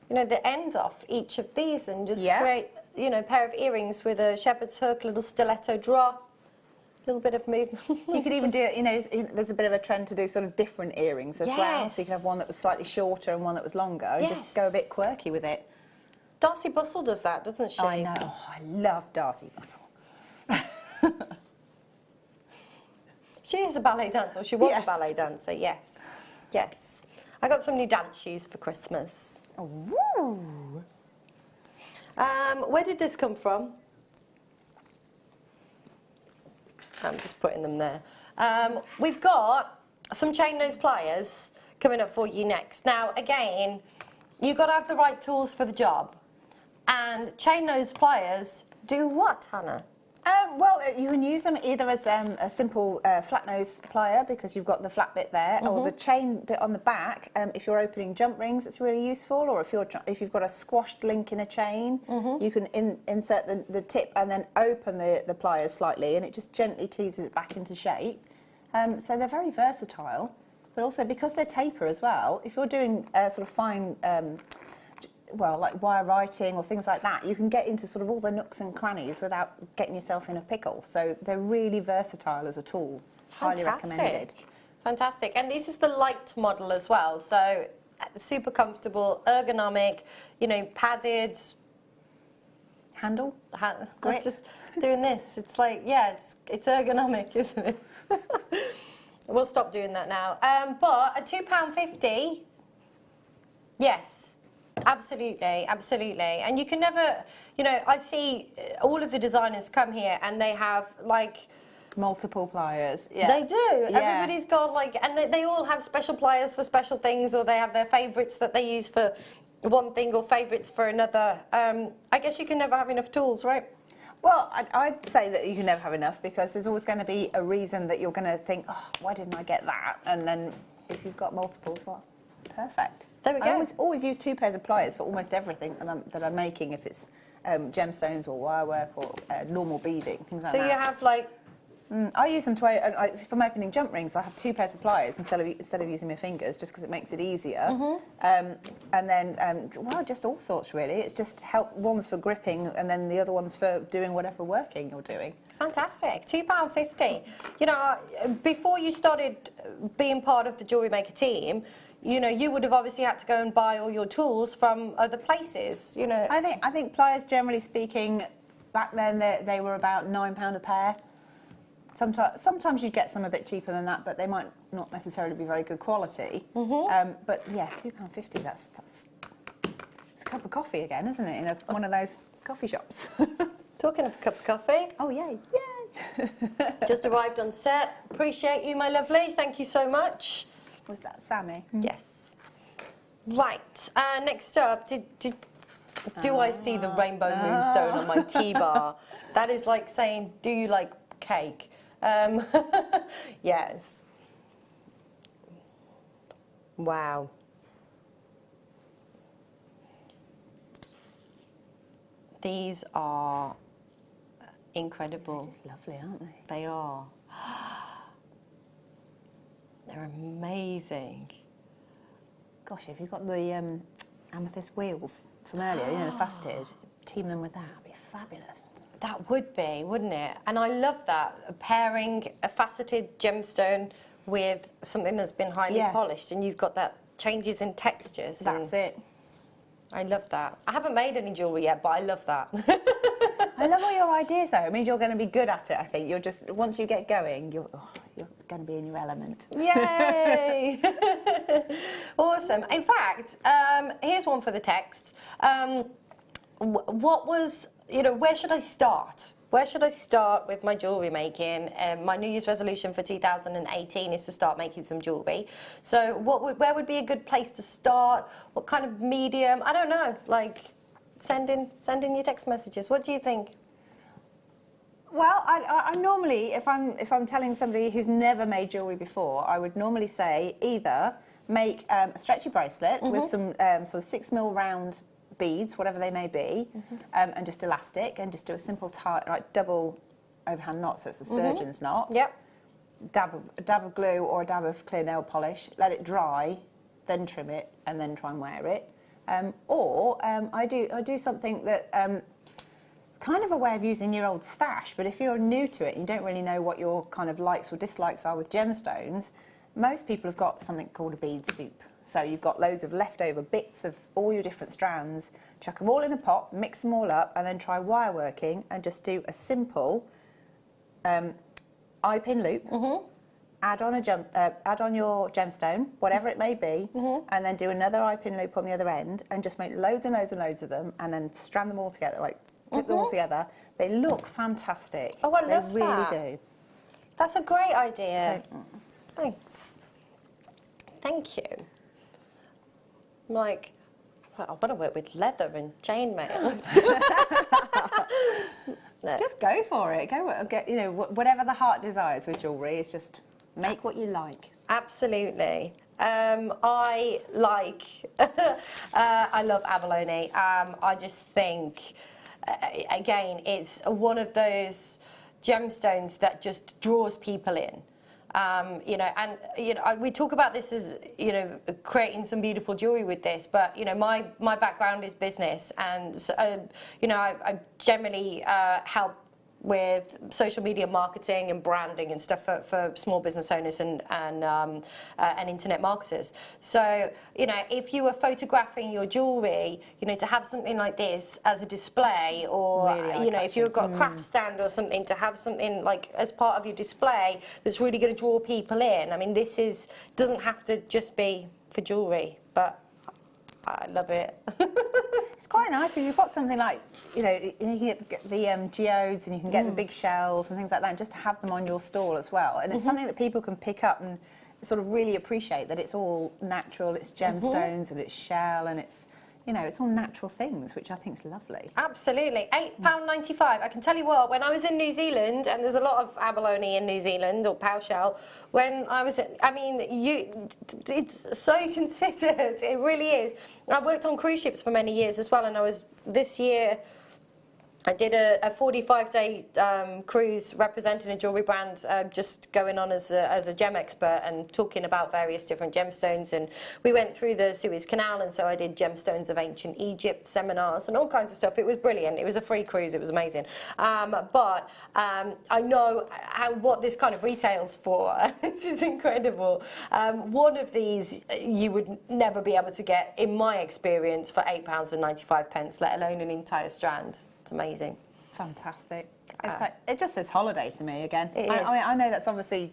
you know, the end off each of these and just create, you know, a pair of earrings with a shepherd's hook, little stiletto drop, a little bit of movement. You could even do, you know, there's a bit of a trend to do sort of different earrings as well. So you could have one that was slightly shorter and one that was longer and just go a bit quirky with it. Darcy Bustle does that, doesn't she? I know. Oh, I love Darcy Bustle. She is a ballet dancer, or she was a ballet dancer, yes. Yes. I got some new dance shoes for Christmas. Ooh. Where did this come from? I'm just putting them there. We've got some chain nose pliers coming up for you next. Now, again, you've got to have the right tools for the job. And chain nose pliers do what, Hannah? Well, you can use them either as a simple flat nose plier because you've got the flat bit there, or the chain bit on the back. If you're opening jump rings, it's really useful. Or if you've got a squashed link in a chain, you can insert the tip and then open the pliers slightly, and it just gently teases it back into shape. So they're very versatile, but also because they taper as well. If you're doing sort of fine. Well, like wire writing or things like that, you can get into sort of all the nooks and crannies without getting yourself in a pickle. So they're really versatile as a tool. Highly recommended. Fantastic. And this is the light model as well. So super comfortable, ergonomic, you know, padded. Handle? I was just doing this. It's like, yeah, it's ergonomic, isn't it? We'll stop doing that now. But at £2.50, yes. Absolutely, absolutely. And you can never, you know, I see all of the designers come here and they have like multiple pliers. Yeah. They do. Yeah. Everybody's got like, and they all have special pliers for special things, or they have their favourites that they use for one thing or favourites for another. I guess you can never have enough tools, right? Well, I'd say that you can never have enough because there's always going to be a reason that you're going to think, oh, why didn't I get that? And then if you've got multiples, well, perfect. There we go. I always use 2 pairs of pliers for almost everything that I'm making, if it's gemstones or wire work or normal beading, things like that. So you have like... I use them to, if I'm opening jump rings, I have 2 pairs of pliers instead of using my fingers, just because it makes it easier. And then, well, just all sorts really. It's just one's for gripping and then the other one's for doing whatever working you're doing. Fantastic. £2.50. You know, before you started being part of the Jewellery Maker team, you know, you would have obviously had to go and buy all your tools from other places, you know. I think pliers, generally speaking, back then they were about £9 a pair. Sometimes you'd get some a bit cheaper than that, but they might not necessarily be very good quality. But yeah, £2.50, that's it's a cup of coffee again, isn't it, in one of those coffee shops. Talking of a cup of coffee. Oh, yay. Yay. Just arrived on set. Appreciate you, my lovely. Thank you so much. Was that Sammy? Yes. Right. Next up, do I see the rainbow moonstone on my tea bar? That is like saying, do you like cake? Yes. Wow. These are incredible. They're just lovely, aren't they? They are. They're amazing. Gosh, if you've got the amethyst wheels from earlier, you know, the faceted, team them with that, would be fabulous. That would be, wouldn't it? And I love that, pairing a faceted gemstone with something that's been highly polished, and you've got that changes in textures. That's it. I love that. I haven't made any jewellery yet, but I love that. I love all your ideas, though. It means you're going to be good at it, I think. You're just, once you get going, you're going to be in your element. Yay! Awesome. In fact, here's one for the text. What was, where should I start? Where should I start with my jewellery making? My New Year's resolution for 2018 is to start making some jewellery. So where would be a good place to start? What kind of medium? I don't know. Like, send in your text messages. What do you think? Well, I normally, if I'm telling somebody who's never made jewellery before, I would normally say either make a stretchy bracelet with some sort of 6mm round beads, whatever they may be, and just elastic, and just do a simple tie, like double overhand knot, so it's a surgeon's knot. Yep. A dab of glue or a dab of clear nail polish, let it dry, then trim it, and then try and wear it. I do something that it's kind of a way of using your old stash, but if you're new to it and you don't really know what your kind of likes or dislikes are with gemstones, most people have got something called a bead soup. So you've got loads of leftover bits of all your different strands, chuck them all in a pot, mix them all up, and then try wire working and just do a simple eye-pin loop, add on your gemstone, whatever it may be, and then do another eye-pin loop on the other end, and just make loads and loads and loads of them, and then strand them all together, like clip them all together. They look fantastic. Oh, I love that. They really do. That's a great idea. So, thanks. Thank you. Like, I want to work with leather and chainmail. just go for it. Whatever the heart desires with jewellery, is just make what you like. Absolutely. I like, I love abalone. I just think, again, it's one of those gemstones that just draws people in. We talk about this as, creating some beautiful jewellery with this, but, my background is business, and, I generally help with social media marketing and branding and stuff for small business owners and internet marketers. So, if you were photographing your jewellery, to have something like this as a display, or, really if you've got a craft stand or something, to have something like as part of your display that's really going to draw people in. I mean, this doesn't have to just be for jewellery, but I love it. It's quite nice if you've got something like, you can get the geodes, and you can get the big shells and things like that, and just to have them on your stall as well. And it's something that people can pick up and sort of really appreciate, that it's all natural, it's gemstones and it's shell, and it's, it's all natural things, which I think is lovely. Absolutely. £8.95. I can tell you what, when I was in New Zealand, and there's a lot of abalone in New Zealand, or pow shell, when I was, it's so considered, it really is. I worked on cruise ships for many years as well, and this year, I did a 45-day cruise representing a jewellery brand, just going on as a gem expert and talking about various different gemstones. And we went through the Suez Canal, and so I did gemstones of ancient Egypt seminars and all kinds of stuff. It was brilliant. It was a free cruise. It was amazing. But I know what this kind of retails for. This is incredible. One of these you would never be able to get, in my experience, for £8.95, let alone an entire strand. It's amazing. Fantastic. It just says holiday to me again. It is. I know that's obviously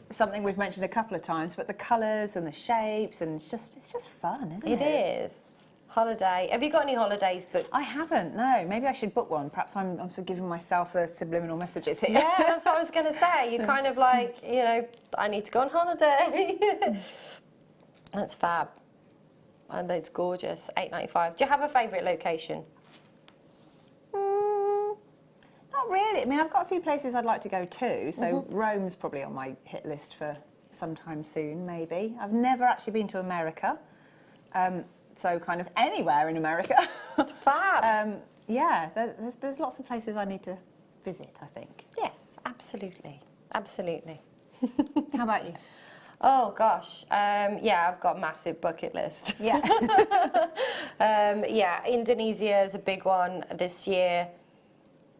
something we've mentioned a couple of times, but the colours and the shapes, and it's just fun, isn't it? It is. Holiday. Have you got any holidays booked? I haven't, no. Maybe I should book one. Perhaps I'm sort of giving myself the subliminal messages here. Yeah, that's what I was going to say. You kind of like, I need to go on holiday. That's fab. And it's gorgeous. £8.95. Do you have a favourite location? Not really. I mean, I've got a few places I'd like to go to, so Rome's probably on my hit list for sometime soon, maybe. I've never actually been to America, so kind of anywhere in America. Fab. Yeah, there's lots of places I need to visit, I think. Yes, absolutely. Absolutely. How about you? Oh gosh, yeah, I've got a massive bucket list. Yeah. Yeah, Indonesia is a big one this year.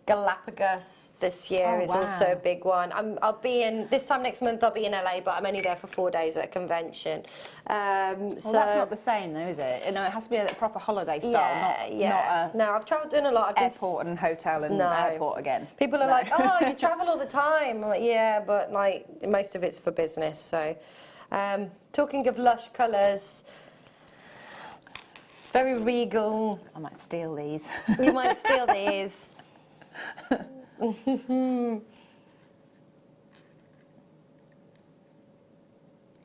Galapagos this year is also a big one. I'll be in, this time next month I'll be in LA, but I'm only there for 4 days at a convention. Well, that's not the same though, is it? You know, it has to be a proper holiday style, not a no, I've travelled, done a lot. airport and hotel and airport again. People are like, oh, you travel all the time. I'm like, yeah, but like most of it's for business. So, talking of lush colours, very regal. I might steal these. You might steal these.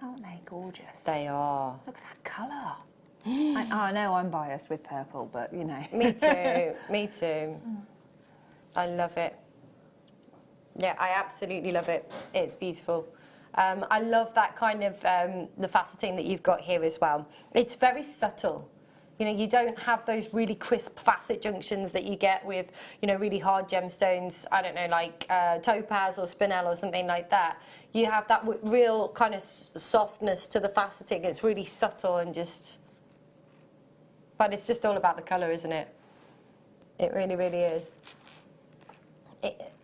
Aren't they gorgeous? They are. Look at that colour. I know I'm biased with purple, but you know. Me too. Me too. I love it. Yeah, I absolutely love it. It's beautiful. I love that kind of the faceting that you've got here as well. It's very subtle. You know, you don't have those really crisp facet junctions that you get with, you know, really hard gemstones, I don't know, like topaz or spinel or something like that. You have that real kind of softness to the faceting. It's really subtle and just, but it's just all about the colour, isn't it? It really, really is.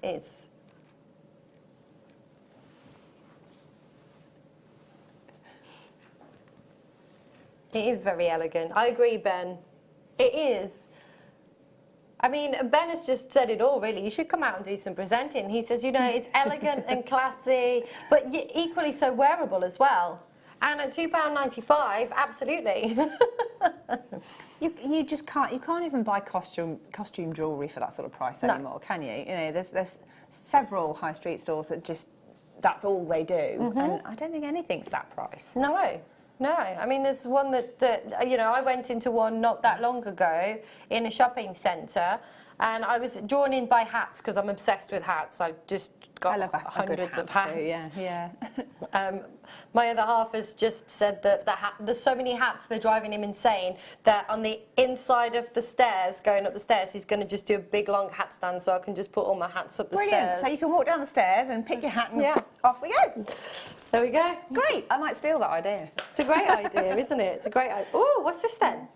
It's... It is very elegant. I agree, Ben. It is. I mean, Ben has just said it all, really. You should come out and do some presenting. He says, you know, it's elegant and classy, but equally so wearable as well. And at £2.95, absolutely. You just can't. You can't even buy costume jewellery for that sort of price anymore, can you? You know, there's several high street stores that just that's all they do, and I don't think anything's that price. No, I mean, there's one that, you know, I went into one not that long ago in a shopping centre, and I was drawn in by hats because I'm obsessed with hats. I just got hundreds of hats. Too, yeah. My other half has just said that there's so many hats, they're driving him insane, that on the inside of the stairs, going up the stairs, he's going to just do a big long hat stand so I can just put all my hats up the stairs. So you can walk down the stairs and pick your hat and off we go. There we go. Great. I might steal that idea. It's a great idea, isn't it? It's a great idea. Oh, what's this then?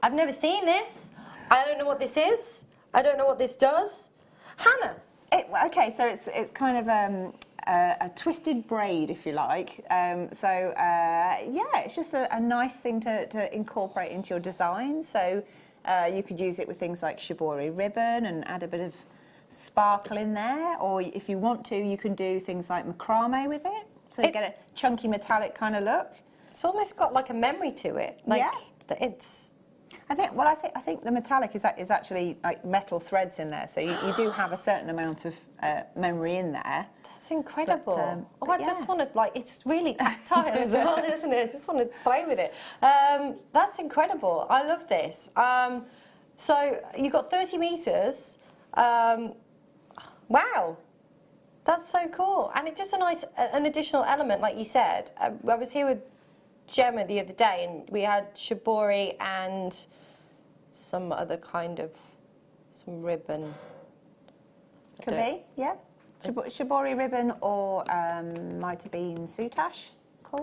I've never seen this. I don't know what this is. I don't know what this does. Hannah. Okay, so it's kind of a twisted braid, if you like. Yeah, it's just a nice thing to incorporate into your design. So you could use it with things like shibori ribbon and add a bit of sparkle in there, or if you want to, you can do things like macrame with it, so you get a chunky metallic kind of look. It's almost got like a memory to it. Like it's. I think the metallic is actually like metal threads in there, so you do have a certain amount of memory in there. That's incredible. I just want to, like, it's really tactile as well, isn't it? I just want to play with it. That's incredible. I love this. So you've got 30 metres. Wow, that's so cool. And it's just an additional element, like you said. I was here with Gemma the other day, and we had shibori and some other kind of, some ribbon. Could be, yeah. Shibori ribbon, or might have been soutache.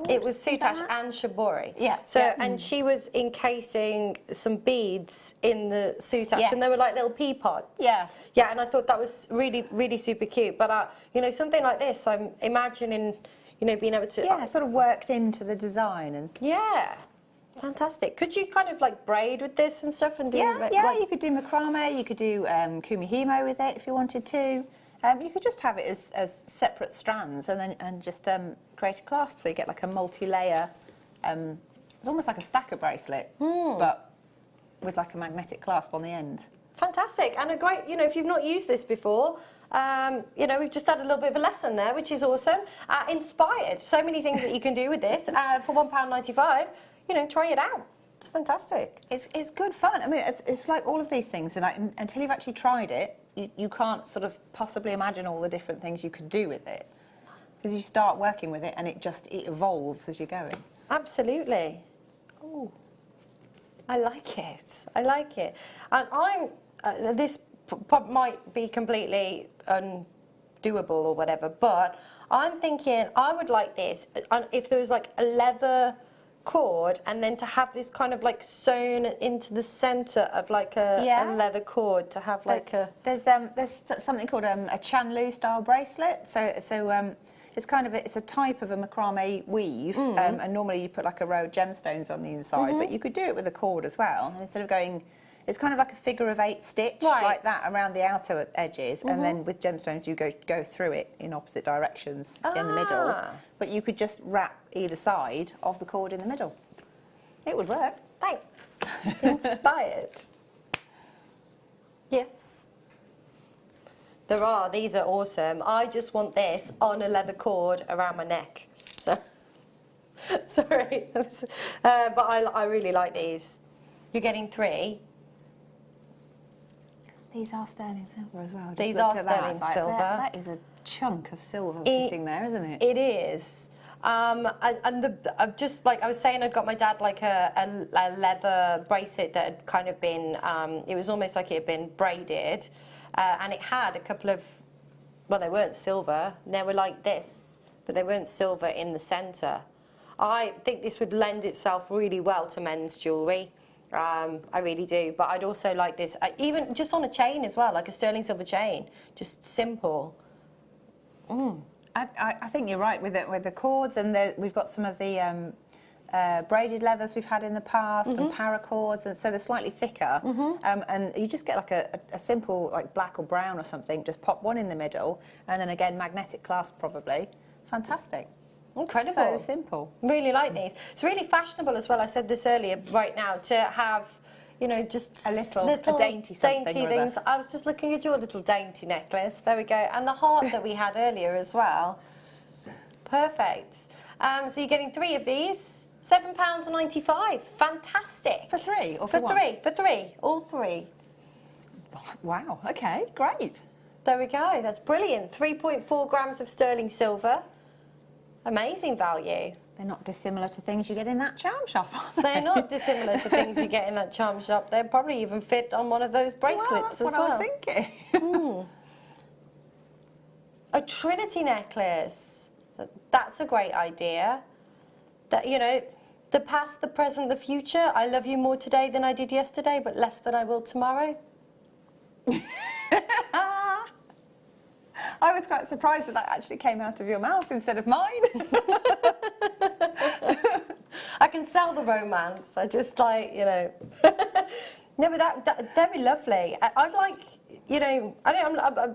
It was soutache and shibori. Yeah. So and she was encasing some beads in the soutache, and they were like little pea pods. Yeah. Yeah, and I thought that was really, really super cute. But you know, something like this, I'm imagining, you know, being able to sort of worked into the design and fantastic. Could you kind of like braid with this and stuff and do? You could do macrame. You could do kumihimo with it if you wanted to. You could just have it as separate strands and just create a clasp, so you get like a multi-layer. It's almost like a stacker bracelet, but with like a magnetic clasp on the end. Fantastic, and a great, you know, if you've not used this before, you know, we've just had a little bit of a lesson there, which is awesome. Inspired, so many things that you can do with this for £1.95. You know, try it out. It's fantastic. It's good fun. I mean, it's like all of these things, and until you've actually tried it, you can't sort of possibly imagine all the different things you could do with it. Because you start working with it and it evolves as you're going. Absolutely. Oh, I like it. I like it. And this might be completely undoable or whatever, but I'm thinking I would like this if there was like a leather cord and then to have this kind of like sewn into the centre of like a leather cord to have like There's something called a Chanlu style bracelet. So it's kind of it's a type of a macrame weave, and normally you put like a row of gemstones on the inside, but you could do it with a cord as well. And instead of going, it's kind of like a figure of 8 stitch like that around the outer edges, and then with gemstones you go through it in opposite directions in the middle. But you could just wrap either side of the cord in the middle. It would work. Thanks. Inspired. Yes. These are awesome. I just want this on a leather cord around my neck. So, sorry. But I really like these. You're getting 3. These are sterling silver as well. These are sterling silver. That is a chunk of silver sitting there, isn't it? It is. Just like I was saying, I'd got my dad like a leather bracelet that had kind of been, it was almost like it had been braided. And it had a couple of, well, they weren't silver. They were like this, but they weren't silver in the centre. I think this would lend itself really well to men's jewellery. I really do. But I'd also like this, even just on a chain as well, like a sterling silver chain. Just simple. I think you're right with the cords, and we've got some of the braided leathers we've had in the past, and paracords, and so they're slightly thicker. And you just get like a simple like black or brown or something, just pop one in the middle, and then again magnetic clasp probably. Fantastic. Incredible. So simple. Really like these. It's really fashionable as well. I said this earlier, right now, to have, you know, just a dainty things. I was just looking at your little dainty necklace. There we go. And the heart that we had earlier as well. Perfect. So you're getting 3 of these. £7.95. Fantastic. For 3 or for 1? For 3. All 3. Wow. Okay. Great. There we go. That's brilliant. 3.4 grams of sterling silver. Amazing value. They're not dissimilar to things you get in that charm shop, are they? They're not dissimilar to things you get in that charm shop. They'll probably even fit on one of those bracelets as well. That's what I was thinking. A Trinity necklace. That's a great idea. That, you know, the past, the present, the future. I love you more today than I did yesterday, but less than I will tomorrow. I was quite surprised that actually came out of your mouth instead of mine. I can sell the romance. I just like, you know. No, but that'd be lovely. I'd like, you know,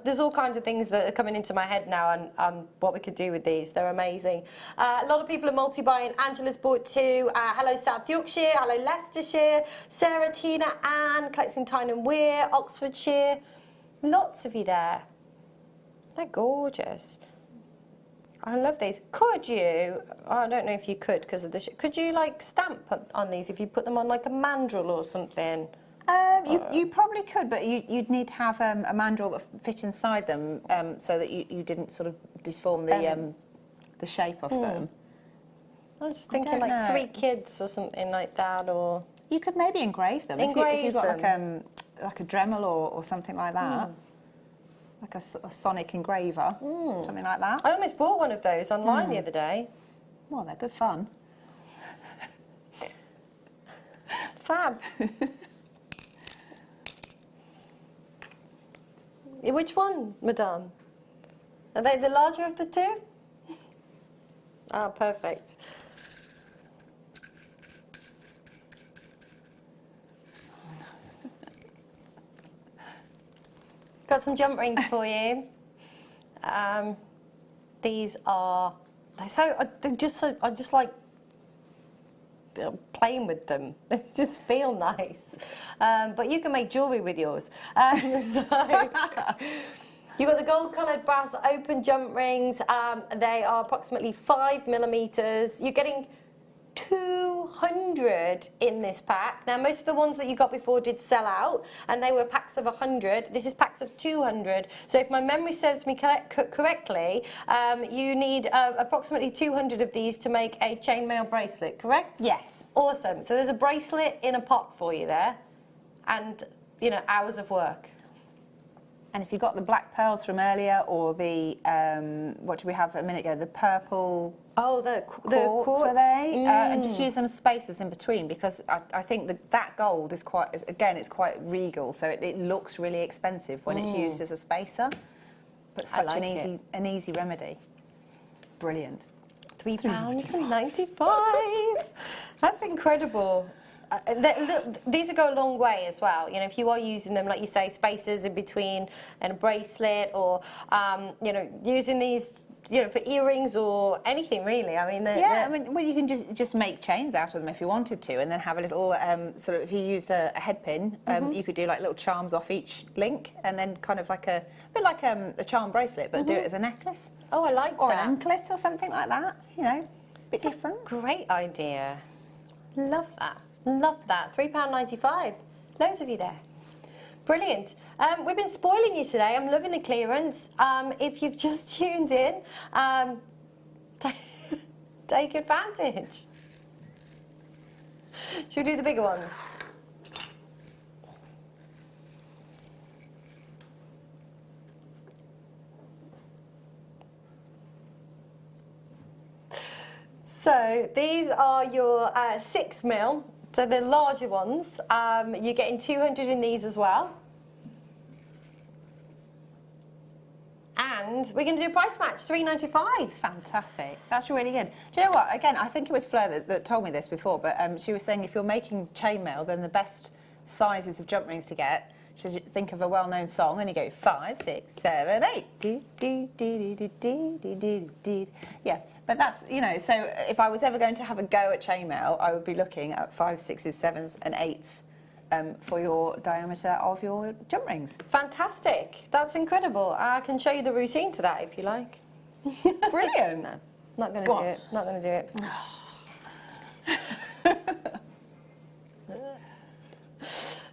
there's all kinds of things that are coming into my head now and what we could do with these. They're amazing. A lot of people are multi-buying. Angela's bought 2. Hello South Yorkshire. Hello Leicestershire. Sarah, Tina, Anne, collecting Tyne and Wear, Oxfordshire. Lots of you there. They're gorgeous. I love these. Could you, I don't know if you could because of the, could you like stamp on these if you put them on like a mandrel or something? You probably could, but you'd need to have a mandrel that fit inside them so that you didn't sort of deform the shape of them. I was just thinking like 3 kids or something like that, or... You could maybe engrave them. If you've got like a Dremel or something like that. Like a sonic engraver, something like that. I almost bought one of those online the other day. Well, they're good fun. Fab. Which one, madame? Are they the larger of the 2? Ah, perfect. Got some jump rings for you. These are, I just like playing with them. They just feel nice. But you can make jewellery with yours. So you've got the gold-coloured brass open jump rings. They are approximately 5 millimetres. You're getting 2 200 in this pack. Now, most of the ones that you got before did sell out, and they were packs of 100. This is packs of 200. So if my memory serves me correctly, you need approximately 200 of these to make a chainmail bracelet, correct? Yes. Awesome. So there's a bracelet in a pot for you there, and, you know, hours of work. And if you got the black pearls from earlier, or the, what did we have a minute ago, the purple... Oh, the quartz, quartz. were they? And just use some spacers in between, because I think that gold is quite, again, it's quite regal, so it looks really expensive when it's used as a spacer. But such like an easy remedy. Brilliant. £3.95. That's incredible. These will go a long way as well. You know, if you are using them, like you say, spacers in between and a bracelet, or you know, using these, you know, for earrings or anything really. I mean, I mean, well, you can just make chains out of them if you wanted to, and then have a little sort of. If you used a head pin, you could do like little charms off each link, and then kind of like a bit like a charm bracelet, but do it as a necklace. Oh, I like or that. Or an anklet or something like that. You know, a bit different. Great idea. Love that. Love that. £3.95. Loads of you there. Brilliant. We've been spoiling you today. I'm loving the clearance. If you've just tuned in, take advantage. Should we do the bigger ones? So these are your 6mm. So the larger ones, you're getting 200 in these as well. And we're going to do a price match, £3.95. Fantastic. That's really good. Do you know what? Again, I think it was Fleur that told me this before, but she was saying if you're making chainmail, then the best sizes of jump rings to get, should you think of a well-known song and you go 5, 6, 7, 8. Yeah, but that's, you know, so if I was ever going to have a go at chainmail, I would be looking at 5s, 6s, 7s and 8s for your diameter of your jump rings. Fantastic. That's incredible. I can show you the routine to that if you like. Brilliant. No, not going to do it. Not going to do it.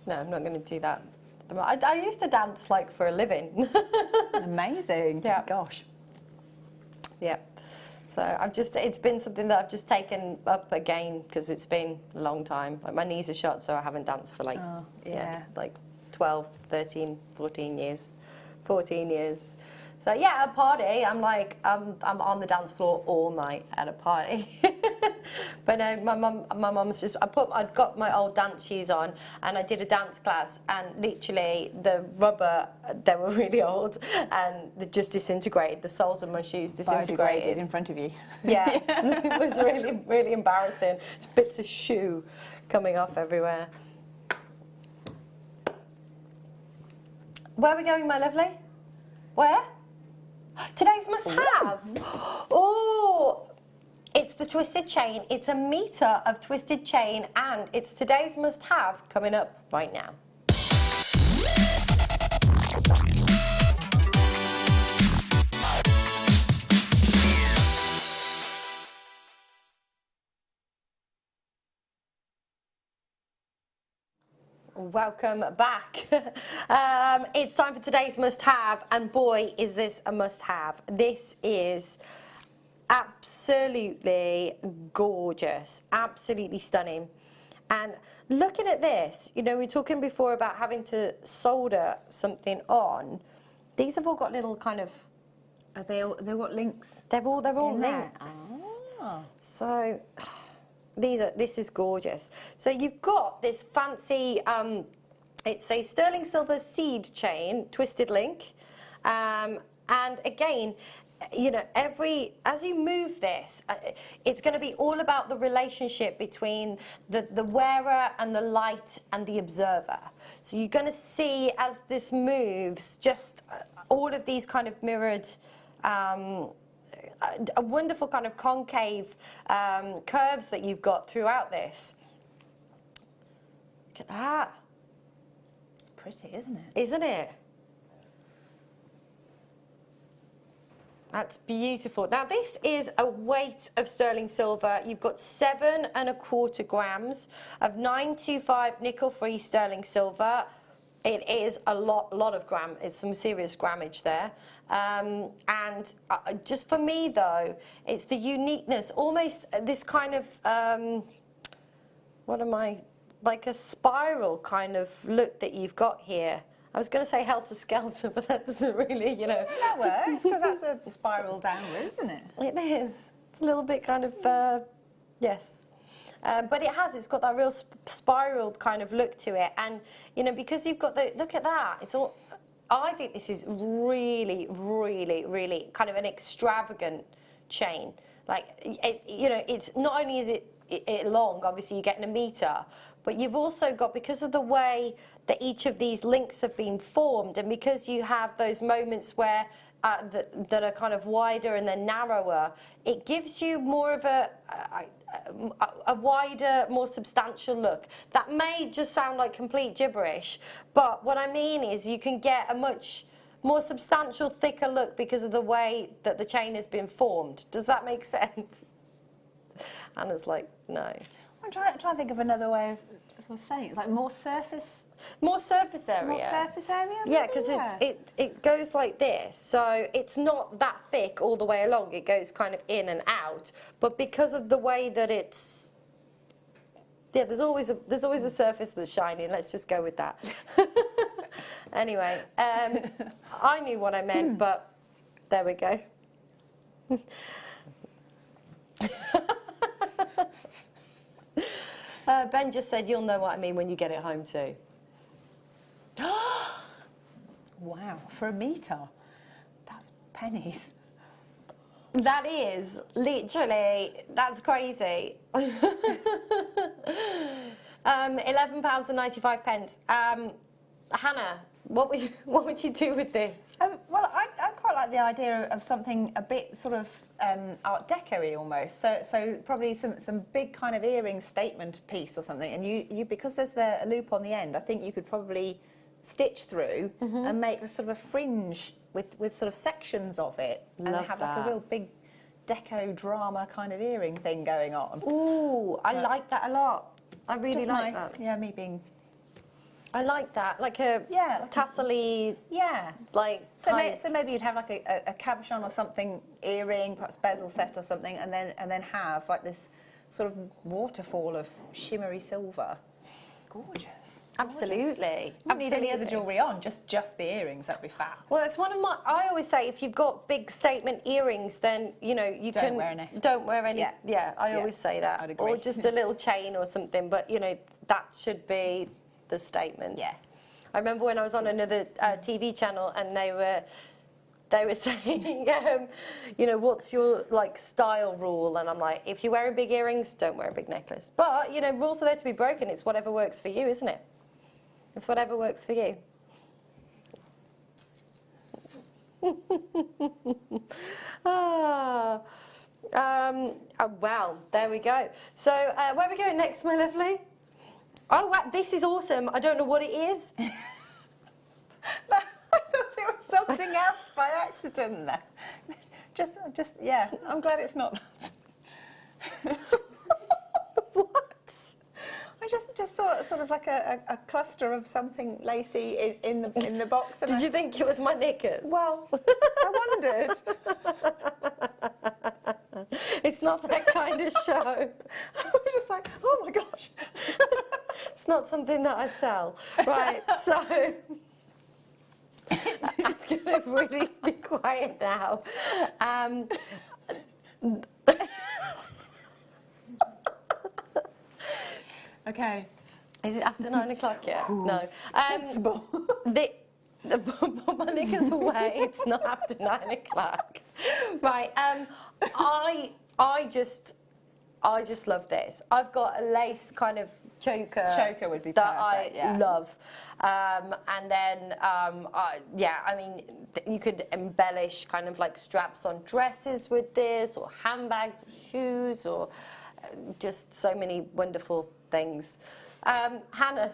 No, I'm not going to do that. I used to dance like for a living. Amazing. Yeah. Gosh. Yeah. So it's been something that I've just taken up again because it's been a long time. Like my knees are shot, so I haven't danced for like, like 12, 13, 14 years. 14 years. So yeah, at a party, I'm like, I'm on the dance floor all night at a party. But no, my mum's just, I'd got my old dance shoes on and I did a dance class, and literally the rubber, they were really old and they just disintegrated. The soles of my shoes disintegrated. In front of you. Yeah, it was really, really embarrassing. Just bits of shoe coming off everywhere. Where are we going, my lovely? Where? Today's must-have. Oh, it's the twisted chain. It's a metre of twisted chain, and it's today's must-have coming up right now. Welcome back. It's time for today's must-have, and boy, is this a must-have. This is absolutely gorgeous, absolutely stunning. And looking at this, you know, we were talking before about having to solder something on. These have all got little kind of... They've got links? They're all in links. Oh. So... This is gorgeous. So you've got this fancy, it's a sterling silver seed chain, twisted link. And again, you know, as you move this, it's going to be all about the relationship between the wearer and the light and the observer. So you're going to see as this moves, just all of these kind of mirrored, a wonderful kind of concave curves that you've got throughout this. Look at that. It's pretty, isn't it? Isn't it? That's beautiful. Now this is a weight of sterling silver. You've got 7¼ grams of 925 nickel-free sterling silver. It is a lot of gram. It's some serious grammage there. And just for me though, it's the uniqueness, almost this kind of, like a spiral kind of look that you've got here. I was going to say helter-skelter, but that doesn't really, you know. Yeah, that works, because that's a spiral downward, isn't it? It is. It's a little bit kind of, yes. But it's got that real spiraled kind of look to it. And, you know, because you've got the, look at that. It's all, I think this is really, really, really kind of an extravagant chain. Like, you know, it's not only is it long, obviously you're getting a metre, but you've also got, because of the way that each of these links have been formed, and because you have those moments where that are kind of wider and then narrower, it gives you more of a wider, more substantial look. That may just sound like complete gibberish, but what I mean is you can get a much more substantial, thicker look because of the way that the chain has been formed. Does that make sense? Anna's like, no. I'm trying to think of another way of sort of saying it. It's like more surface. More surface area. More surface area? Yeah, because it goes like this. So it's not that thick all the way along. It goes kind of in and out. But because of the way that it's... Yeah, there's always a surface that's shiny. Let's just go with that. Anyway, I knew what I meant, but there we go. Ben just said, you'll know what I mean when you get it home too. Wow, for a metre, that's pennies. That is, literally, that's crazy. £11.95. Hannah, what would you do with this? Well, I quite like the idea of something a bit sort of Art Deco-y almost. So probably some big kind of earring statement piece or something. And you because there's a loop on the end, I think you could probably stitch through and make a sort of a fringe with sort of sections of it, and have like a real big deco drama kind of earring thing going on. Ooh, I like that a lot. I really like that. Yeah, me being... I like that, like a tassel-y, like... So maybe you'd have like a cabochon or something, earring, perhaps bezel set or something, and then have like this sort of waterfall of shimmery silver. Gorgeous. Absolutely. You don't need any other jewellery on, just the earrings, that'd be fab. Well, it's one of my... I always say if you've got big statement earrings, then, you know, you don't wear any. Don't wear any. Yeah, I always say that. I'd agree. Or just a little chain or something, but, you know, that should be the statement. Yeah. I remember when I was on another TV channel and they were saying, you know, what's your, like, style rule? And I'm like, if you're wearing big earrings, don't wear a big necklace. But, you know, rules are there to be broken. It's whatever works for you, isn't it? It's whatever works for you. Well, there we go. So, where are we going next, my lovely? Oh, wow, this is awesome. I don't know what it is. I thought it was something else by accident there. Just, yeah, I'm glad it's not that. What? I just saw sort of like a cluster of something lacy in the box. And Did you think it was my knickers? Well, I wondered. It's not that kind of show. I was just like, oh my gosh. It's not something that I sell. Right, so I'm going to really be quiet now. Okay. Is it after 9 o'clock yet? Ooh. No. Sensible. Put my knickers away. It's not after 9 o'clock. Right. I just love this. I've got a lace kind of choker. Choker would be that perfect, I love. And then, yeah, I mean, you could embellish kind of like straps on dresses with this, or handbags, or shoes, or just so many wonderful things. Hannah,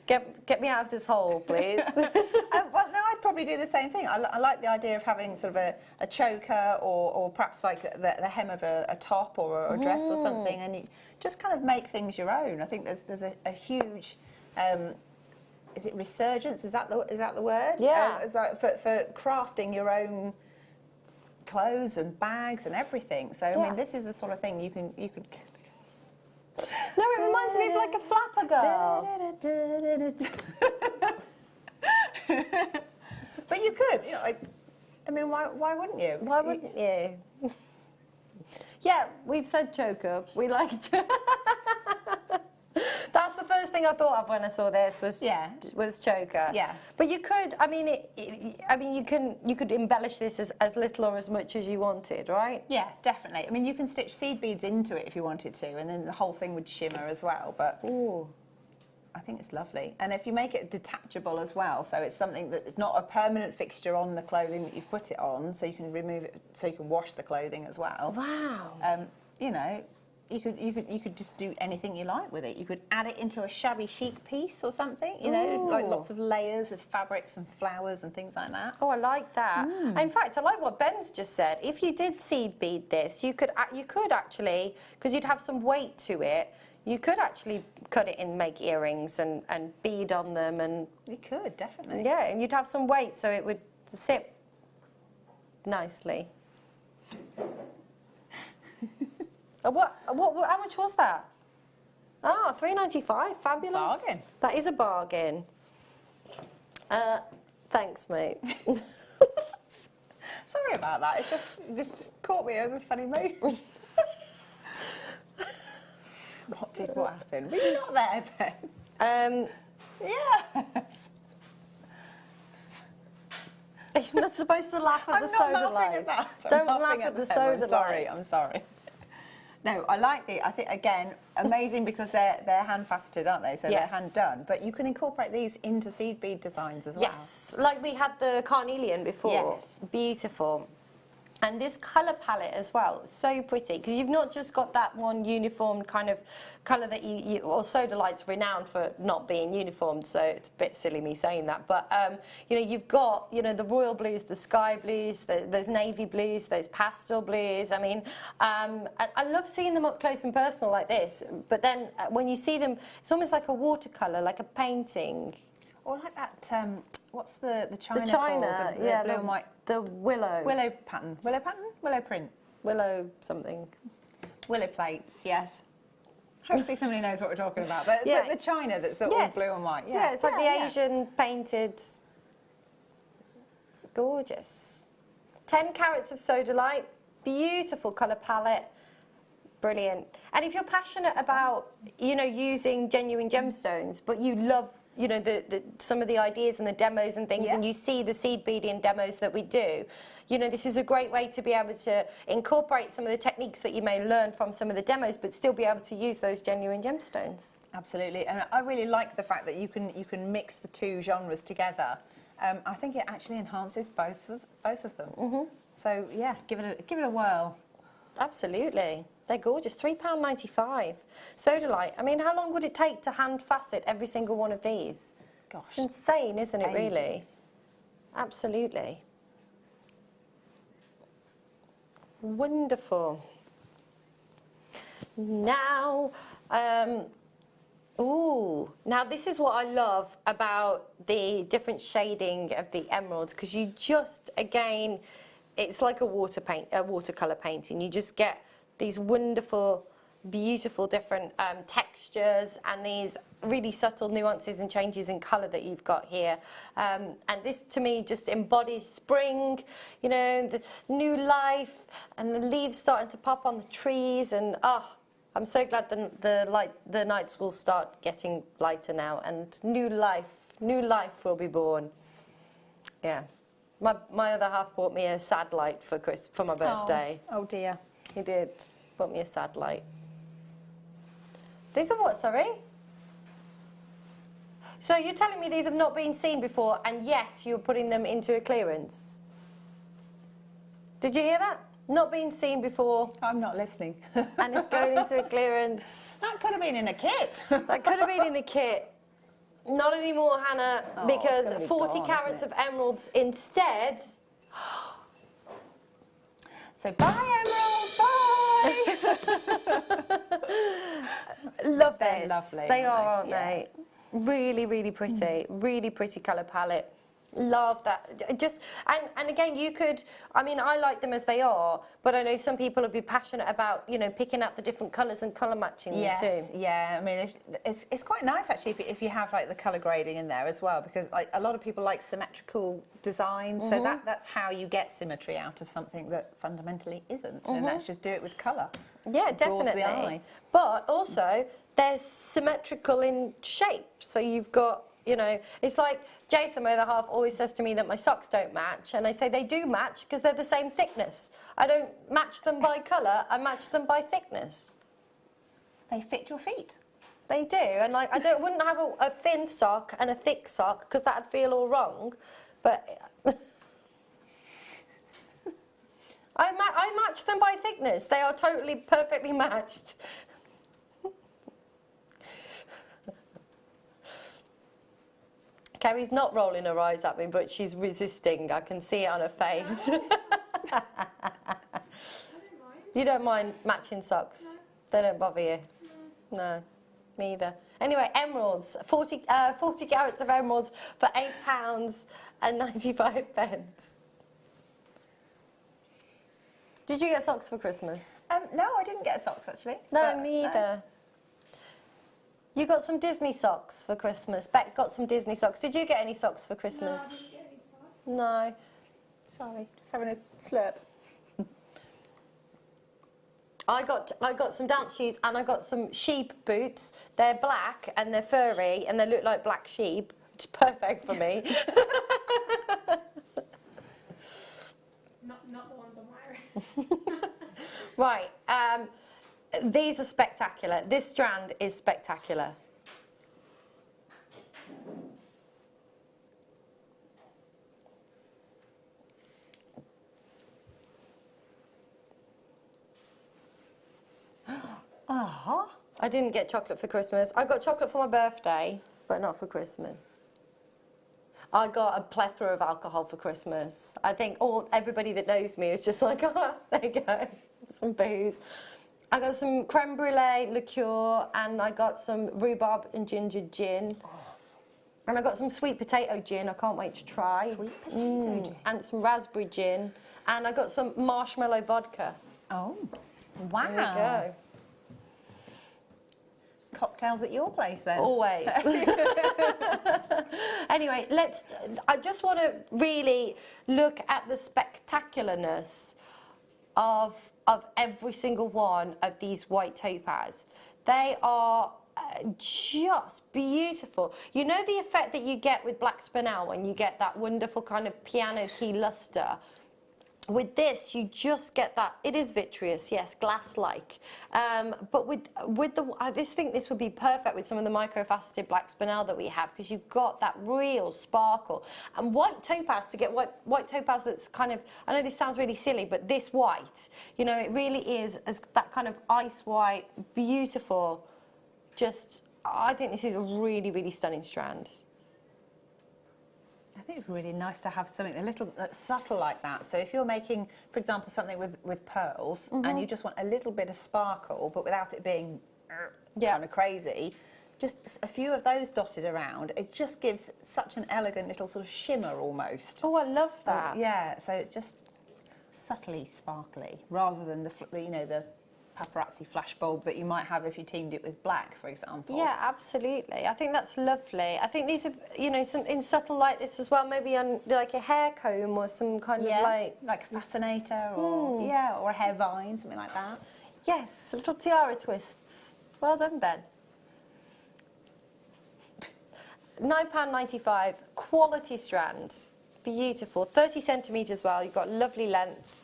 get me out of this hole, please. Well, no, I'd probably do the same thing. I like the idea of having sort of a choker or perhaps like the hem of a top or a dress or something, and you just kind of make things your own. I think there's a huge, is it resurgence? Is that the word? Yeah. It's like for crafting your own clothes and bags and everything. So I mean, this is the sort of thing you could. No, it reminds me of like a flapper girl. But you could, you know, I mean, why wouldn't you? Why wouldn't you? Yeah, we've said choker. We like That's the first thing I thought of when I saw this was choker. Yeah. But you could, I mean, you could embellish this as little or as much as you wanted, right? Yeah, definitely. I mean, you can stitch seed beads into it if you wanted to, and then the whole thing would shimmer as well. But I think it's lovely. And if you make it detachable as well, so it's something that is not a permanent fixture on the clothing that you've put it on, so you can remove it, so you can wash the clothing as well. Wow. You know, you could just do anything you like with it. You could add it into a shabby chic piece or something, you know, like lots of layers with fabrics and flowers and things like that. Oh, I like that. In fact, I like what Ben's just said. If you did seed bead this, you could actually, because you'd have some weight to it, you could actually cut it and make earrings and bead on them. And you could, definitely. Yeah, and you'd have some weight so it would sit nicely. How much was that? Oh, $3.95, fabulous. Bargain. That is a bargain. Thanks, mate. Sorry about that. It's just caught me over a funny mood. What happened? Were you not there, Ben? Yes. You're not supposed to laugh at the soda light. Don't laugh at the soda light. I'm sorry. No, I like the. I think again, amazing because they're hand faceted, aren't they? So they're hand done. But you can incorporate these into seed bead designs as well. Yes, like we had the carnelian before. Yes. Beautiful. And this colour palette as well, so pretty, because you've not just got that one uniform kind of colour that or Sodalight's renowned for not being uniformed, so it's a bit silly me saying that, but you know, you've got, you know, the royal blues, the sky blues, those navy blues, those pastel blues. I mean, I love seeing them up close and personal like this, but then when you see them, it's almost like a watercolour, like a painting. Or like that, what's the China The China, China, yeah, blue and white. The willow. Willow pattern. Willow pattern? Willow print. Willow something. Willow plates, yes. Hopefully somebody knows what we're talking about. But the China that's all blue and white. Yeah, it's like the Asian painted. Gorgeous. 10 carats of Sodalite. Beautiful colour palette. Brilliant. And if you're passionate about, you know, using genuine gemstones, but you love, you know, some of the ideas and the demos and things, and you see the seed beading demos that we do, you know, this is a great way to be able to incorporate some of the techniques that you may learn from some of the demos, but still be able to use those genuine gemstones. Absolutely, and I really like the fact that you can mix the two genres together. I think it actually enhances both of them. So yeah, give it a whirl. Absolutely. They're gorgeous. £3.95. Sodalite. I mean, how long would it take to hand facet every single one of these? Gosh. It's insane, isn't it, really? Ages. Absolutely. Wonderful. Now, now this is what I love about the different shading of the emeralds, because you just, again, it's like a watercolour painting. You just get these wonderful, beautiful different textures and these really subtle nuances and changes in colour that you've got here. And this, to me, just embodies spring, you know, the new life and the leaves starting to pop on the trees. And, I'm so glad the nights will start getting lighter now and new life will be born. Yeah. My other half bought me a sad light for my birthday. Oh dear. He did. Bought me a sad light. These are what, sorry? So you're telling me these have not been seen before and yet you're putting them into a clearance? Did you hear that? Not been seen before. I'm not listening. And it's going into a clearance. That could have been in a kit. That could have been in a kit. Not anymore, Hannah, Oh, because it's gonna be 40 gone, carats isn't of emeralds instead. So bye, Emerald, bye! Love They're this. lovely, They are, aren't aren't they? they? Really, really pretty. Really pretty colour palette. Love that. Just and again, you could. I mean, I like them as they are, but I know some people would be passionate about, you know, picking out the different colours and colour matching them too. Yeah. I mean, it's quite nice actually if you have like the colour grading in there as well, because like a lot of people like symmetrical designs. So that's how you get symmetry out of something that fundamentally isn't, and that's just do it with colour. Yeah, It draws the definitely. eye. But also, they're symmetrical in shape. So you've got, you know, it's like Jason, my other half, always says to me that my socks don't match. And I say they do match because they're the same thickness. I don't match them by colour, I match them by thickness. They fit your feet. They do. And like, wouldn't have a thin sock and a thick sock because that'd feel all wrong. But I match them by thickness. They are totally perfectly matched. Carrie's not rolling her eyes at me, but she's resisting. I can see it on her face. You don't mind matching socks? No. They don't bother you? No, me either. Anyway, emeralds. 40 carats of emeralds for £8.95. Did you get socks for Christmas? No, I didn't get socks actually. No, me either. You got some Disney socks for Christmas. Beck got some Disney socks. Did you get any socks for Christmas? No, I didn't get any socks. No. Sorry, just having a slurp. I got some dance shoes and I got some sheep boots. They're black and they're furry and they look like black sheep. It's perfect for me. Not the ones I'm wearing. Right. These are spectacular. This strand is spectacular. I didn't get chocolate for Christmas. I got chocolate for my birthday, but not for Christmas. I got a plethora of alcohol for Christmas. I think everybody that knows me is just like, oh, there you go, some booze. I got some creme brulee liqueur and I got some rhubarb and ginger gin. And I got some sweet potato gin I can't wait to try. Sweet potato gin. And some raspberry gin. And I got some marshmallow vodka. Oh, wow. There we go. Cocktails at your place then? Always. Anyway, I just want to really look at the spectacularness of every single one of these white topaz. They are just beautiful. You know the effect that you get with black spinel when you get that wonderful kind of piano key luster? With this, you just get that. It is vitreous, yes, glass-like. But with I just think this would be perfect with some of the microfaceted black spinel that we have because you've got that real sparkle. And white topaz, to get white topaz that's kind of, I know this sounds really silly, but this white, you know, it really is as that kind of ice white, beautiful. Just, I think this is a really, really stunning strand. I think it's really nice to have something a little subtle like that. So if you're making, for example, something with pearls and you just want a little bit of sparkle, but without it being kind of crazy, just a few of those dotted around, it just gives such an elegant little sort of shimmer almost. Oh, I love that. Yeah, so it's just subtly sparkly rather than the paparazzi flashbulb that you might have if you teamed it with black, for example. Yeah, absolutely. I think that's lovely. I think these are, you know, some in subtle like this as well, maybe on like a hair comb or some kind of like a fascinator or or a hair vine, something like that. Yes, little tiara twists. Well done, Ben. £9.95, quality strand, beautiful, 30 centimetres as well. You've got lovely length.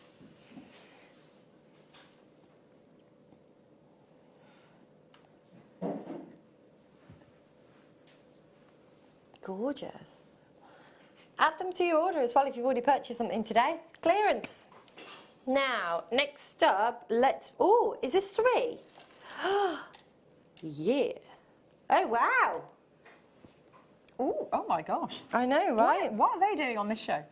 Gorgeous. Add them to your order as well if you've already purchased something today. Clearance. Now, next up, is this 3? Yeah. Oh, wow. Ooh, oh my gosh. I know, right? What are they doing on this show?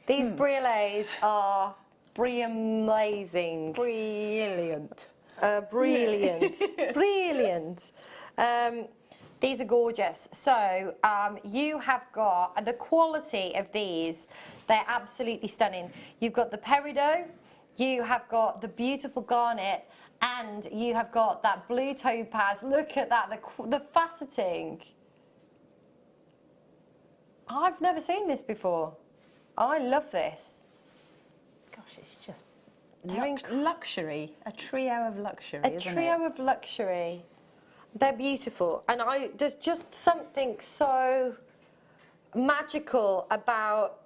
These brioches are amazing. Brilliant. Brilliant. Brilliant. These are gorgeous. So you have got the quality of these. They're absolutely stunning. You've got the peridot, you have got the beautiful garnet, and you have got that blue topaz. Look at that, the faceting. I've never seen this before. I love this. Gosh, it's just They're luxury. A trio of luxury, A isn't trio it? of luxury. They're beautiful, and there's just something so magical about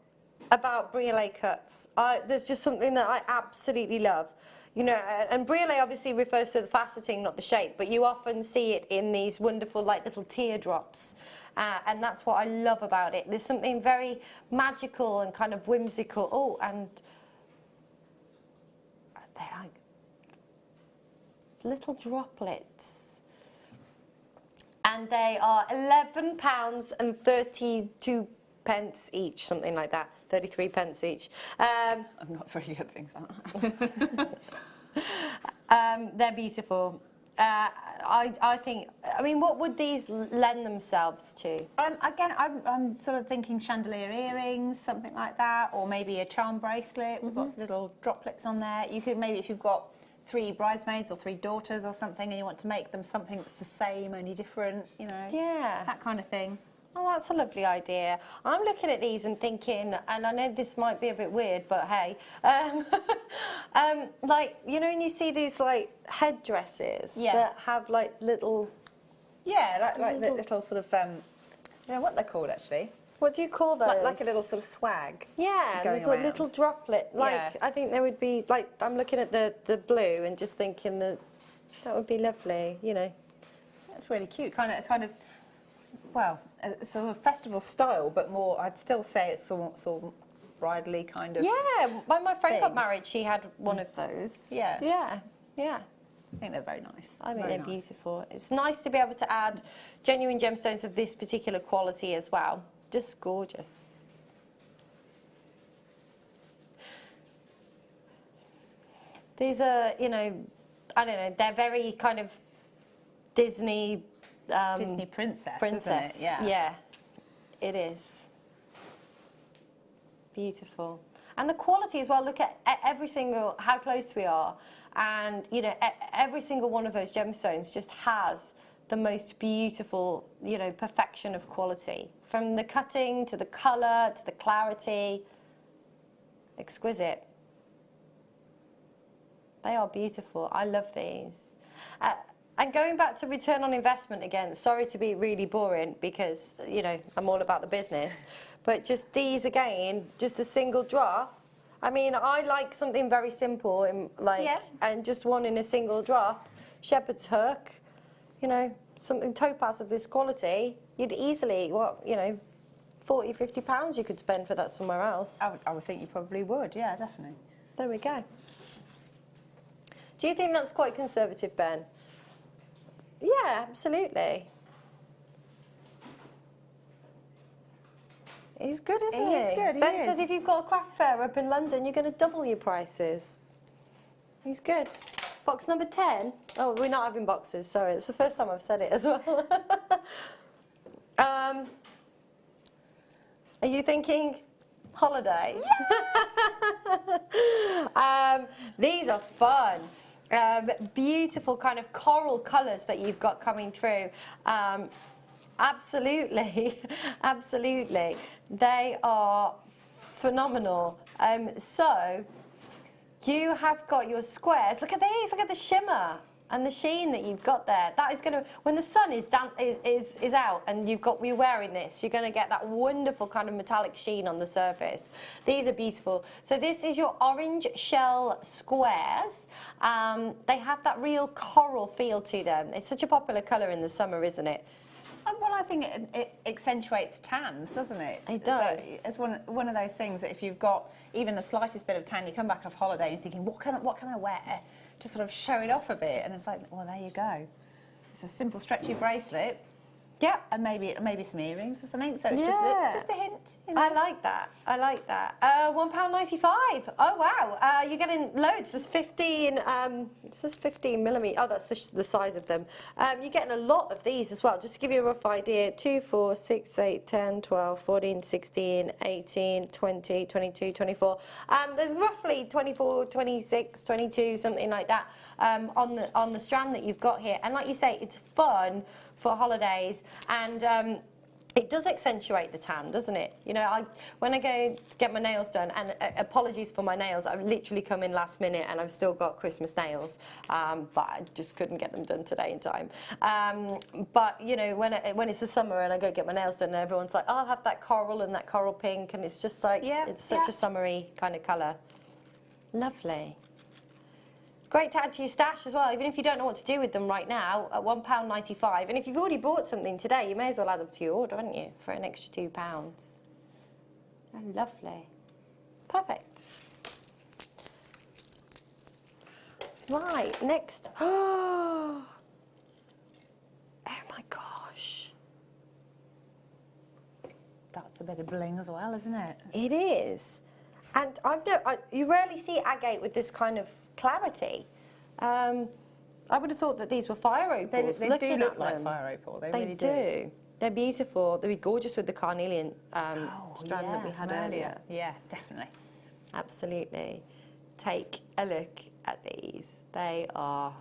brioche cuts. There's just something that I absolutely love. You know, and brioche obviously refers to the faceting, not the shape, but you often see it in these wonderful, like, little teardrops. And that's what I love about it. There's something very magical and kind of whimsical. Oh, and they're like little droplets. And they are £11.32 each, something like that. 33p each. I'm not very good at things like that. They're beautiful. I think, I mean, what would these lend themselves to? Again, I'm sort of thinking chandelier earrings, something like that, or maybe a charm bracelet with lots of little droplets on there. You could maybe, if you've got 3 bridesmaids or 3 daughters or something, and you want to make them something that's the same, only different, you know, that kind of thing. Oh, that's a lovely idea. I'm looking at these and thinking, and I know this might be a bit weird, but hey, like, you know, when you see these, like, headdresses that have, like, little... Yeah, like the little sort of, I don't know what they're called, actually. What do you call those? Like a little sort of swag. Yeah, there's a little droplet. Like, I think there would be, like, I'm looking at the blue and just thinking that would be lovely, you know. That's really cute. Kind of, well, a sort of festival style, but more, I'd still say it's sort of bridally kind of. Yeah, when my friend got married, she had one of those. Yeah. Yeah, yeah. I think they're very nice. I think they're beautiful. It's nice to be able to add genuine gemstones of this particular quality as well. Just gorgeous. These are, you know, I don't know, they're very kind of Disney... Disney princess, isn't it? Yeah. Yeah, it is. Beautiful. And the quality as well, look at every single, how close we are. And, you know, every single one of those gemstones just has the most beautiful, you know, perfection of quality. From the cutting, to the colour, to the clarity. Exquisite. They are beautiful. I love these. And going back to return on investment again, sorry to be really boring because, you know, I'm all about the business, but just these again, just a single drop. I mean, I like something very simple, and just one in a single drop. Shepherd's hook, you know, something topaz of this quality, you'd easily, £40, £50 you could spend for that somewhere else. I would think you probably would, yeah, definitely. There we go. Do you think that's quite conservative, Ben? Yeah, absolutely. He's good, isn't he? He is good, he Ben is. says if you've got a craft fair up in London, you're going to double your prices. He's good. Box number 10. Oh, we're not having boxes, sorry. It's the first time I've said it as well. Are you thinking holiday? Yeah! These are fun. Beautiful kind of coral colours that you've got coming through. Absolutely, absolutely. They are phenomenal. So you have got your squares. Look at these, look at the shimmer and the sheen that you've got there. That is going to, when the sun is out and you're wearing this, you're going to get that wonderful kind of metallic sheen on the surface. These are beautiful. So this is your orange shell squares. They have that real coral feel to them. It's such a popular colour in the summer, isn't it? Well, I think it accentuates tans, doesn't it? It does. So it's one of those things that if you've got even the slightest bit of tan, you come back off holiday and you're thinking, what can I wear to sort of show it off a bit, and it's like, well, there you go. It's a simple stretchy bracelet. Yeah, and maybe some earrings or something. So it's just a hint. You know? I like that. I like that. £1.95. Oh wow! You're getting loads. There's 15. It says 15 millimetre. Oh, that's the size of them. You're getting a lot of these as well. Just to give you a rough idea: 2, 4, 6, 8, 10, 12, 14, 16, 18, 20, 22, 24. There's roughly 24, 26, 22, something like that on the strand that you've got here. And like you say, it's fun for holidays, and it does accentuate the tan, doesn't it? You know, when I go to get my nails done, and apologies for my nails, I've literally come in last minute and I've still got Christmas nails, but I just couldn't get them done today in time. But you know, when it's the summer and I go get my nails done, and everyone's like, oh, I'll have that coral and that coral pink, and it's just like, it's such a summery kind of colour. Lovely. Great to add to your stash as well, even if you don't know what to do with them right now, at £1.95. And if you've already bought something today, you may as well add them to your order, haven't you, for an extra £2. Oh, lovely. Perfect. Right, next. Oh my gosh. That's a bit of bling as well, isn't it? It is. And you rarely see agate with this kind of clarity. I would have thought that these were fire opals. They do look like fire opal. They really do. They're beautiful. They'd be gorgeous with the carnelian strand that we had earlier. Yeah, definitely. Absolutely. Take a look at these. They are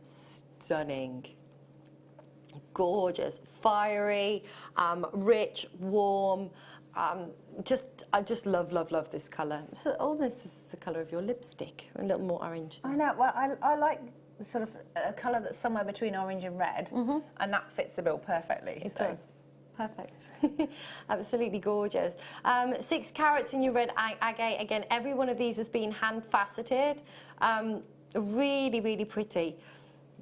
stunning. Gorgeous, fiery, rich, warm. I just love this colour. It's almost the colour of your lipstick, a little more orange. I know. Well, I like the sort of a colour that's somewhere between orange and red, and that fits the bill perfectly. It does. Perfect. Absolutely gorgeous. 6 carats in your red agate. Again, every one of these has been hand faceted. Really, really pretty.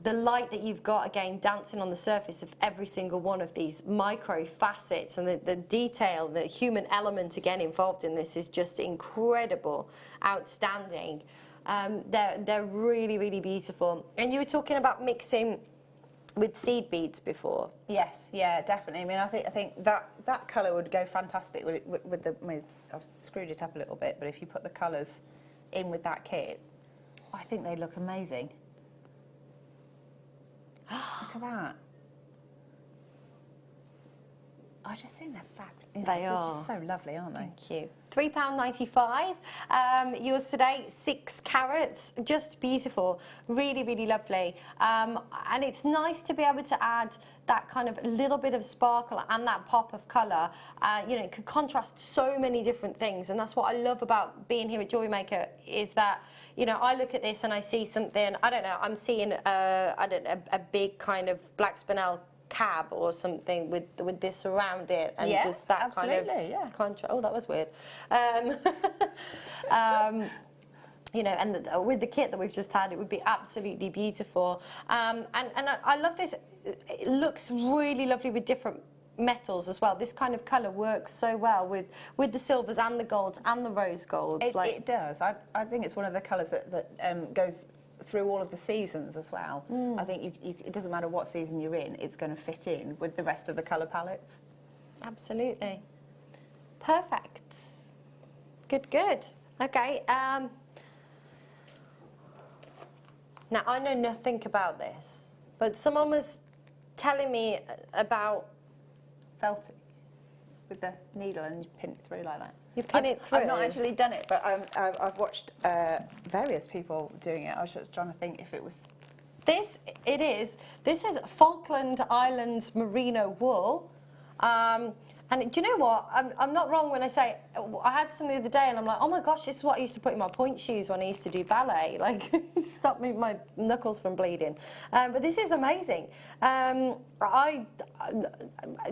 The light that you've got, again, dancing on the surface of every single one of these micro facets, and the detail, the human element, again, involved in this is just incredible, outstanding. They're really, really beautiful. And you were talking about mixing with seed beads before. Yes, yeah, definitely. I mean, I think that colour would go fantastic with the. I mean, I've screwed it up a little bit, but if you put the colours in with that kit, I think they look amazing. Look at that. I just think they're fabulous. They are. They're just so lovely, aren't they? Thank you. £3.95. Yours today, 6 carats. Just beautiful. Really, really lovely. And it's nice to be able to add that kind of little bit of sparkle and that pop of colour. You know, it could contrast so many different things. And that's what I love about being here at Jewellery Maker, is that, you know, I look at this and I see something, I don't know, I'm seeing a big kind of black spinel cab or something with this around it, and just that kind of contrast. Oh, that was weird. You know, and with the kit that we've just had, it would be absolutely beautiful. And I love this. It looks really lovely with different metals as well. This kind of colour works so well with the silvers and the golds and the rose golds. It does. I think it's one of the colours that goes through all of the seasons as well. I think it doesn't matter what season you're in, it's going to fit in with the rest of the colour palettes. Absolutely. Perfect. Good. Okay. Now, I know nothing about this, but someone was telling me about felting with the needle and you pin it through like that. You pin it through? I've not actually done it, but I've watched various people doing it. I was just trying to think if it was... This is Falkland Islands merino wool. And do you know what? I'm not wrong when I say, I had some the other day and I'm like, oh my gosh, this is what I used to put in my point shoes when I used to do ballet. Like, stop me, my knuckles from bleeding. But this is amazing.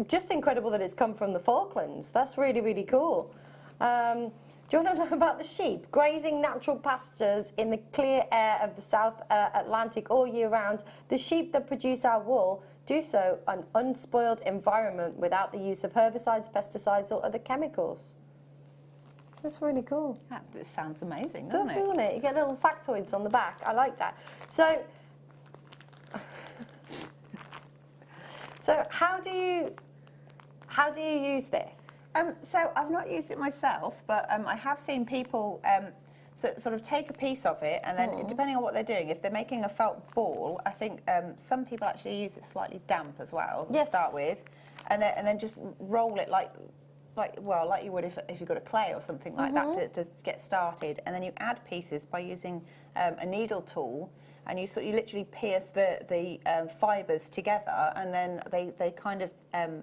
Just incredible that it's come from the Falklands. That's really, really cool. Do you want to know about the sheep? Grazing natural pastures in the clear air of the South Atlantic all year round, the sheep that produce our wool do so in an unspoiled environment without the use of herbicides, pesticides or other chemicals. That's really cool. This sounds amazing, Doesn't it? You get little factoids on the back. I like that. So, how do you use this? So I've not used it myself, but I have seen people sort of take a piece of it, and then depending on what they're doing, if they're making a felt ball, I think some people actually use it slightly damp as well to start with, and then just roll it like you would if you got a clay or something like that to get started, and then you add pieces by using a needle tool, and you literally pierce the fibres together, and then they kind of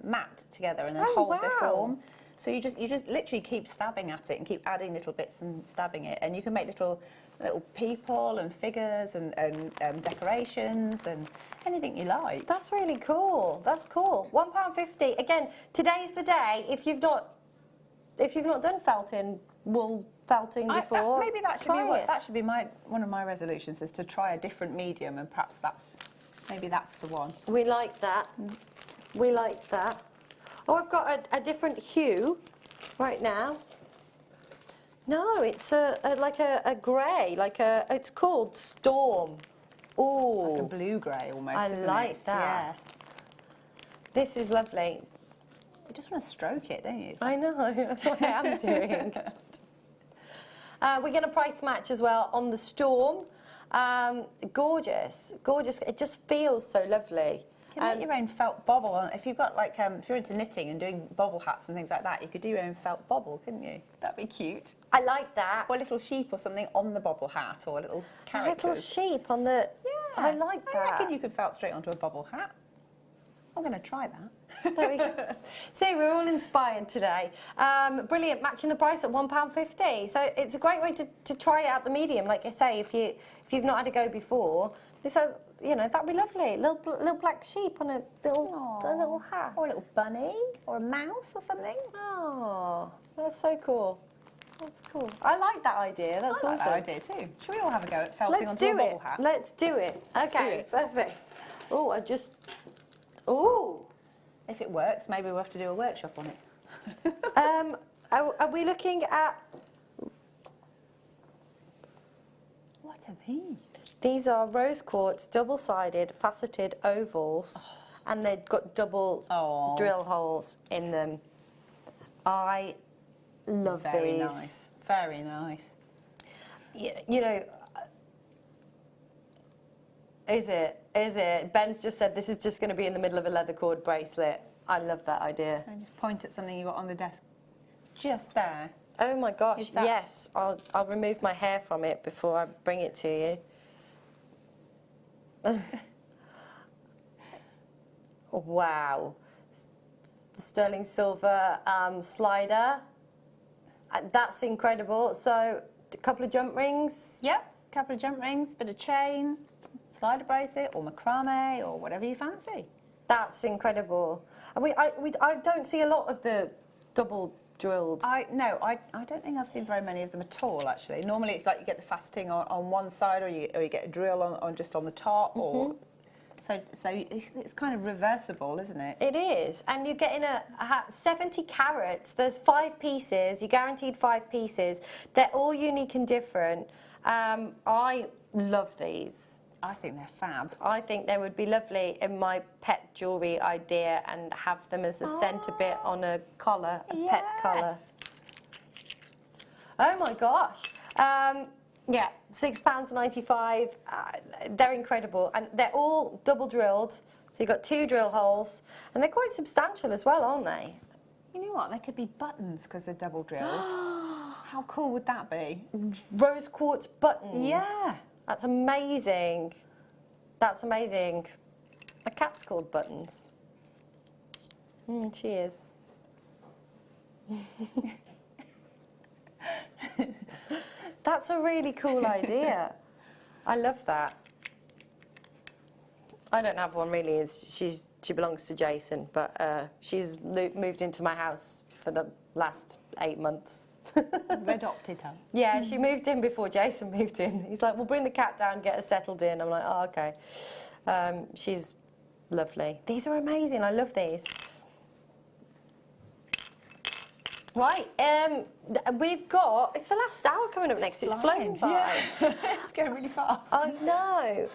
mat together and then hold their form. So you just literally keep stabbing at it and keep adding little bits and stabbing it, and you can make little people and figures and decorations and anything you like. That's really cool. That's cool. £1.50. Again, today's the day. If you've not done wool felting before, maybe that should be one of my resolutions, is to try a different medium, and perhaps that's the one. We like that. We like that. Oh, I've got a different hue right now. No, it's like a grey, it's called Storm. Oh, it's like a blue grey almost. I isn't like it? that. Yeah. This is lovely. You just want to stroke it, don't you? I know, that's what I am doing. We're going to price match as well on the Storm. Gorgeous, gorgeous. It just feels so lovely. You can make your own felt bobble. If you've got if you're into knitting and doing bobble hats and things like that, you could do your own felt bobble, couldn't you? That'd be cute. I like that. Or a little sheep or something on the bobble hat, or a little characters. A little sheep on the... Yeah. I like that. I reckon you could felt straight onto a bobble hat. I'm going to try that. There we go. See, we're all inspired today. Brilliant, matching the price at £1.50. So it's a great way to try out the medium. Like I say, if you've not had a go before, this has, that'd be lovely. Little black sheep on a little hat. Or a little bunny, or a mouse or something. Oh, that's so cool. That's cool. I like that idea. That's awesome. I like that idea too. Should we all have a go at felting onto a bobble hat? Let's do it. Okay, perfect. Oh, Ooh. If it works, maybe we'll have to do a workshop on it. Are we looking at... What are these? These are rose quartz, double-sided, faceted ovals, and they've got double drill holes in them. I love these. Very nice. Very nice. Is it? Ben's just said this is just going to be in the middle of a leather cord bracelet. I love that idea. And just point at something you got on the desk just there. Oh my gosh, yes. I'll remove my hair from it before I bring it to you. Wow. Sterling silver slider. That's incredible. So, a couple of jump rings. Yep, a couple of jump rings, bit of chain, slider bracelet, or macrame, or whatever you fancy. That's incredible. I don't see a lot of the double drilled. I don't think I've seen very many of them at all, actually. Normally it's like you get the faceting on one side, or you get a drill on just on the top, or so it's kind of reversible, isn't it? It is, and you're getting 70 carats. There's 5 pieces. You're guaranteed 5 pieces. They're all unique and different. I love these. I think they're fab. I think they would be lovely in my pet jewellery idea, and have them as a centre bit on a collar, pet collar. Oh my gosh. Yeah, £6.95. They're incredible, and they're all double drilled. So you've got 2 drill holes, and they're quite substantial as well, aren't they? You know what? They could be buttons because they're double drilled. How cool would that be? Rose quartz buttons. Yeah. That's amazing. That's amazing. My cat's called Buttons. She is. That's a really cool idea. I love that. I don't have one really. She belongs to Jason, but she's moved into my house for the last 8 months. Adopted her. Yeah, she moved in before Jason moved in. He's like, we'll bring the cat down, get her settled in. I'm like, oh, okay. She's lovely. These are amazing. I love these. Right, we've got, it's the last hour coming up next, it's flown by. Yeah. It's going really fast. I know.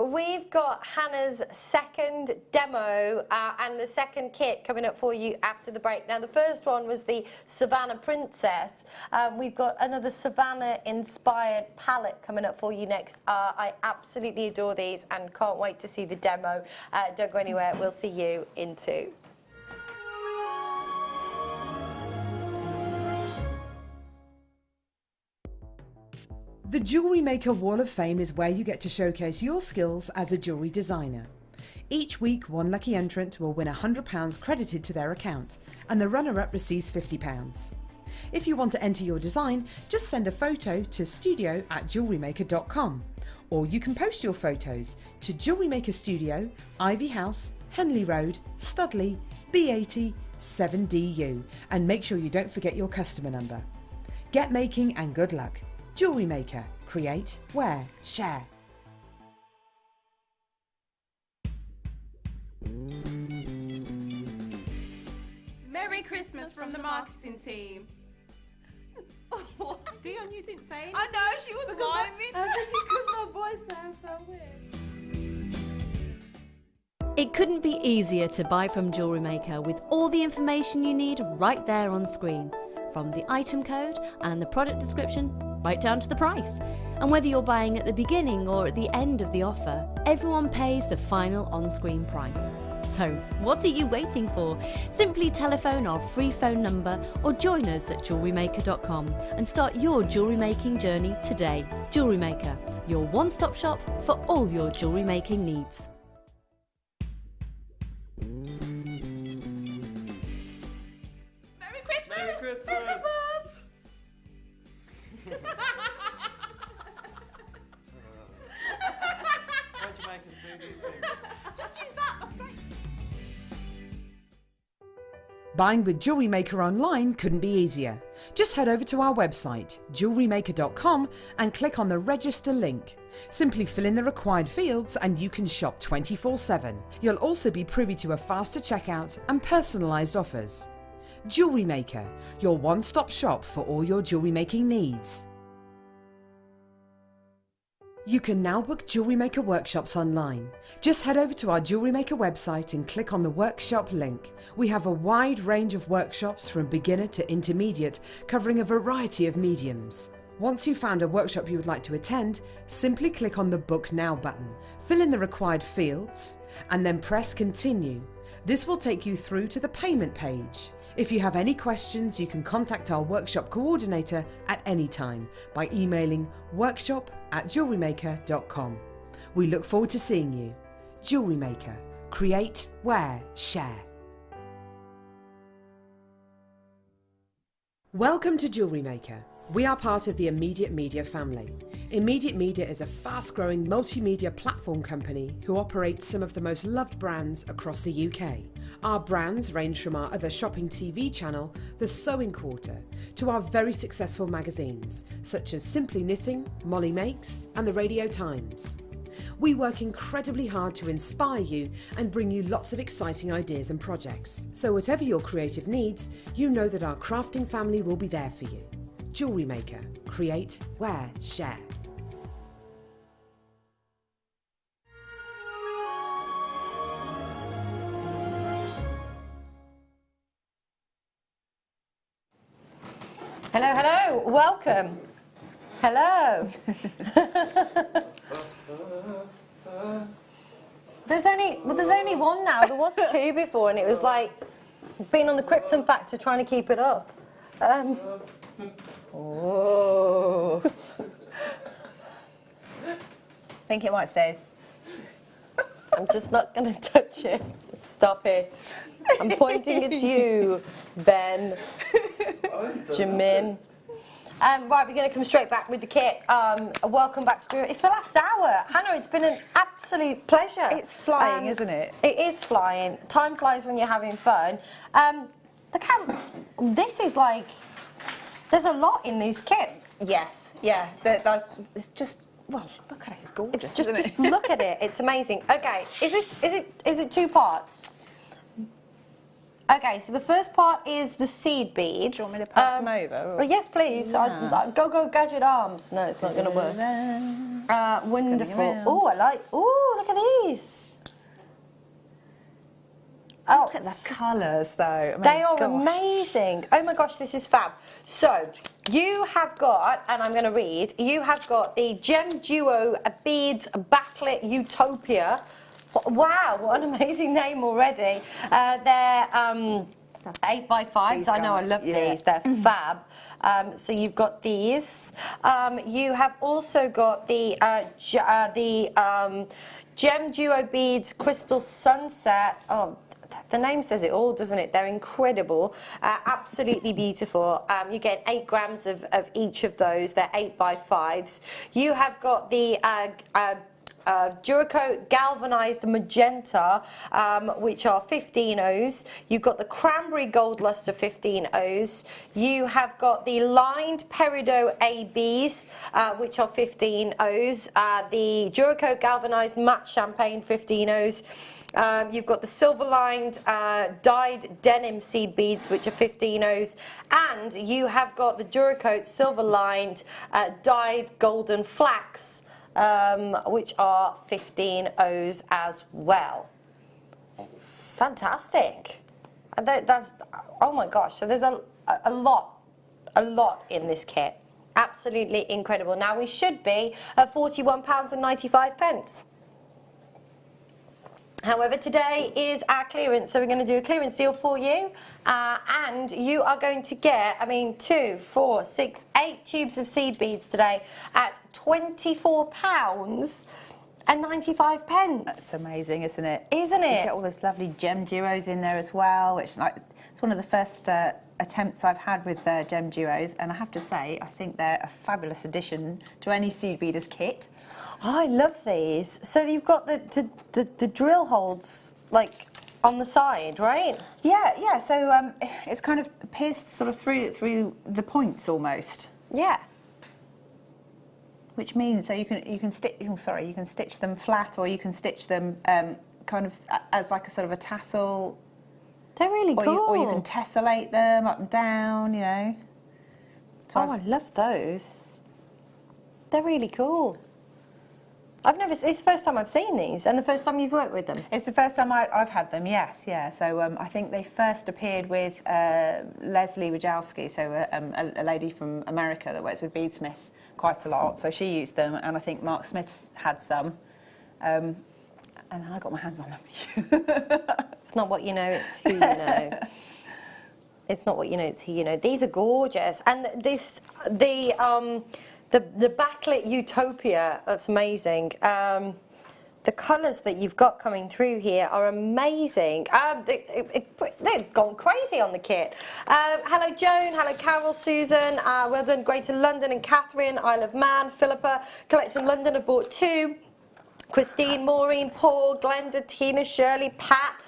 We've got Hannah's second demo and the second kit coming up for you after the break. Now, the first one was the Savannah Princess. We've got another Savannah-inspired palette coming up for you next. I absolutely adore these and can't wait to see the demo. Don't go anywhere, we'll see you in 2. The Jewellery Maker Wall of Fame is where you get to showcase your skills as a jewellery designer. Each week, one lucky entrant will win £100 credited to their account, and the runner-up receives £50. If you want to enter your design, just send a photo to studio@JewelleryMaker.com, or you can post your photos to Jewellery Maker Studio, Ivy House, Henley Road, Studley, B80 7DU, and make sure you don't forget your customer number. Get making and good luck. Jewellery Maker. Create, wear, share. Merry Christmas from the marketing team. What? Dion, you didn't say anything. I know, she was miming. Because my voice sounds so weird. It couldn't be easier to buy from Jewellery Maker with all the information you need right there on screen. From the item code and the product description, right down to the price. And whether you're buying at the beginning or at the end of the offer, everyone pays the final on-screen price. So, what are you waiting for? Simply telephone our free phone number or join us at JewelleryMaker.com and start your jewellery making journey today. Jewellery Maker, your one-stop shop for all your jewellery making needs. Merry Christmas! Merry Christmas! Merry Christmas! Why'd you make us do these things? Just use that, that's great. Buying with Jewellery Maker online couldn't be easier. Just head over to our website, JewelleryMaker.com, and click on the register link. Simply fill in the required fields and you can shop 24/7. You'll also be privy to a faster checkout and personalised offers. Jewellery Maker, your one-stop shop for all your jewellery making needs. You can now book Jewellery Maker workshops online. Just head over to our Jewellery Maker website and click on the workshop link. We have a wide range of workshops from beginner to intermediate, covering a variety of mediums. Once you've found a workshop you would like to attend, simply click on the Book Now button, fill in the required fields, and then press Continue. This will take you through to the payment page. If you have any questions, you can contact our workshop coordinator at any time by emailing workshop@jewellerymaker.com. We look forward to seeing you. Jewellery Maker. Create, wear, share. Welcome to Jewellery Maker. We are part of the Immediate Media family. Immediate Media is a fast-growing multimedia platform company who operates some of the most loved brands across the UK. Our brands range from our other shopping TV channel, The Sewing Quarter, to our very successful magazines, such as Simply Knitting, Molly Makes, and the Radio Times. We work incredibly hard to inspire you and bring you lots of exciting ideas and projects. So whatever your creative needs, you know that our crafting family will be there for you. Jewellery Maker. Create, wear, share. Hello, hello, welcome. Hello. There's only one now. There was 2 before, and it was like being on the Krypton Factor trying to keep it up. Oh. Think it might stay. I'm just not going to touch it. Stop it. I'm pointing at you, Ben. Jamin. Right, we're going to come straight back with the kit. Welcome back to Screw. It's the last hour. Hannah, it's been an absolute pleasure. It's flying, isn't it? It is flying. Time flies when you're having fun. This is like, there's a lot in this kit. Yes, yeah. It's just, well, look at it. It's gorgeous. It's just, isn't it? just look at it. It's amazing. Okay, is it 2 parts? Okay, so the first part is the seed beads. Do you want me to pass them over? Well, yes, please. Yeah. Go gadget arms. No, it's not going to work. Wonderful. Oh, I like. Oh, look at these. Oh, look at the colours, though. I mean, they are amazing. Oh my gosh, this is fab. So you have got, and I'm going to read. You have got the Gem Duo Beads Backlit Utopia. Wow, what an amazing name already. They're 8x5s. I know, I love these. They're fab. So you've got these. You have also got the Gem Duo Beads Crystal Sunset. Oh, the name says it all, doesn't it? They're incredible, absolutely beautiful. You get 8 grams of each of those. They're 8x5s. You have got the Duracoat Galvanized Magenta, which are 15 O's. You've got the Cranberry Gold Luster 15 O's. You have got the Lined Peridot ABs, which are 15 O's. The Duracoat Galvanized Matte Champagne 15 O's. You've got the silver-lined dyed denim seed beads, which are 15 O's, and you have got the Duracoat silver-lined dyed golden flax, which are 15 O's as well. Fantastic. That's, oh my gosh, so there's a lot in this kit. Absolutely incredible. Now we should be at £41.95. However, today is our clearance, so we're going to do a clearance deal for you, and you are going to get, 2, 4, 6, 8 tubes of seed beads today at £24.95. That's amazing, isn't it? Isn't it? You get all those lovely gem duos in there as well, which it's one of the first attempts I've had with gem duos, and I have to say, I think they're a fabulous addition to any seed beader's kit. Oh, I love these. So you've got the drill holes, like, on the side, right? Yeah. So it's kind of pierced sort of through the points almost. Yeah. Which means so you can stitch them flat, or you can stitch them kind of as like a sort of a tassel. They're really cool. Or you can tessellate them up and down, you know. So I love those. They're really cool. It's the first time I've seen these, and the first time you've worked with them. It's the first time I've had them, yes, yeah. So I think they first appeared with Leslie Wojcicki, so a lady from America that works with Beadsmith quite a lot. So she used them, and I think Mark Smith's had some, and I got my hands on them. It's not what you know, it's who you know. It's not what you know, it's who you know. These are gorgeous, and the backlit Utopia, that's amazing. The colours that you've got coming through here are amazing. They've gone crazy on the kit. Hello Joan, hello Carol, Susan, well done, Greater London and Catherine, Isle of Man, Philippa, Collects in London have bought 2. Christine, Maureen, Paul, Glenda, Tina, Shirley, Pat,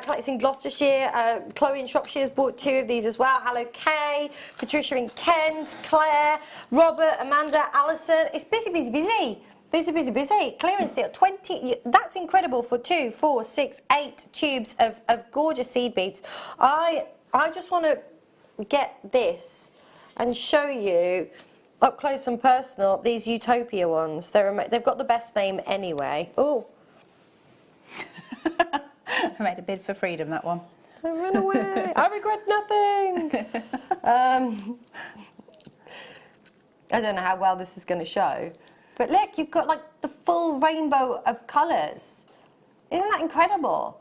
Collects in Gloucestershire, Chloe in Shropshire has bought 2 of these as well. Hello Kay, Patricia in Kent, Claire, Robert, Amanda, Alison. It's busy. Busy. Clearance deal, 20, that's incredible for 2, 4, 6, 8 tubes of gorgeous seed beads. I just want to get this and show you up close and personal these Utopia ones. They've got the best name anyway. Oh. I made a bid for freedom, that one. Don't run away. I regret nothing. I don't know how well this is going to show. But look, you've got like the full rainbow of colours. Isn't that incredible?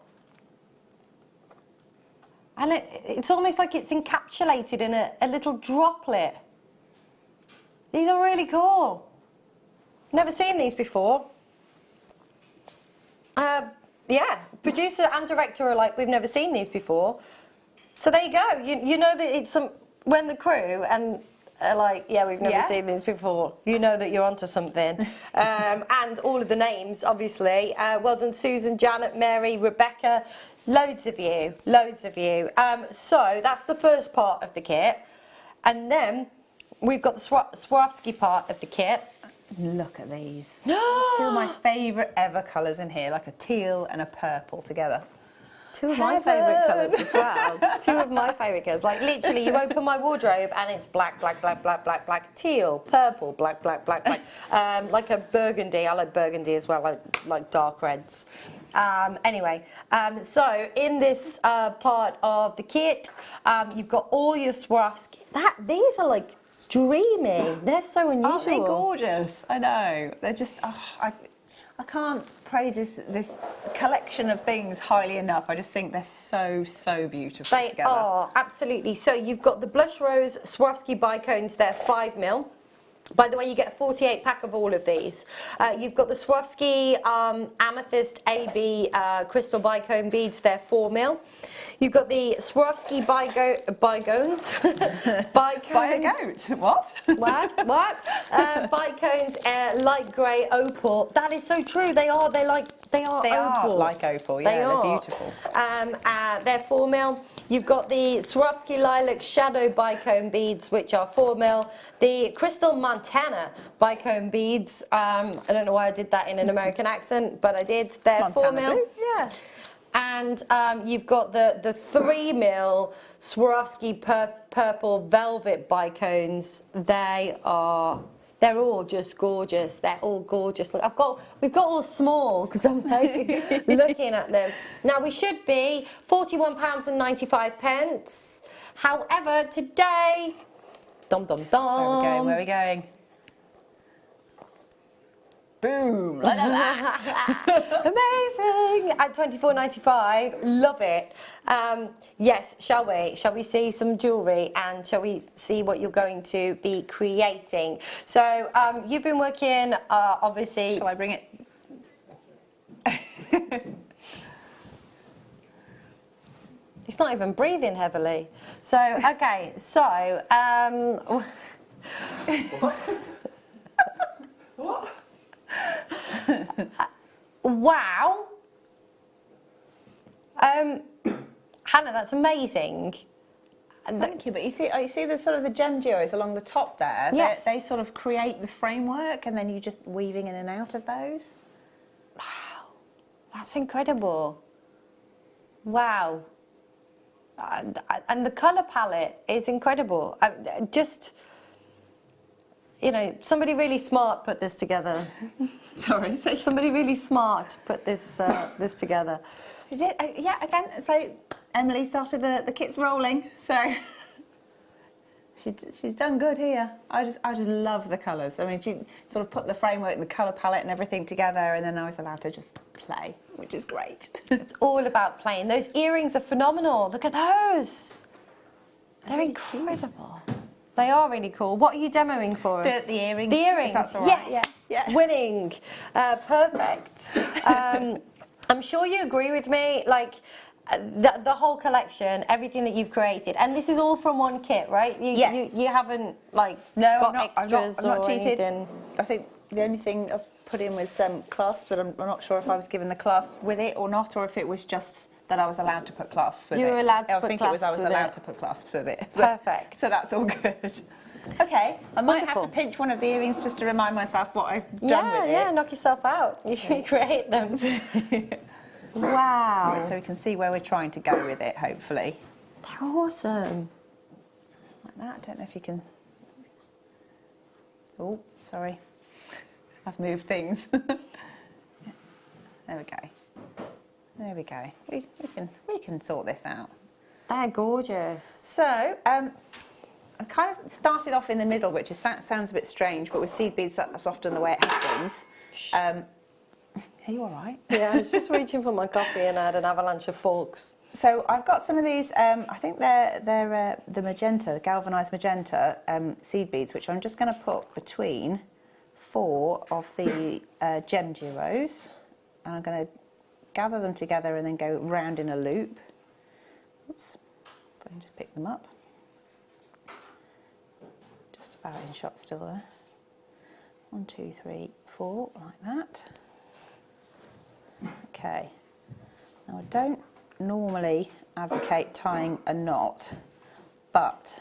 And it's almost like it's encapsulated in a little droplet. These are really cool. Never seen these before. Yeah, producer and director are like, we've never seen these before. So there you go. You know that it's when the crew and are like, yeah, we've never seen these before. You know that you're onto something. And all of the names, obviously. Well done, Susan, Janet, Mary, Rebecca. Loads of you. So that's the first part of the kit. And then we've got the Swarovski part of the kit. Look at these. There's 2 of my favourite ever colours in here, like a teal and a purple together. Two of my favourite colours as well. Two of my favourite colours. Like literally, you open my wardrobe and it's black, black, black, black, black, black, teal, purple, black, black, black, black. Like a burgundy. I like burgundy as well. I like dark reds. Anyway, so in this part of the kit, you've got all your Swarovski. These are like dreamy. They're so unusual. Aren't they gorgeous? I know. They're just. Oh, I can't praise this collection of things highly enough. I just think they're so beautiful they together. They are, absolutely. So you've got the Blush Rose Swarovski bicones, they're 5mm. By the way, you get a 48 pack of all of these. You've got the Swarovski Amethyst AB crystal bicone beads, they're 4mm. You've got the Swarovski bicones. Buy a goat. What? What? Bicones, light grey opal. That is so true. They are. They are opal. Like opal. Yeah, they're beautiful. They're 4mm. You've got the Swarovski lilac shadow bicone beads, which are 4mm. The crystal Montana bicone beads. I don't know why I did that in an American accent, but I did. They're Montana 4mm. blue, yeah. And you've got the 3mm Swarovski purple velvet bicones. They're all just gorgeous. They're all gorgeous. Look, we've got all small because I'm like looking at them. Now we should be £41.95. However, today, dum dum dum. Where are we going? Boom! Look at that! Amazing! At £24.95, love it. Yes, shall we? Shall we see some jewellery and shall we see what you're going to be creating? So you've been working, obviously. Shall I bring it? It's not even breathing heavily. So okay, so What? Wow. Hannah, that's amazing. Thank you, but you see the sort of the gem duos along the top there? Yes. They sort of create the framework and then you just weaving in and out of those. Wow, that's incredible. Wow. And the colour palette is incredible. Just, you know, somebody really smart put this together. Sorry, somebody really smart put this this together. You did, yeah. Again, so Emily started the kits rolling, so she's done good here. I just love the colours. I mean, she sort of put the framework, the colour palette, and everything together, and then I was allowed to just play, which is great. It's all about playing. Those earrings are phenomenal. Look at those. They're incredible. They are really cool. What are you demoing for us? The earrings. The earrings. If that's all right. Yes. Yeah. Winning. Perfect. I'm sure you agree with me. Like the whole collection, everything that you've created, and this is all from one kit, right? You haven't like got extras I'm not or cheated. anything. I think the only thing I've put in was clasps, but I'm not sure if I was given the clasp with it or not, or if it was just that I was allowed to put clasps with it. You were allowed to I put think clasps it was I was with allowed it. to put clasps with it. Perfect. So that's all good. Okay, I might Wonderful. have to pinch one of the earrings just to remind myself what I've done with it. Yeah, knock yourself out. You create them. Wow. Right, so we can see where we're trying to go with it, hopefully. They're awesome. Like that. I don't know if you can. Oh, sorry. I've moved things. There we go. There we go. We can sort this out. They're gorgeous. So, I kind of started off in the middle, which sounds a bit strange, but with seed beads, that's often the way it happens. Are you all right? Yeah, I was just reaching for my coffee and I had an avalanche of forks. So I've got some of these, I think they're the magenta, galvanised magenta seed beads, which I'm just going to put between 4 of the gem duos. And I'm going to gather them together and then go round in a loop. Oops, if I can just pick them up. Just about in shot still there. 1, 2, 3, 4, like that. Okay. Now I don't normally advocate tying a knot, but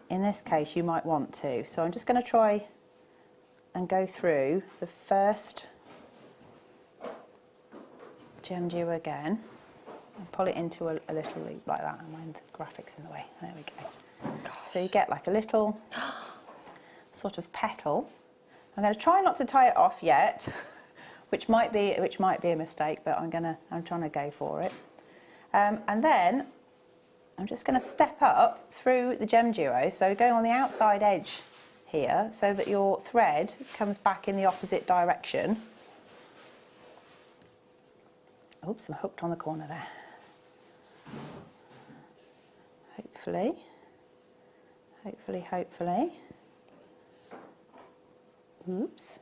in this case you might want to. So I'm just going to try and go through the first gem duo again. and pull it into a little loop like that. I mind the graphics in the way. There we go. So you get like a little sort of petal. I'm going to try not to tie it off yet, which might be a mistake, but I'm trying to go for it. And then I'm just going to step up through the gem duo, so going on the outside edge here, so that your thread comes back in the opposite direction. Oops, I'm hooked on the corner there. Hopefully. Oops.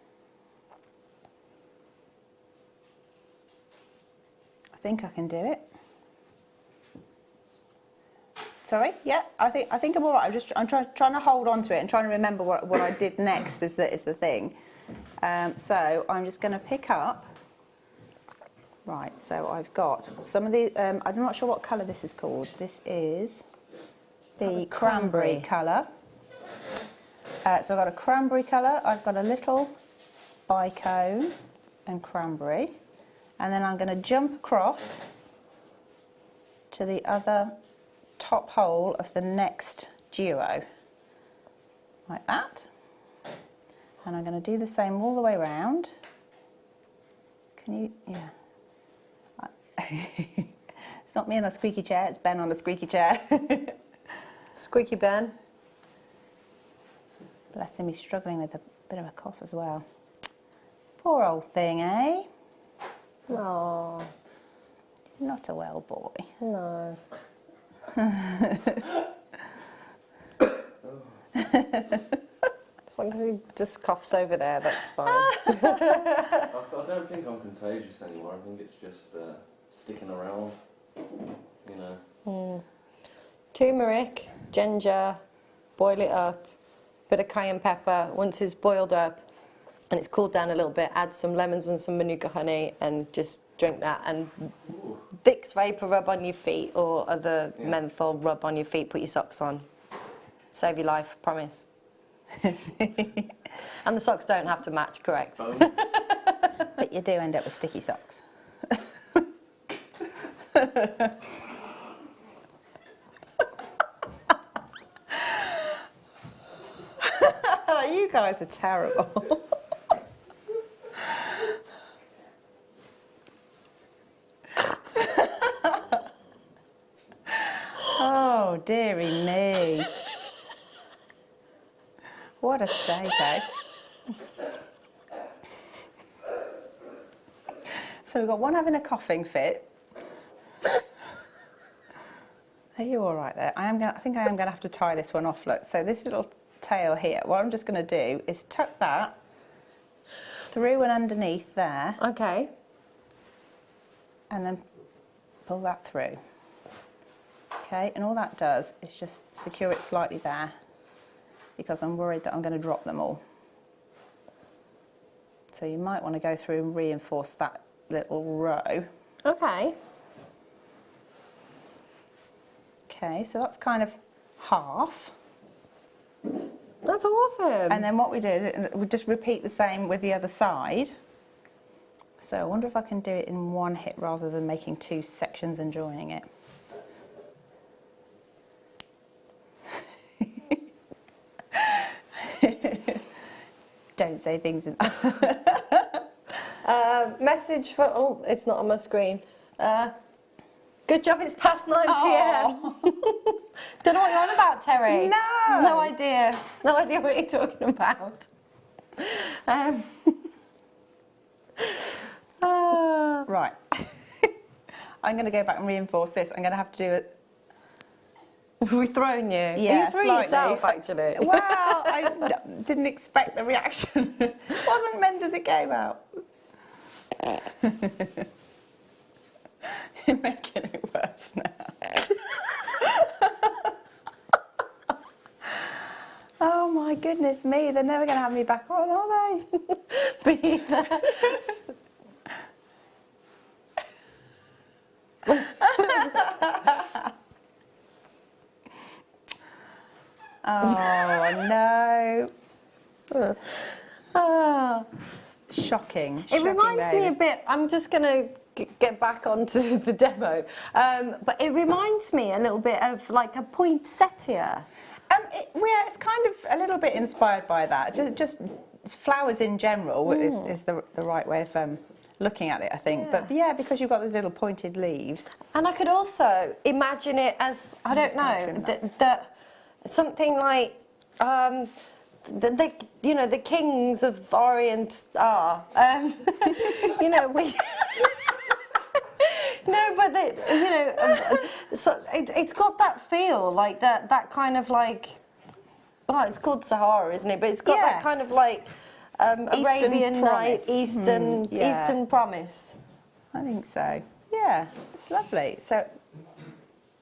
I think I can do it. Sorry, yeah, I think I'm all right. I'm trying to hold on to it and trying to remember what I did next is the thing. So I'm just going to pick up. Right, so I've got some of the. I'm not sure what colour this is called. This is the cranberry colour. So I've got a cranberry colour. I've got a little bicone and cranberry, and then I'm going to jump across to the other top hole of the next duo, like that. And I'm going to do the same all the way around. Can you? Yeah. It's not me on a squeaky chair, it's Ben on a squeaky chair. Squeaky Ben. Bless him, he's struggling with a bit of a cough as well. Poor old thing, eh? Oh. He's not a well boy. No. As long as he just coughs over there, that's fine. I don't think I'm contagious anymore. I think it's just sticking around, you know. Turmeric, ginger, boil it up, bit of cayenne pepper. Once it's boiled up and it's cooled down a little bit, add some lemons and some manuka honey and just drink that. And Vicks Vapor rub on your feet, or other menthol rub on your feet, put your socks on. Save your life, promise. And the socks don't have to match, correct? But you do end up with sticky socks. You guys are terrible. Oh, dearie me. What a state, eh? So we've got one having a coughing fit. Are you all right there? I think I am going to have to tie this one off, look. So this little tail here, what I'm just going to do is tuck that through and underneath there. Okay. And then pull that through. Okay, and all that does is just secure it slightly there, because I'm worried that I'm going to drop them all. So you might want to go through and reinforce that little row. Okay. Okay, so that's kind of half. That's awesome. And then what we do, we just repeat the same with the other side. So I wonder if I can do it in one hit rather than making two sections and joining it. Don't say things in message for, oh, it's not on my screen. Good job, it's past 9 p.m. Don't know what you're on about, Terry. No. No idea. No idea what you're talking about. Right. I'm going to go back and reinforce this. I'm going to have to do it. Have we thrown you? Yeah, you threw slightly. yourself, actually. Well, I didn't expect the reaction. It wasn't meant as it came out. You're making it worse now. Oh my goodness me, they're never going to have me back on, are they? Oh no. shocking. It reminds me a bit, I'm just going to get back onto the demo, but it reminds me a little bit of like a poinsettia. It's kind of a little bit inspired by that. Just flowers in general is the right way of looking at it, I think. Yeah. But yeah, because you've got those little pointed leaves. And I could also imagine it as, I don't know, that something like the kings of Orient are. You know, we. No, but so it's got that feel, like that kind of like. Well, it's called Sahara, isn't it? But it's got that kind of like Arabian Night, Eastern promise. I think so. Yeah, it's lovely. So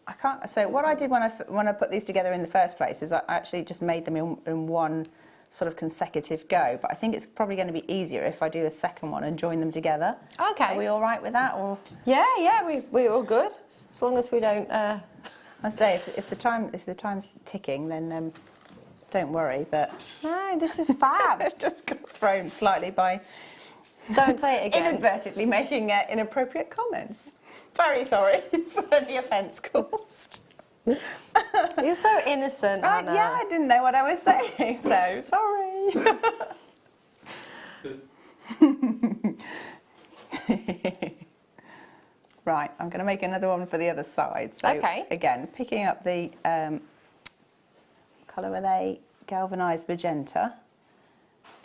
I can't. So what I did when I put these together in the first place is I actually just made them in one sort of consecutive go. But I think it's probably going to be easier if I do a second one and join them together. Okay. Are we all right with that? Or yeah, we're all good as long as we don't. I say if the time's ticking, then don't worry. But no, this is fab. Just got thrown slightly by. Don't say it again. Inadvertently making inappropriate comments. Very sorry for any offence caused. You're so innocent, Hannah. Yeah, I didn't know what I was saying, so sorry. Right, I'm going to make another one for the other side. So again, picking up the colour with a galvanised magenta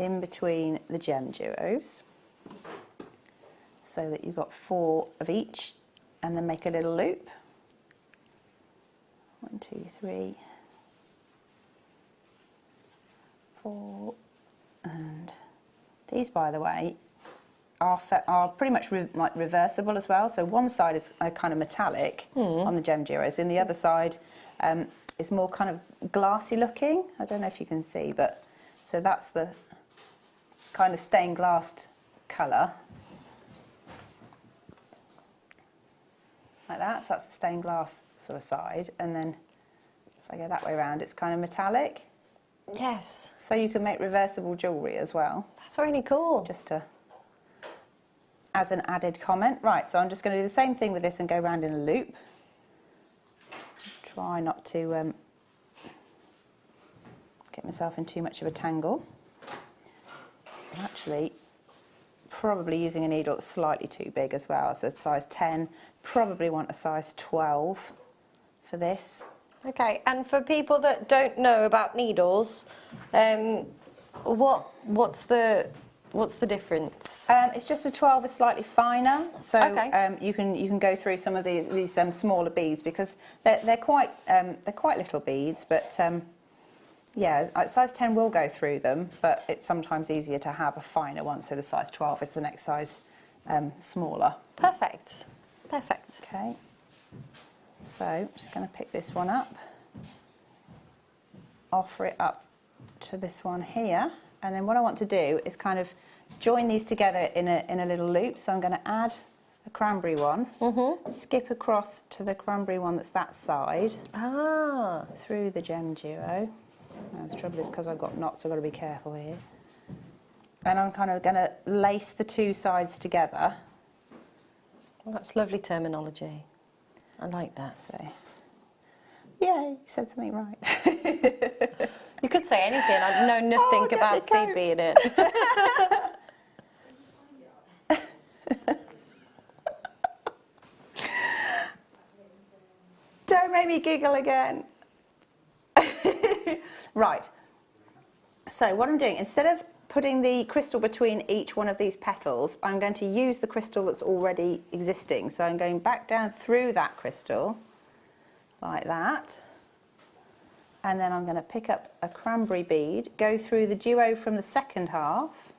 in between the gem duos, so that you've got 4 of each, and then make a little loop. 1, 2, 3, 4, and these, by the way, are pretty much like reversible as well. So one side is kind of metallic on the gem duos, and the other side is more kind of glassy looking. I don't know if you can see, but so that's the kind of stained glass colour. Like that, so that's the stained glass sort of side, and then if I go that way around, it's kind of metallic. Yes. So you can make reversible jewellery as well. That's really cool. Just as an added comment. Right, so I'm just going to do the same thing with this and go around in a loop. Try not to get myself in too much of a tangle. Actually, probably using a needle that's slightly too big as well, so size 10. Probably want a size 12 for this. Okay, and for people that don't know about needles, what's the difference? It's just a 12 is slightly finer, so you can go through some of these smaller beads, because they're quite little beads, but yeah, size 10 will go through them, but it's sometimes easier to have a finer one, so the size 12 is the next size smaller. Perfect. Perfect. Okay, so I'm just going to pick this one up, offer it up to this one here, and then what I want to do is kind of join these together in a little loop. So I'm going to add a cranberry one, skip across to the cranberry one that's that side, through the gem duo. Now, the trouble is, because I've got knots, I've got to be careful here. And I'm kind of going to lace the 2 sides together. Well, that's lovely terminology. I like that. So, yeah, you said something right. You could say anything. I know nothing about seed beading. Don't make me giggle again. Right. So what I'm doing, instead of putting the crystal between each one of these petals, I'm going to use the crystal that's already existing. So I'm going back down through that crystal, like that. And then I'm going to pick up a cranberry bead, go through the duo from the second half,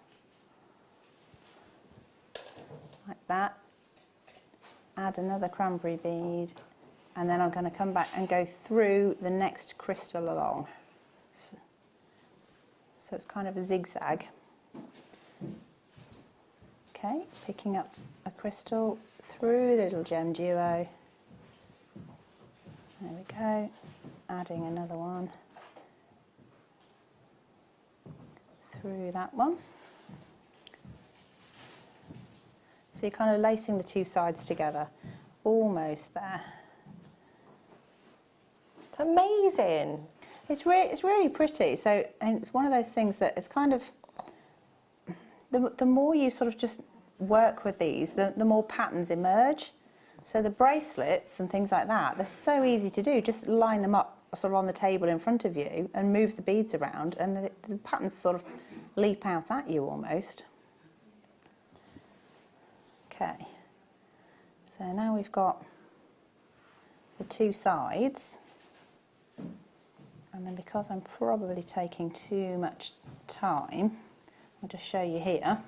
like that, add another cranberry bead, and then I'm going to come back and go through the next crystal along. So it's kind of a zigzag. Okay, picking up a crystal through the little gem duo. There we go. Adding another one through that one. So you're kind of lacing the two sides together. Almost there. It's amazing. It's really pretty. So, and it's one of those things that it's kind of, the more you sort of just work with these, the more patterns emerge. So the bracelets and things like that, they're so easy to do. Just line them up sort of on the table in front of you and move the beads around, and the patterns sort of leap out at you almost. Okay. So now we've got the two sides. And then because I'm probably taking too much time, I'll just show you here.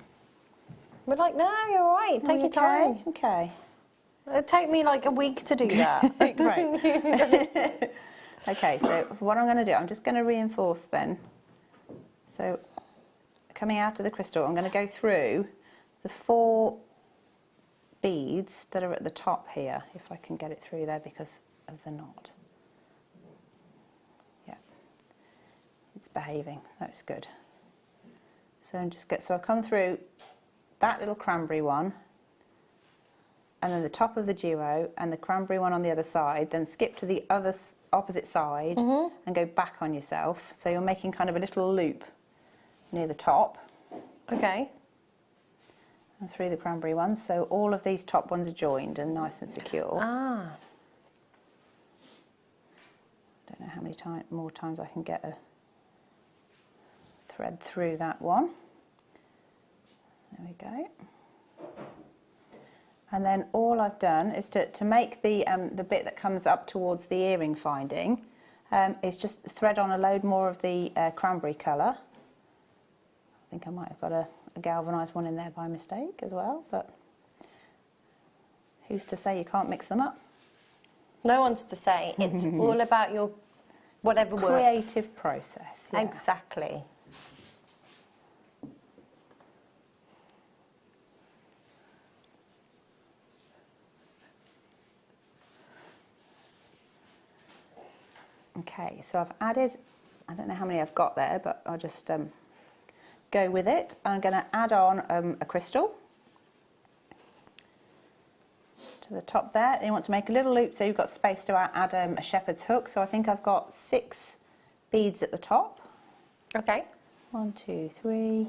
We're like, no, you're all right. Take your time. Okay. It'd take me like a week to do that. Great. Okay, so what I'm going to do, I'm just going to reinforce then. So coming out of the crystal, I'm going to go through the 4 beads that are at the top here, if I can get it through there because of the knot. Yeah, it's behaving. That's good. So I'll come through that little cranberry one, and then the top of the duo and the cranberry one on the other side, then skip to the other opposite side and go back on yourself. So you're making kind of a little loop near the top. Okay. And through the cranberry one. So all of these top ones are joined and nice and secure. Ah. I don't know how many more times I can get a thread through that one. There we go. And then all I've done is to make the bit that comes up towards the earring finding is just thread on a load more of the cranberry colour. I think I might have got a galvanised one in there by mistake as well, but who's to say you can't mix them up? No one's to say. It's all about your whatever works. Creative process. Yeah. Exactly. Okay, so I've added, I don't know how many I've got there, but I'll just go with it. I'm going to add on a crystal to the top there. You want to make a little loop so you've got space to add a shepherd's hook. So I think I've got 6 beads at the top. Okay. 1, 2, 3,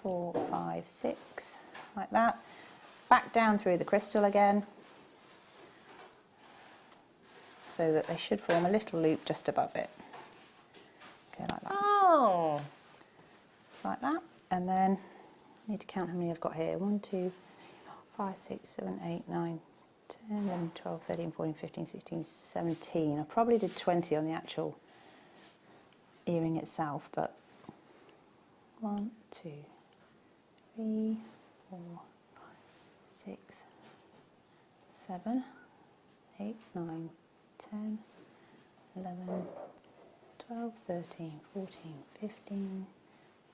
4, 5, 6, like that. Back down through the crystal again, so that they should form a little loop just above it. Okay, like that. Oh. Just like that. And then I need to count how many I've got here. 1, 2, 5, 6, 7, 8, 9, 10, 11, 12, 13, 14, 15, 16, 17. I probably did 20 on the actual earring itself, but 1, 2, 3, 4, 5, 6, 7, 8, 9, 10, 11, 12, 13, 14, 15,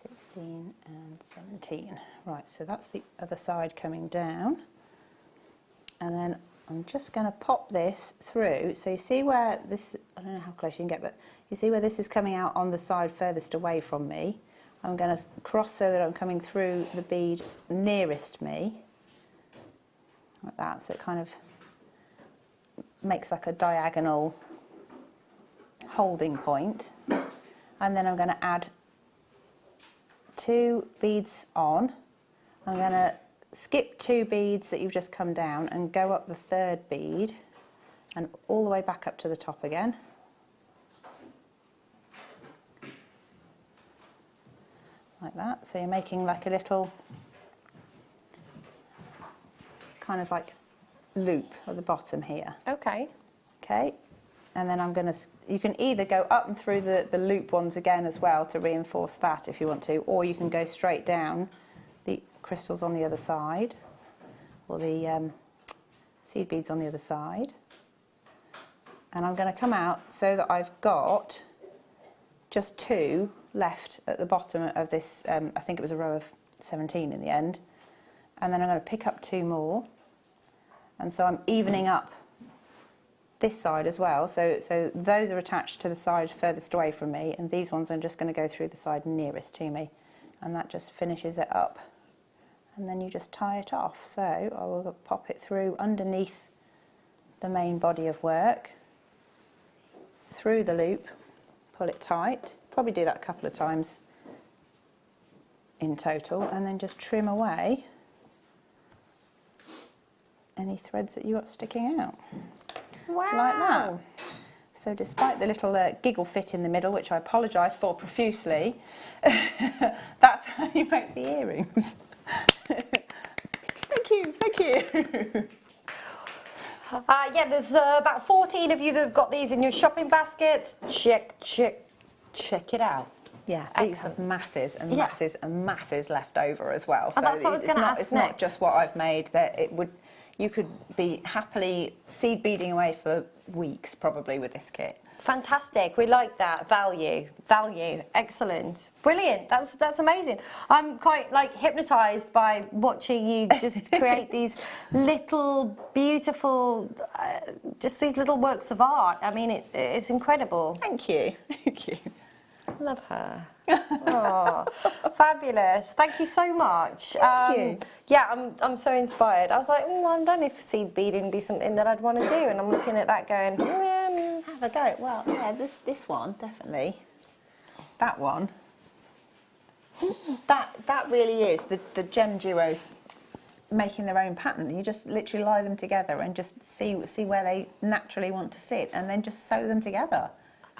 16 and 17. Right, so that's the other side coming down. And then I'm just going to pop this through. So you see where this, I don't know how close you can get, but you see where this is coming out on the side furthest away from me. I'm going to cross so that I'm coming through the bead nearest me, like that, so it kind of makes like a diagonal holding point. And then I'm going to add 2 beads on. I'm going to skip 2 beads that you've just come down and go up the 3rd bead and all the way back up to the top again. Like that. So you're making like a little kind of like loop at the bottom here. Okay. Okay. And then I'm going to, you can either go up and through the loop ones again as well to reinforce that if you want to, or you can go straight down the crystals on the other side, or the seed beads on the other side. And I'm going to come out so that I've got just 2 left at the bottom of this, I think it was a row of 17 in the end. And then I'm going to pick up 2 more. And so I'm evening up this side as well, so those are attached to the side furthest away from me, and these ones I'm just going to go through the side nearest to me, and that just finishes it up and then you just tie it off. So I will pop it through underneath the main body of work, through the loop, pull it tight, probably do that a couple of times in total, and then just trim away any threads that you got sticking out. Wow. Like that. So despite the little giggle fit in the middle, which I apologise for profusely, that's how you make the earrings. Thank you, thank you. Yeah, there's about 14 of you that have got these in your shopping baskets. Check it out. Yeah, these have masses and masses and masses left over as well. So that's what I was going to ask It's not just what I've made. That you could be happily seed beading away for weeks probably with this kit. Fantastic. We like that. Value. Excellent. Brilliant. That's amazing. I'm quite like hypnotised by watching you just create these little beautiful, just these little works of art. I mean, it's incredible. Thank you. Thank you. Love her. Oh, fabulous. Thank you so much. Thank you. Yeah, I'm so inspired. I was like, I don't know if seed beading would be something that I'd want to do, and I'm looking at that going, have a go. Well, yeah, this one, definitely. That one. that really is the gem duos making their own pattern. You just literally lie them together and just see where they naturally want to sit, and then just sew them together.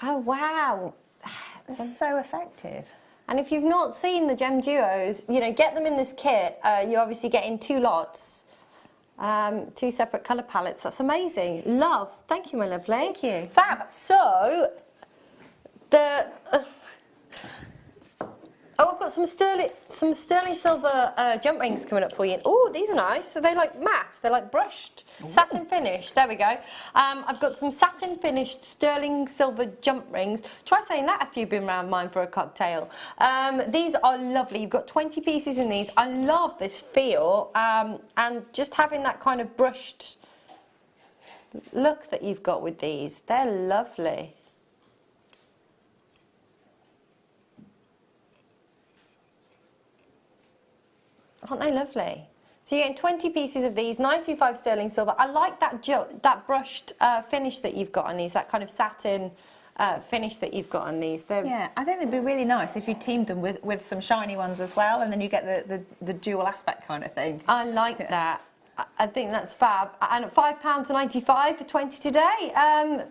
Oh, wow. It's so effective. And if you've not seen the gem duos, get them in this kit. You obviously get in 2 lots, 2 separate colour palettes. That's amazing. Love. Thank you, my lovely. Thank you. Fab. So, I've got some sterling silver jump rings coming up for you. Oh, these are nice. So they're like matte. They're like brushed. Ooh. Satin finish. There we go. I've got some satin finished sterling silver jump rings. Try saying that after you've been around mine for a cocktail. These are lovely. You've got 20 pieces in these. I love this feel. And just having that kind of brushed look that you've got with these. They're lovely. Aren't they lovely? So you're getting 20 pieces of these, 925 sterling silver. I like that brushed finish that you've got on these, that kind of satin finish that you've got on these. Yeah, I think they'd be really nice if you teamed them with some shiny ones as well, and then you get the dual aspect kind of thing. I like that. I think that's fab. And at £5.95 for 20 today,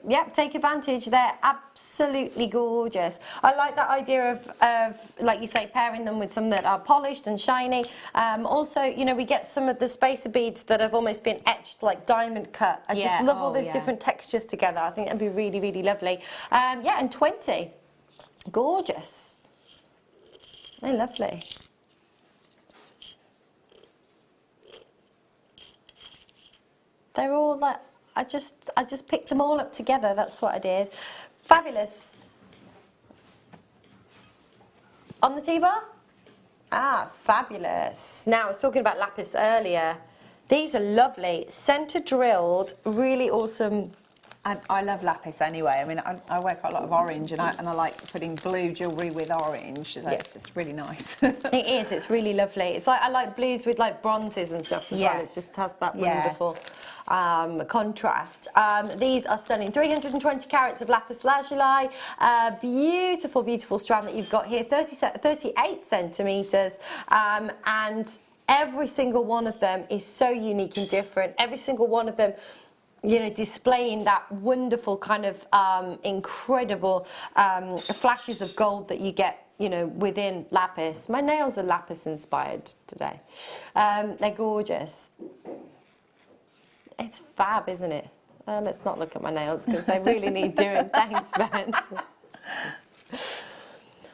yep, take advantage. They're absolutely gorgeous. I like that idea of, like you say, pairing them with some that are polished and shiny. Also, we get some of the spacer beads that have almost been etched, like diamond cut. I just love all those different textures together. I think that'd be really, really lovely. Yeah, and 20. Gorgeous. They're lovely. They're all like, I just picked them all up together. That's what I did. Fabulous. On the T-bar? Ah, fabulous. Now, I was talking about lapis earlier. These are lovely. Centre drilled, really awesome. I love lapis anyway. I mean, I wear quite a lot of orange, and I like putting blue jewellery with orange. So it's just really nice. It is. It's really lovely. It's like I like blues with like bronzes and stuff as well. It just has that wonderful contrast. These are stunning. 320 carats of lapis lazuli. Beautiful, beautiful strand that you've got here. 38 centimetres, and every single one of them is so unique and different. Every single one of them, displaying that wonderful kind of incredible flashes of gold that you get, within lapis. My nails are lapis inspired today. They're gorgeous. It's fab, isn't it? Let's not look at my nails because they really need doing. Thanks, Ben.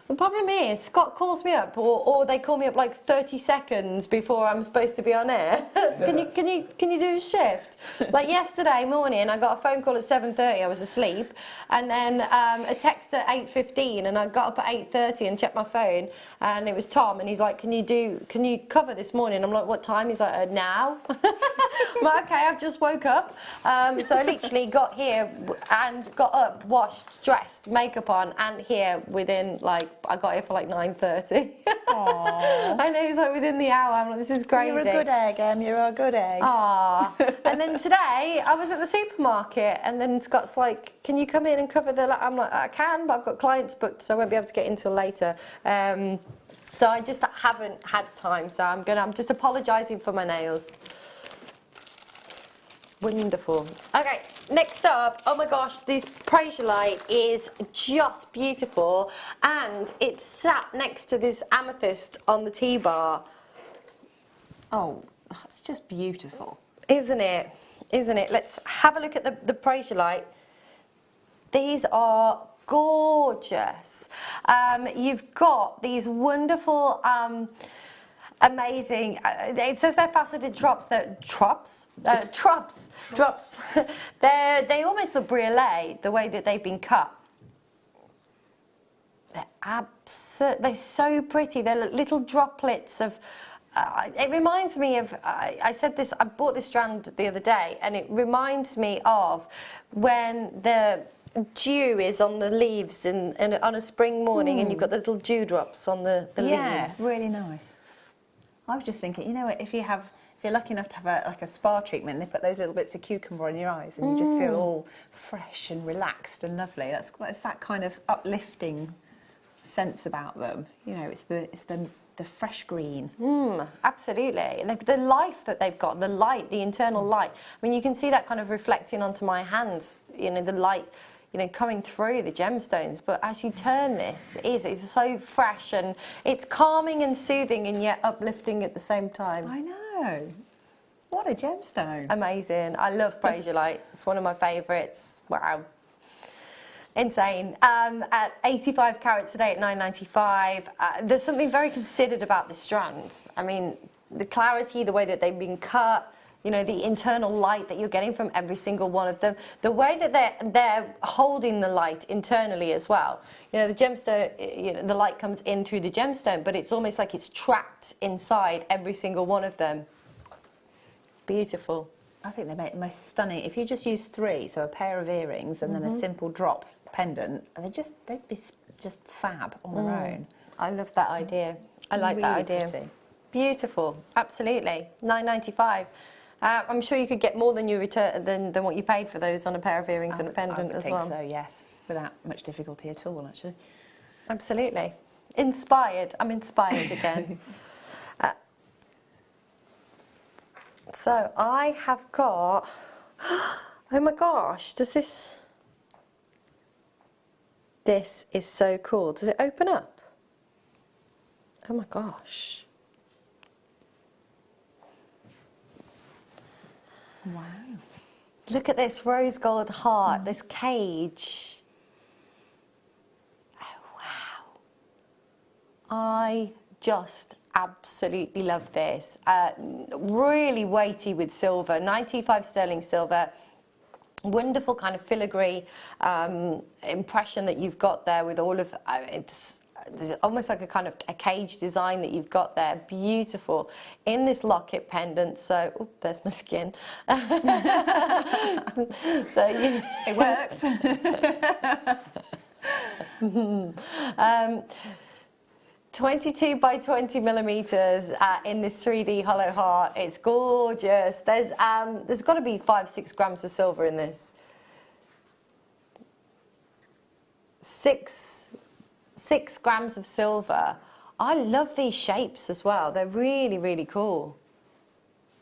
The problem is, Scott calls me up, or they call me up like 30 seconds before I'm supposed to be on air. Can you do a shift? Like yesterday morning, I got a phone call at 7:30. I was asleep, and then a text at 8:15, and I got up at 8:30 and checked my phone, and it was Tom, and he's like, "Can you cover this morning?" I'm like, "What time?" He's like, "Now." I'm like, "Okay, I've just woke up." So I literally got here and got up, washed, dressed, makeup on, and here within like I got here for like 9:30. I know, it's like within the hour. I'm like, this is crazy. You're a good egg, Em. You're a good egg. Ah. And then today I was at the supermarket, and then Scott's like, "Can you come in and cover the?" I'm like, "I can, but I've got clients booked, so I won't be able to get in till later." So I just haven't had time. So I'm just apologising for my nails. Wonderful. Okay, next up, oh my gosh, this Prasiolite is just beautiful, and it's sat next to this amethyst on the T-bar. Oh, it's just beautiful. Isn't it? Isn't it? Let's have a look at the Prasiolite. These are gorgeous. You've got these wonderful... amazing. It says they're faceted drops. They're drops. They almost look briolet, the way that they've been cut. They're so pretty. They're little droplets of. It reminds me of. I said this. I bought this strand the other day, and it reminds me of when the dew is on the leaves on a spring morning, and you've got the little dewdrops on the leaves. Yeah, really nice. I was just thinking, you know, if you're lucky enough to have a spa treatment, they put those little bits of cucumber on your eyes, and you just feel all fresh and relaxed and lovely. It's that kind of uplifting sense about them. You know, it's the fresh green. Absolutely. Like the life that they've got, the light, the internal light. I mean, you can see that kind of reflecting onto my hands. You know, the light, you know, coming through the gemstones. But as you turn this, it's so fresh, and it's calming and soothing, and yet uplifting at the same time. I know. What a gemstone. Amazing. I love Prasiolite. It's one of my favourites. Wow. Insane. At 85 carats today at $9.95. There's something very considered about the strands. I mean, the clarity, the way that they've been cut, you know, the internal light that you're getting from every single one of them, the way that they're holding the light internally as well. You know, the gemstone, you know, the light comes in through the gemstone, but it's almost like it's trapped inside every single one of them. Beautiful. I think they make the most stunning. If you just use 3, so a pair of earrings and then a simple drop pendant, they'd be just fab on their own. I love that idea. I like that idea. Pretty. Beautiful. Absolutely. $9.95. I'm sure you could get more than you than what you paid for those on a pair of earrings and a pendant as well. I think so, yes, without much difficulty at all, actually. Absolutely. Inspired. I'm inspired again. So I have got. Oh my gosh! Does this? This is so cool. Does it open up? Oh my gosh! Wow. Look at this rose gold heart, this cage. Oh, wow. I just absolutely love this. Really weighty with silver, 95 sterling silver. Wonderful kind of filigree impression that you've got there with all of, there's almost like a kind of a cage design that you've got there. Beautiful. In this locket pendant, so, oh, there's my skin. So it works. 22 by 20 millimeters in this 3D hollow heart. It's gorgeous. There's got to be 5-6 grams of silver in this. 6 grams of silver. I love these shapes as well. They're really, really cool.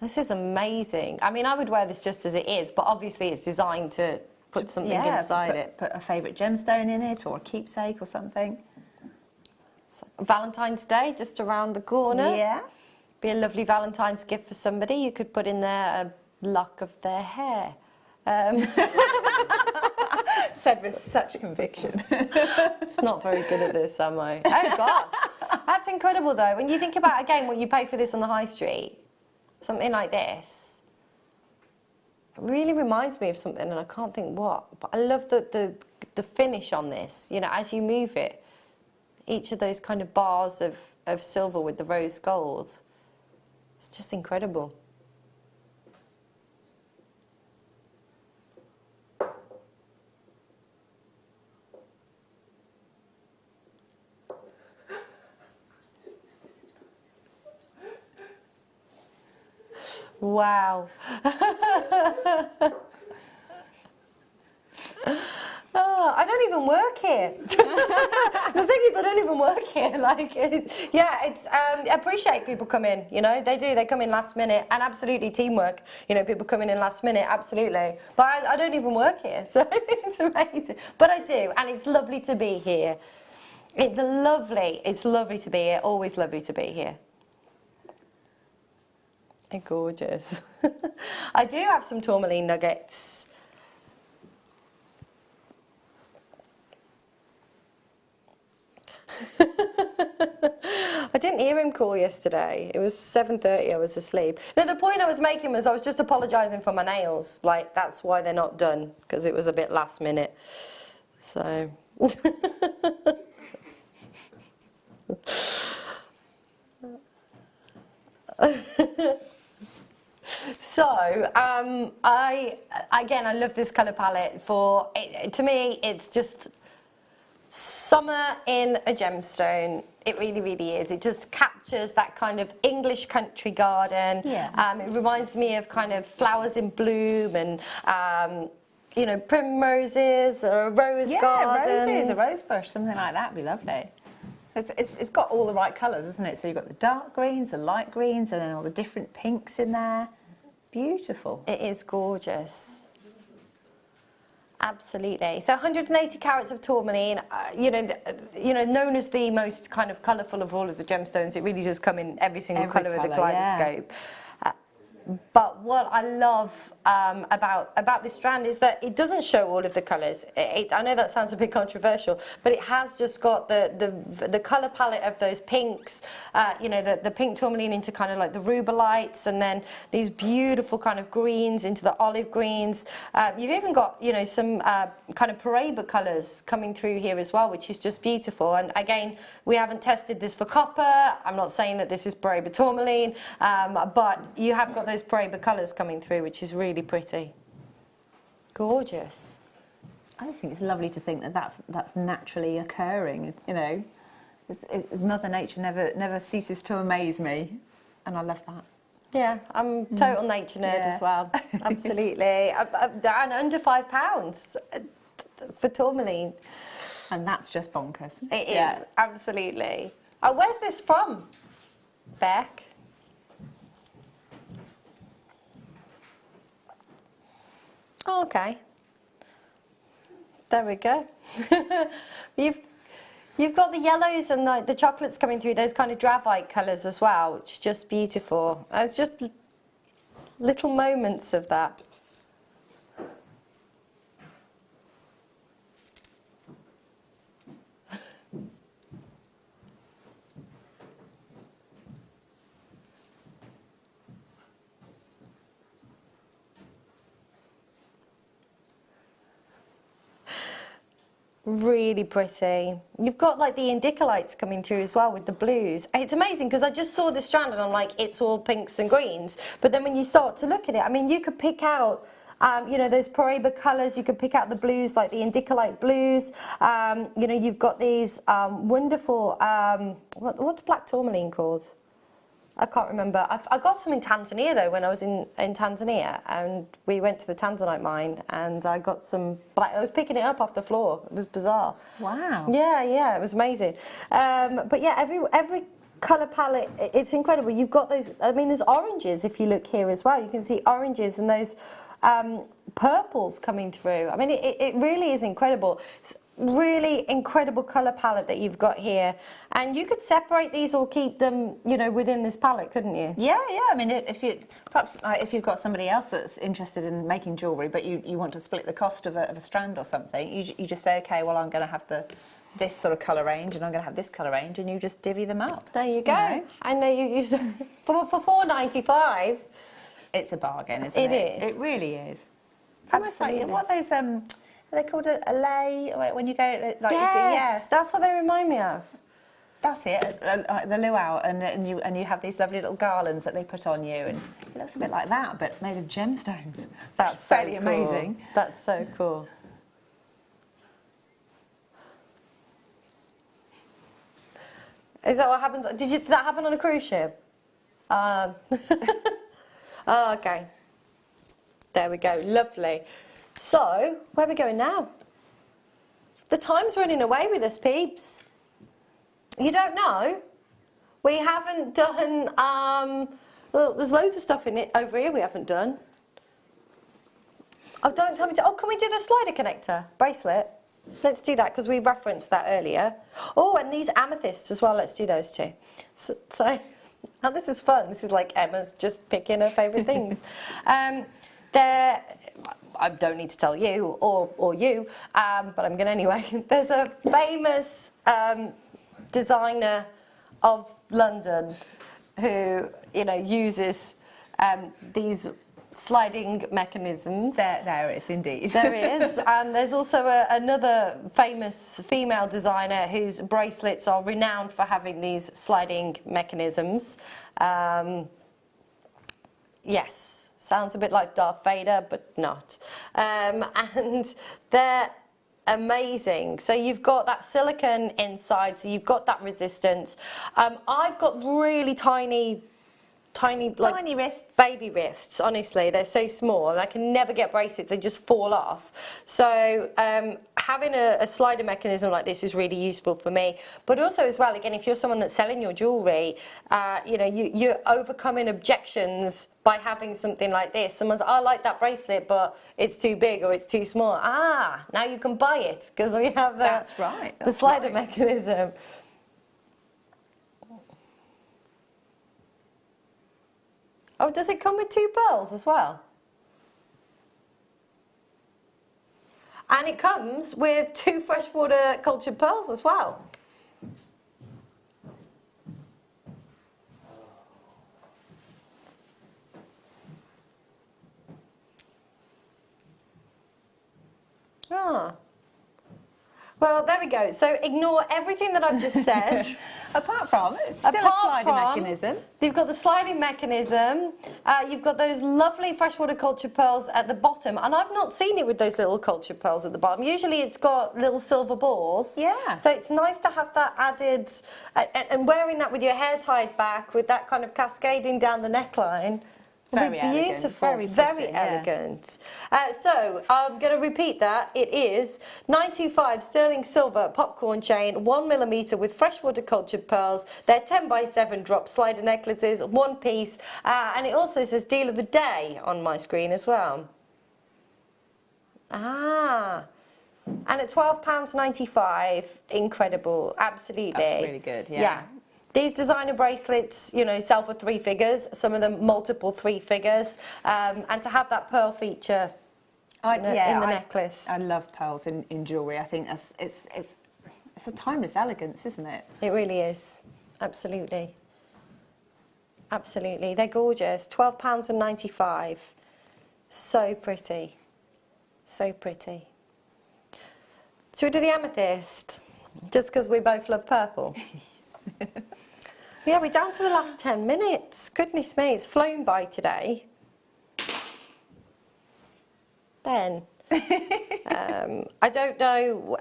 This is amazing. I mean, I would wear this just as it is, but obviously it's designed to put something inside it. Put a favourite gemstone in it, or a keepsake or something. Valentine's Day just around the corner. Yeah. Be a lovely Valentine's gift for somebody. You could put in there a lock of their hair. Said with such conviction. It's not very good at this, am I? Oh gosh, that's incredible though. When you think about again what you pay for this on the high street, something like this, it really reminds me of something, and I can't think what. But I love the finish on this. You know, as you move it, each of those kind of bars of silver with the rose gold. It's just incredible. Wow. Oh, I don't even work here. The thing is, I don't even work here. Like, I appreciate people come in, you know, they do. They come in last minute, and absolutely teamwork. You know, people coming in last minute, absolutely. But I don't even work here, so it's amazing. But I do, and it's lovely to be here. It's lovely to be here. Always lovely to be here. They're gorgeous. I do have some tourmaline nuggets. I didn't hear him call yesterday. It was 7:30, I was asleep. No, the point I was making was I was just apologising for my nails. Like, that's why they're not done, because it was a bit last minute. So... So, I love this colour palette. To me, it's just summer in a gemstone. It really, really is. It just captures that kind of English country garden. Yeah. It reminds me of kind of flowers in bloom and, you know, primroses or a rose garden. Yeah, roses, a rose bush, something like that would be lovely. It's got all the right colours, isn't it? So you've got the dark greens, the light greens, and then all the different pinks in there. Beautiful. It is gorgeous. Absolutely. So 180 carats of tourmaline, you know, known as the most kind of colourful of all of the gemstones. It really does come in every single colour of the kaleidoscope. Yeah. But what I love about this strand is that it doesn't show all of the colours. I know that sounds a bit controversial, but it has just got the colour palette of those pinks, you know, the pink tourmaline into kind of like the rubelites, and then these beautiful kind of greens into the olive greens. You've even got, you know, some kind of Paraiba colours coming through here as well, which is just beautiful. And again, we haven't tested this for copper. I'm not saying that this is Paraiba tourmaline, but you have got those Paraiba colours coming through, which is really pretty. Gorgeous. I just think it's lovely to think that that's naturally occurring, you know. Mother Nature never ceases to amaze me, and I love that. Yeah, I'm a total nature nerd as well. Absolutely. And under £5 for tourmaline. And that's just bonkers. It is, absolutely. Oh, where's this from, Beck? Oh, okay. There we go. You've got the yellows and the chocolates coming through, those kind of dravite colours as well, which is just beautiful. It's just little moments of that. Really pretty. You've got like the indicolites coming through as well with the blues. It's amazing because I just saw this strand and I'm like, it's all pinks and greens. But then when you start to look at it, I mean, you could pick out, you know, those Paraiba colours. You could pick out the blues, like the indicolite blues. You know, you've got these wonderful, what's black tourmaline called? I can't remember. I got some in Tanzania though when I was in Tanzania, and we went to the Tanzanite mine and I got some black. I was picking it up off the floor. It was bizarre. Wow. Yeah, it was amazing. But yeah, every colour palette, it's incredible. You've got those. I mean, there's oranges if you look here as well. You can see oranges and those purples coming through. I mean, it really is incredible. Really incredible colour palette that you've got here, and you could separate these or keep them, you know, within this palette, couldn't you? Yeah. I mean, if you've got somebody else that's interested in making jewellery, but you want to split the cost of a strand or something, you just say, okay, well, I'm going to have this sort of colour range, and I'm going to have this colour range, and you just divvy them up. There you go. You know? I know you use for $4.95. It's a bargain, isn't it? It is. It really is. It's almost like what those are they called a lei when you go like yes, that's what they remind me of. That's it, the luau, and you have these lovely little garlands that they put on you, and it looks a bit like that, but made of gemstones. That's fairly so cool. Amazing. That's so cool. Is that what happens? Did that happen on a cruise ship? I Oh, okay. There we go, lovely. So, where are we going now? The time's running away with us, peeps. You don't know? We haven't done, well, there's loads of stuff in it over here we haven't done. Oh, don't tell me to, oh, can we do the slider connector bracelet? Let's do that, because we referenced that earlier. Oh, and these amethysts as well, let's do those too. So oh, this is fun. This is like Emma's just picking her favourite things. There, I don't need to tell you, or you, but I'm going to anyway. There's a famous designer of London who, you know, uses these sliding mechanisms. There is indeed. There is, and there's also another famous female designer whose bracelets are renowned for having these sliding mechanisms. Yes, sounds a bit like Darth Vader, but not. And they're amazing. So you've got that silicone inside, so you've got that resistance. I've got really tiny wrists, baby wrists. Honestly, they're so small, and I can never get bracelets. They just fall off. So having a slider mechanism like this is really useful for me. But also as well, again, if you're someone that's selling your jewellery, you know, you're overcoming objections by having something like this. Someone's, I like that bracelet, but it's too big or it's too small. Ah, now you can buy it because we have the slider mechanism. Oh, does it come with 2 pearls as well? And it comes with 2 freshwater cultured pearls as well. Ah. Well, there we go. So ignore everything that I've just said. Apart from, it's still a sliding mechanism. You've got the sliding mechanism. You've got those lovely freshwater cultured pearls at the bottom. And I've not seen it with those little cultured pearls at the bottom. Usually it's got little silver balls. Yeah. So it's nice to have that added, and wearing that with your hair tied back, with that kind of cascading down the neckline. Very beautiful, very elegant. So I'm going to repeat that. It is 925 sterling silver popcorn chain, 1mm with freshwater cultured pearls. They're 10x7 drop slider necklaces, 1 piece, and it also says deal of the day on my screen as well. Ah. And at £12.95, incredible, absolutely. That's really good, yeah. These designer bracelets, you know, sell for 3 figures, some of them multiple 3 figures, and to have that pearl feature in the necklace. I love pearls in jewellery. I think it's a timeless elegance, isn't it? It really is, absolutely. Absolutely, they're gorgeous, £12.95. So pretty, so pretty. Should we do the amethyst? Just because we both love purple. Yeah, we're down to the last 10 minutes. Goodness me, it's flown by today. Ben, I don't know,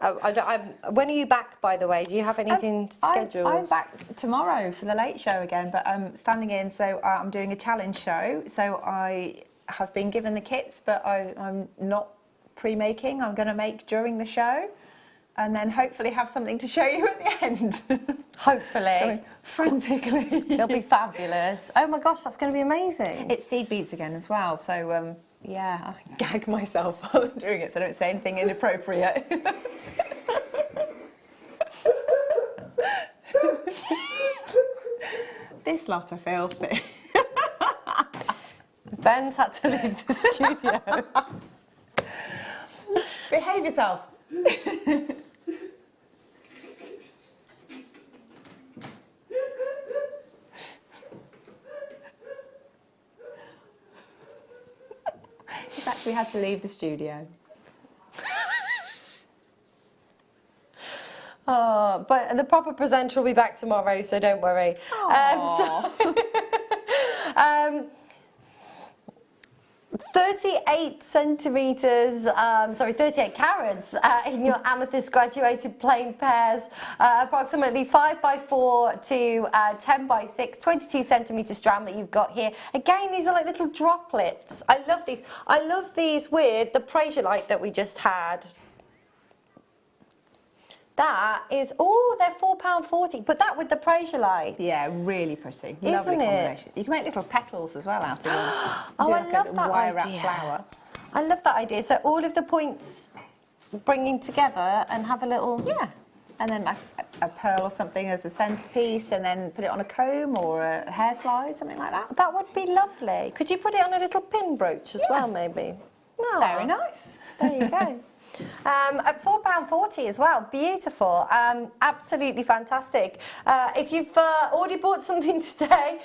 when are you back, by the way? Do you have anything scheduled? I'm back tomorrow for the late show again, but I'm standing in, so I'm doing a challenge show. So I have been given the kits, but I'm not pre-making. I'm going to make during the show, and then hopefully have something to show you at the end. Hopefully. Frantically. It'll be fabulous. Oh my gosh, that's going to be amazing. It's seed beads again as well, so yeah, I gag myself while I'm doing it so I don't say anything inappropriate. This lot are filthy. Ben's had to leave the studio. Behave yourself. He's actually had to leave the studio. Oh, but the proper presenter will be back tomorrow, so don't worry. 38 centimetres, 38 carats in your amethyst graduated plain pairs, approximately 5x4 to 10x6, 22 centimetre strand that you've got here. Again, these are like little droplets. I love these. I love these with the Prasiolite that we just had. That is, oh, they're £4.40. But that with the Prasiolite. Yeah, really pretty. Isn't Lovely it? combination. You can make little petals as well out of them. Oh, I love that wire wrap idea. flower. I love that idea. So all of the points bringing together and have a little... Yeah. And then like a pearl or something as a centrepiece, and then put it on a comb or a hair slide, something like that. That would be lovely. Could you put it on a little pin brooch as well, maybe? No. Very nice. There you go. At £4.40 as well, beautiful, absolutely fantastic. If you've already bought something today,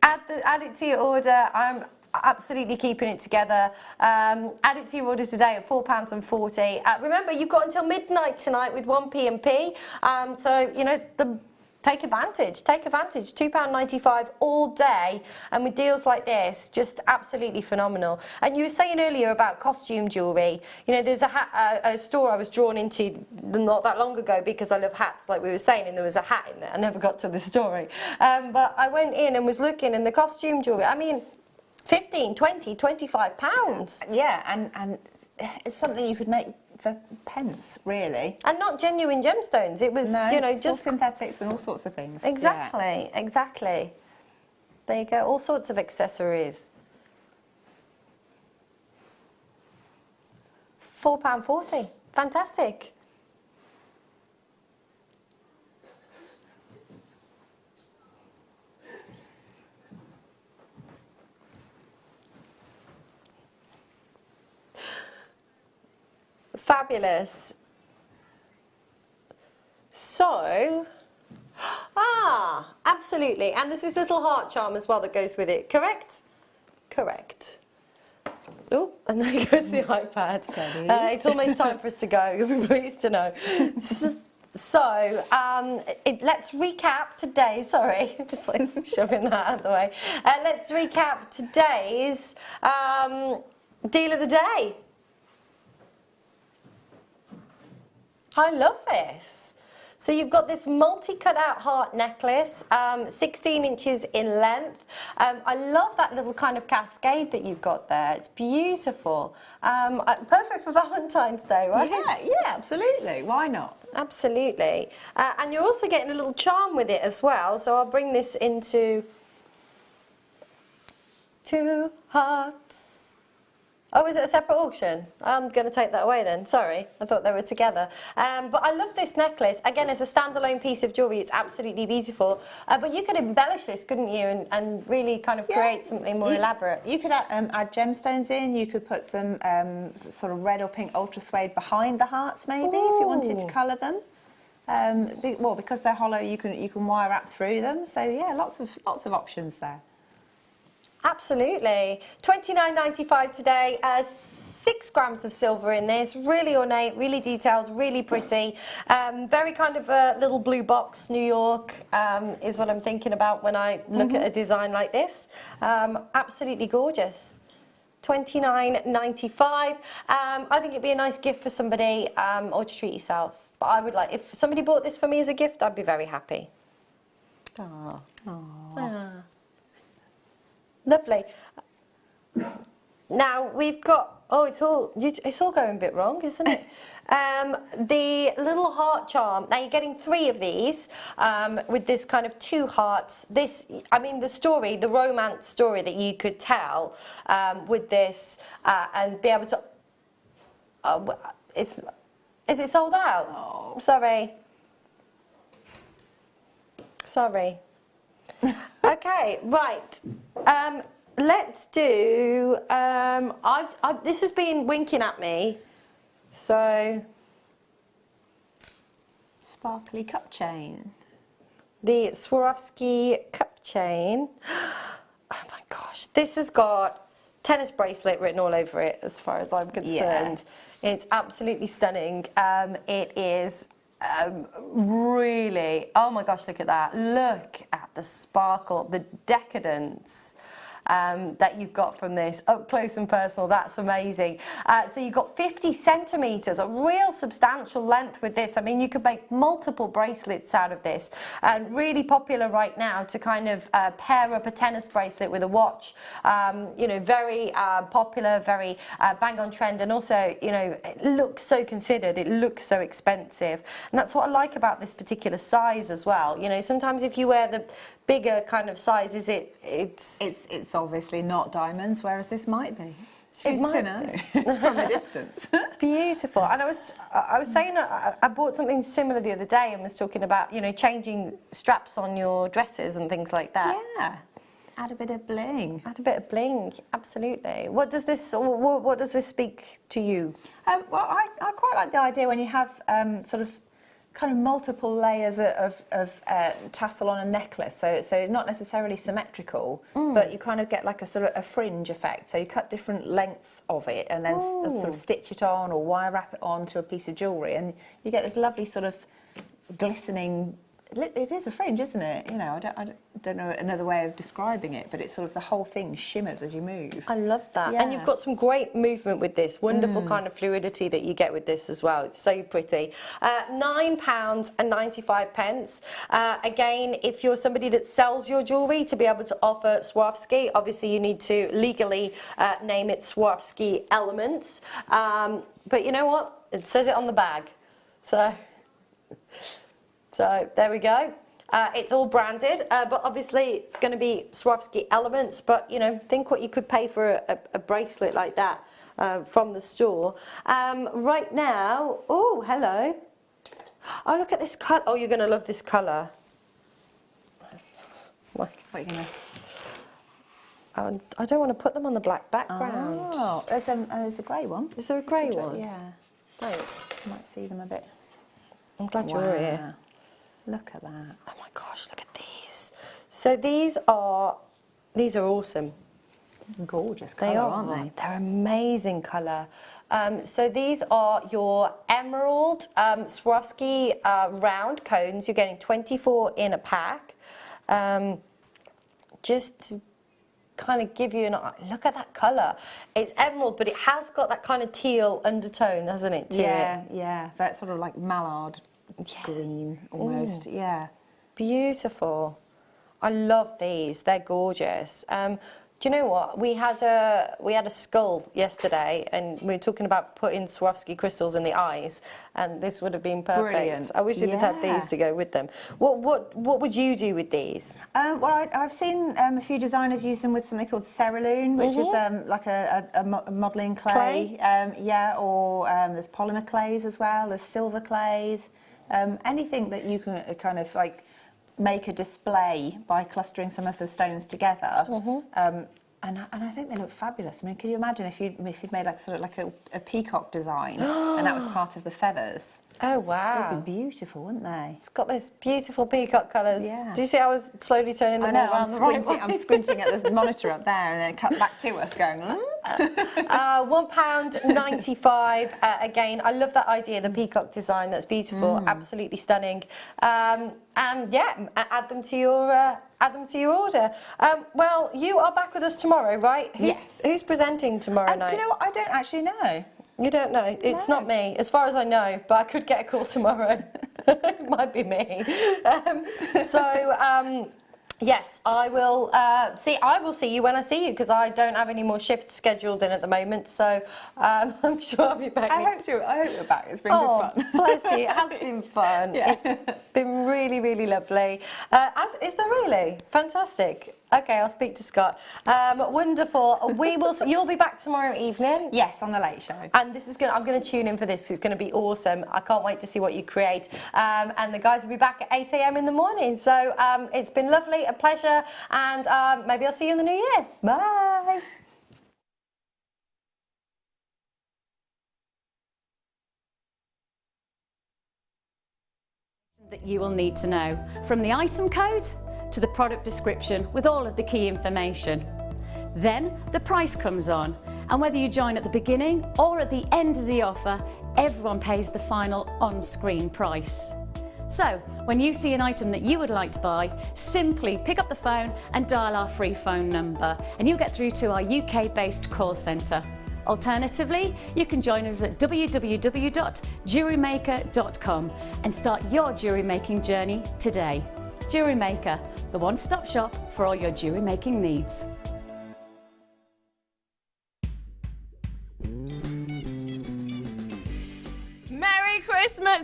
add it to your order. I'm absolutely keeping it together. Add it to your order today at £4.40. Remember, you've got until midnight tonight with 1p&p, so you know take advantage, £2.95 all day, and with deals like this, just absolutely phenomenal. And you were saying earlier about costume jewellery. You know, there's a store I was drawn into not that long ago because I love hats, like we were saying, and there was a hat in there. I never got to the story. But I went in and was looking, and the costume jewellery, I mean, 15, 20, 25 pounds. Yeah, and it's something you could make for pence, really. And not genuine gemstones. It was, you know, just synthetics and all sorts of things. Exactly, exactly. There you go, all sorts of accessories. £4.40, fantastic. Fabulous. So, absolutely. And there's this little heart charm as well that goes with it, correct? Correct. Oh, and there goes the iPad. It's almost time for us to go, you'll be pleased to know. So, let's recap today, sorry, just like shoving that out of the way. Let's recap today's deal of the day. I love this. So you've got this multi-cut-out heart necklace, 16 inches in length. I love that little kind of cascade that you've got there. It's beautiful. Perfect for Valentine's Day, right? Yeah, absolutely. Why not? Absolutely. And you're also getting a little charm with it as well. So I'll bring this into 2 hearts. Oh, is it a separate auction? I'm going to take that away then. Sorry, I thought they were together. But I love this necklace. Again, as a standalone piece of jewellery, it's absolutely beautiful. But you could embellish this, couldn't you, and really kind of create something more elaborate. You could add gemstones in. You could put some sort of red or pink ultra suede behind the hearts, maybe, if you wanted to colour them. Well, because they're hollow, you can wire wrap through them. So yeah, lots of options there. Absolutely. $29.95 today. 6 grams of silver in this. Really ornate, really detailed, really pretty. Very kind of a little blue box, New York, is what I'm thinking about when I look at a design like this. Absolutely gorgeous. $29.95. I think it'd be a nice gift for somebody or to treat yourself. But I would like, if somebody bought this for me as a gift, I'd be very happy. Aww. Lovely. Now we've got, it's all going a bit wrong, isn't it? The little heart charm. Now you're getting 3 of these with this kind of 2 hearts. This, I mean, the romance story that you could tell with this and be able to. Is it sold out? Oh. Sorry. Okay, right. Let's do. This has been winking at me, so. Sparkly cup chain. The Swarovski cup chain. Oh my gosh, this has got tennis bracelet written all over it, as far as I'm concerned. Yeah. It's absolutely stunning. It is. Really, oh my gosh, look at that. Look at the sparkle, the decadence. that you've got from this, up close and personal. That's amazing. So you've got 50 centimetres, a real substantial length with this. I mean, you could make multiple bracelets out of this, and really popular right now to kind of pair up a tennis bracelet with a watch. You know, very popular, very bang on trend, and also, you know, it looks so considered, it looks so expensive, and that's what I like about this particular size as well. You know, sometimes if you wear the bigger kind of sizes, it's obviously not diamonds, whereas this might be. It Who's might to know from a distance? Beautiful. And I was saying, I bought something similar the other day and was talking about, you know, changing straps on your dresses and things like that. Yeah. Add a bit of bling. Add a bit of bling, absolutely. What does this speak to you? Well, I quite like the idea when you have sort of kind of multiple layers of tassel on a necklace, so not necessarily symmetrical, but you kind of get like a sort of a fringe effect. So you cut different lengths of it and then sort of stitch it on or wire wrap it onto a piece of jewellery, and you get this lovely sort of glistening. It is a fringe, isn't it? You know, I don't know another way of describing it, but it's sort of the whole thing shimmers as you move. I love that. Yeah. And you've got some great movement with this, wonderful kind of fluidity that you get with this as well. It's so pretty. £9.95. Again, if you're somebody that sells your jewellery, to be able to offer Swarovski, obviously you need to legally name it Swarovski Elements. But you know what? It says it on the bag. So there we go. It's all branded, but obviously it's going to be Swarovski Elements. But you know, think what you could pay for a bracelet like that from the store. Right now, oh hello. Oh, look at this colour. Oh, you're going to love this colour. What are you going to? I don't want to put them on the black background. Oh, there's a grey one. Is there a grey one? Yeah. Thanks. You might see them a bit. I'm glad you're here. Look at that. Oh my gosh, look at these. So these are awesome. Gorgeous colour, aren't they? They're amazing colour. So these are your emerald Swarovski round cones. You're getting 24 in a pack. Just to kind of give you an look at that colour. It's emerald, but it has got that kind of teal undertone, hasn't it? Yeah. That's sort of like mallard. Green almost. Yeah, beautiful. I love these, they're gorgeous. Do you know what, we had a skull yesterday, and we were talking about putting Swarovski crystals in the eyes, and this would have been perfect. Brilliant. I wish you'd have had these to go with them. What would you do with these? Well, I've seen a few designers use them with something called cerulean, which is like a modelling clay. Or there's polymer clays as well. There's silver clays. Anything that you can kind of like make a display by clustering some of the stones together, and I think they look fabulous. I mean, could you imagine if you'd made like sort of like a peacock design, and that was part of the feathers? Oh wow! They'd be beautiful, wouldn't they? It's got those beautiful peacock colours. Yeah. Do you see how I was slowly turning them all around the right way? I'm squinting at the monitor up there, and then cut back to us, going. £1.95. Again, I love that idea, the peacock design. That's beautiful, absolutely stunning. And yeah, add them to your order. Well, you are back with us tomorrow, right? Who's presenting tomorrow night? Do you know what? I don't actually know. You don't know? It's not me, as far as I know, but I could get a call tomorrow. It might be me. Yes, I will see you when I see you, because I don't have any more shifts scheduled in at the moment, so I'm sure I'll be back. I hope you're back. It's been good fun. Bless you. It has been fun. Yeah. It's been really, really lovely. Is there really? Fantastic. Okay, I'll speak to Scott. Wonderful. You'll be back tomorrow evening. Yes, on the Late Show. And I'm going to tune in for this. It's going to be awesome. I can't wait to see what you create. And the guys will be back at 8 a.m. in the morning. So it's been lovely, a pleasure, and maybe I'll see you in the new year. Bye. That you will need to know, from the item code to the product description with all of the key information. Then the price comes on, and whether you join at the beginning or at the end of the offer, everyone pays the final on-screen price. So, when you see an item that you would like to buy, simply pick up the phone and dial our free phone number, and you'll get through to our UK-based call centre. Alternatively, you can join us at www.jewellerymaker.com and start your jewellery making journey today. Jewellery Maker, the one-stop shop for all your jewellery making needs. Merry Christmas,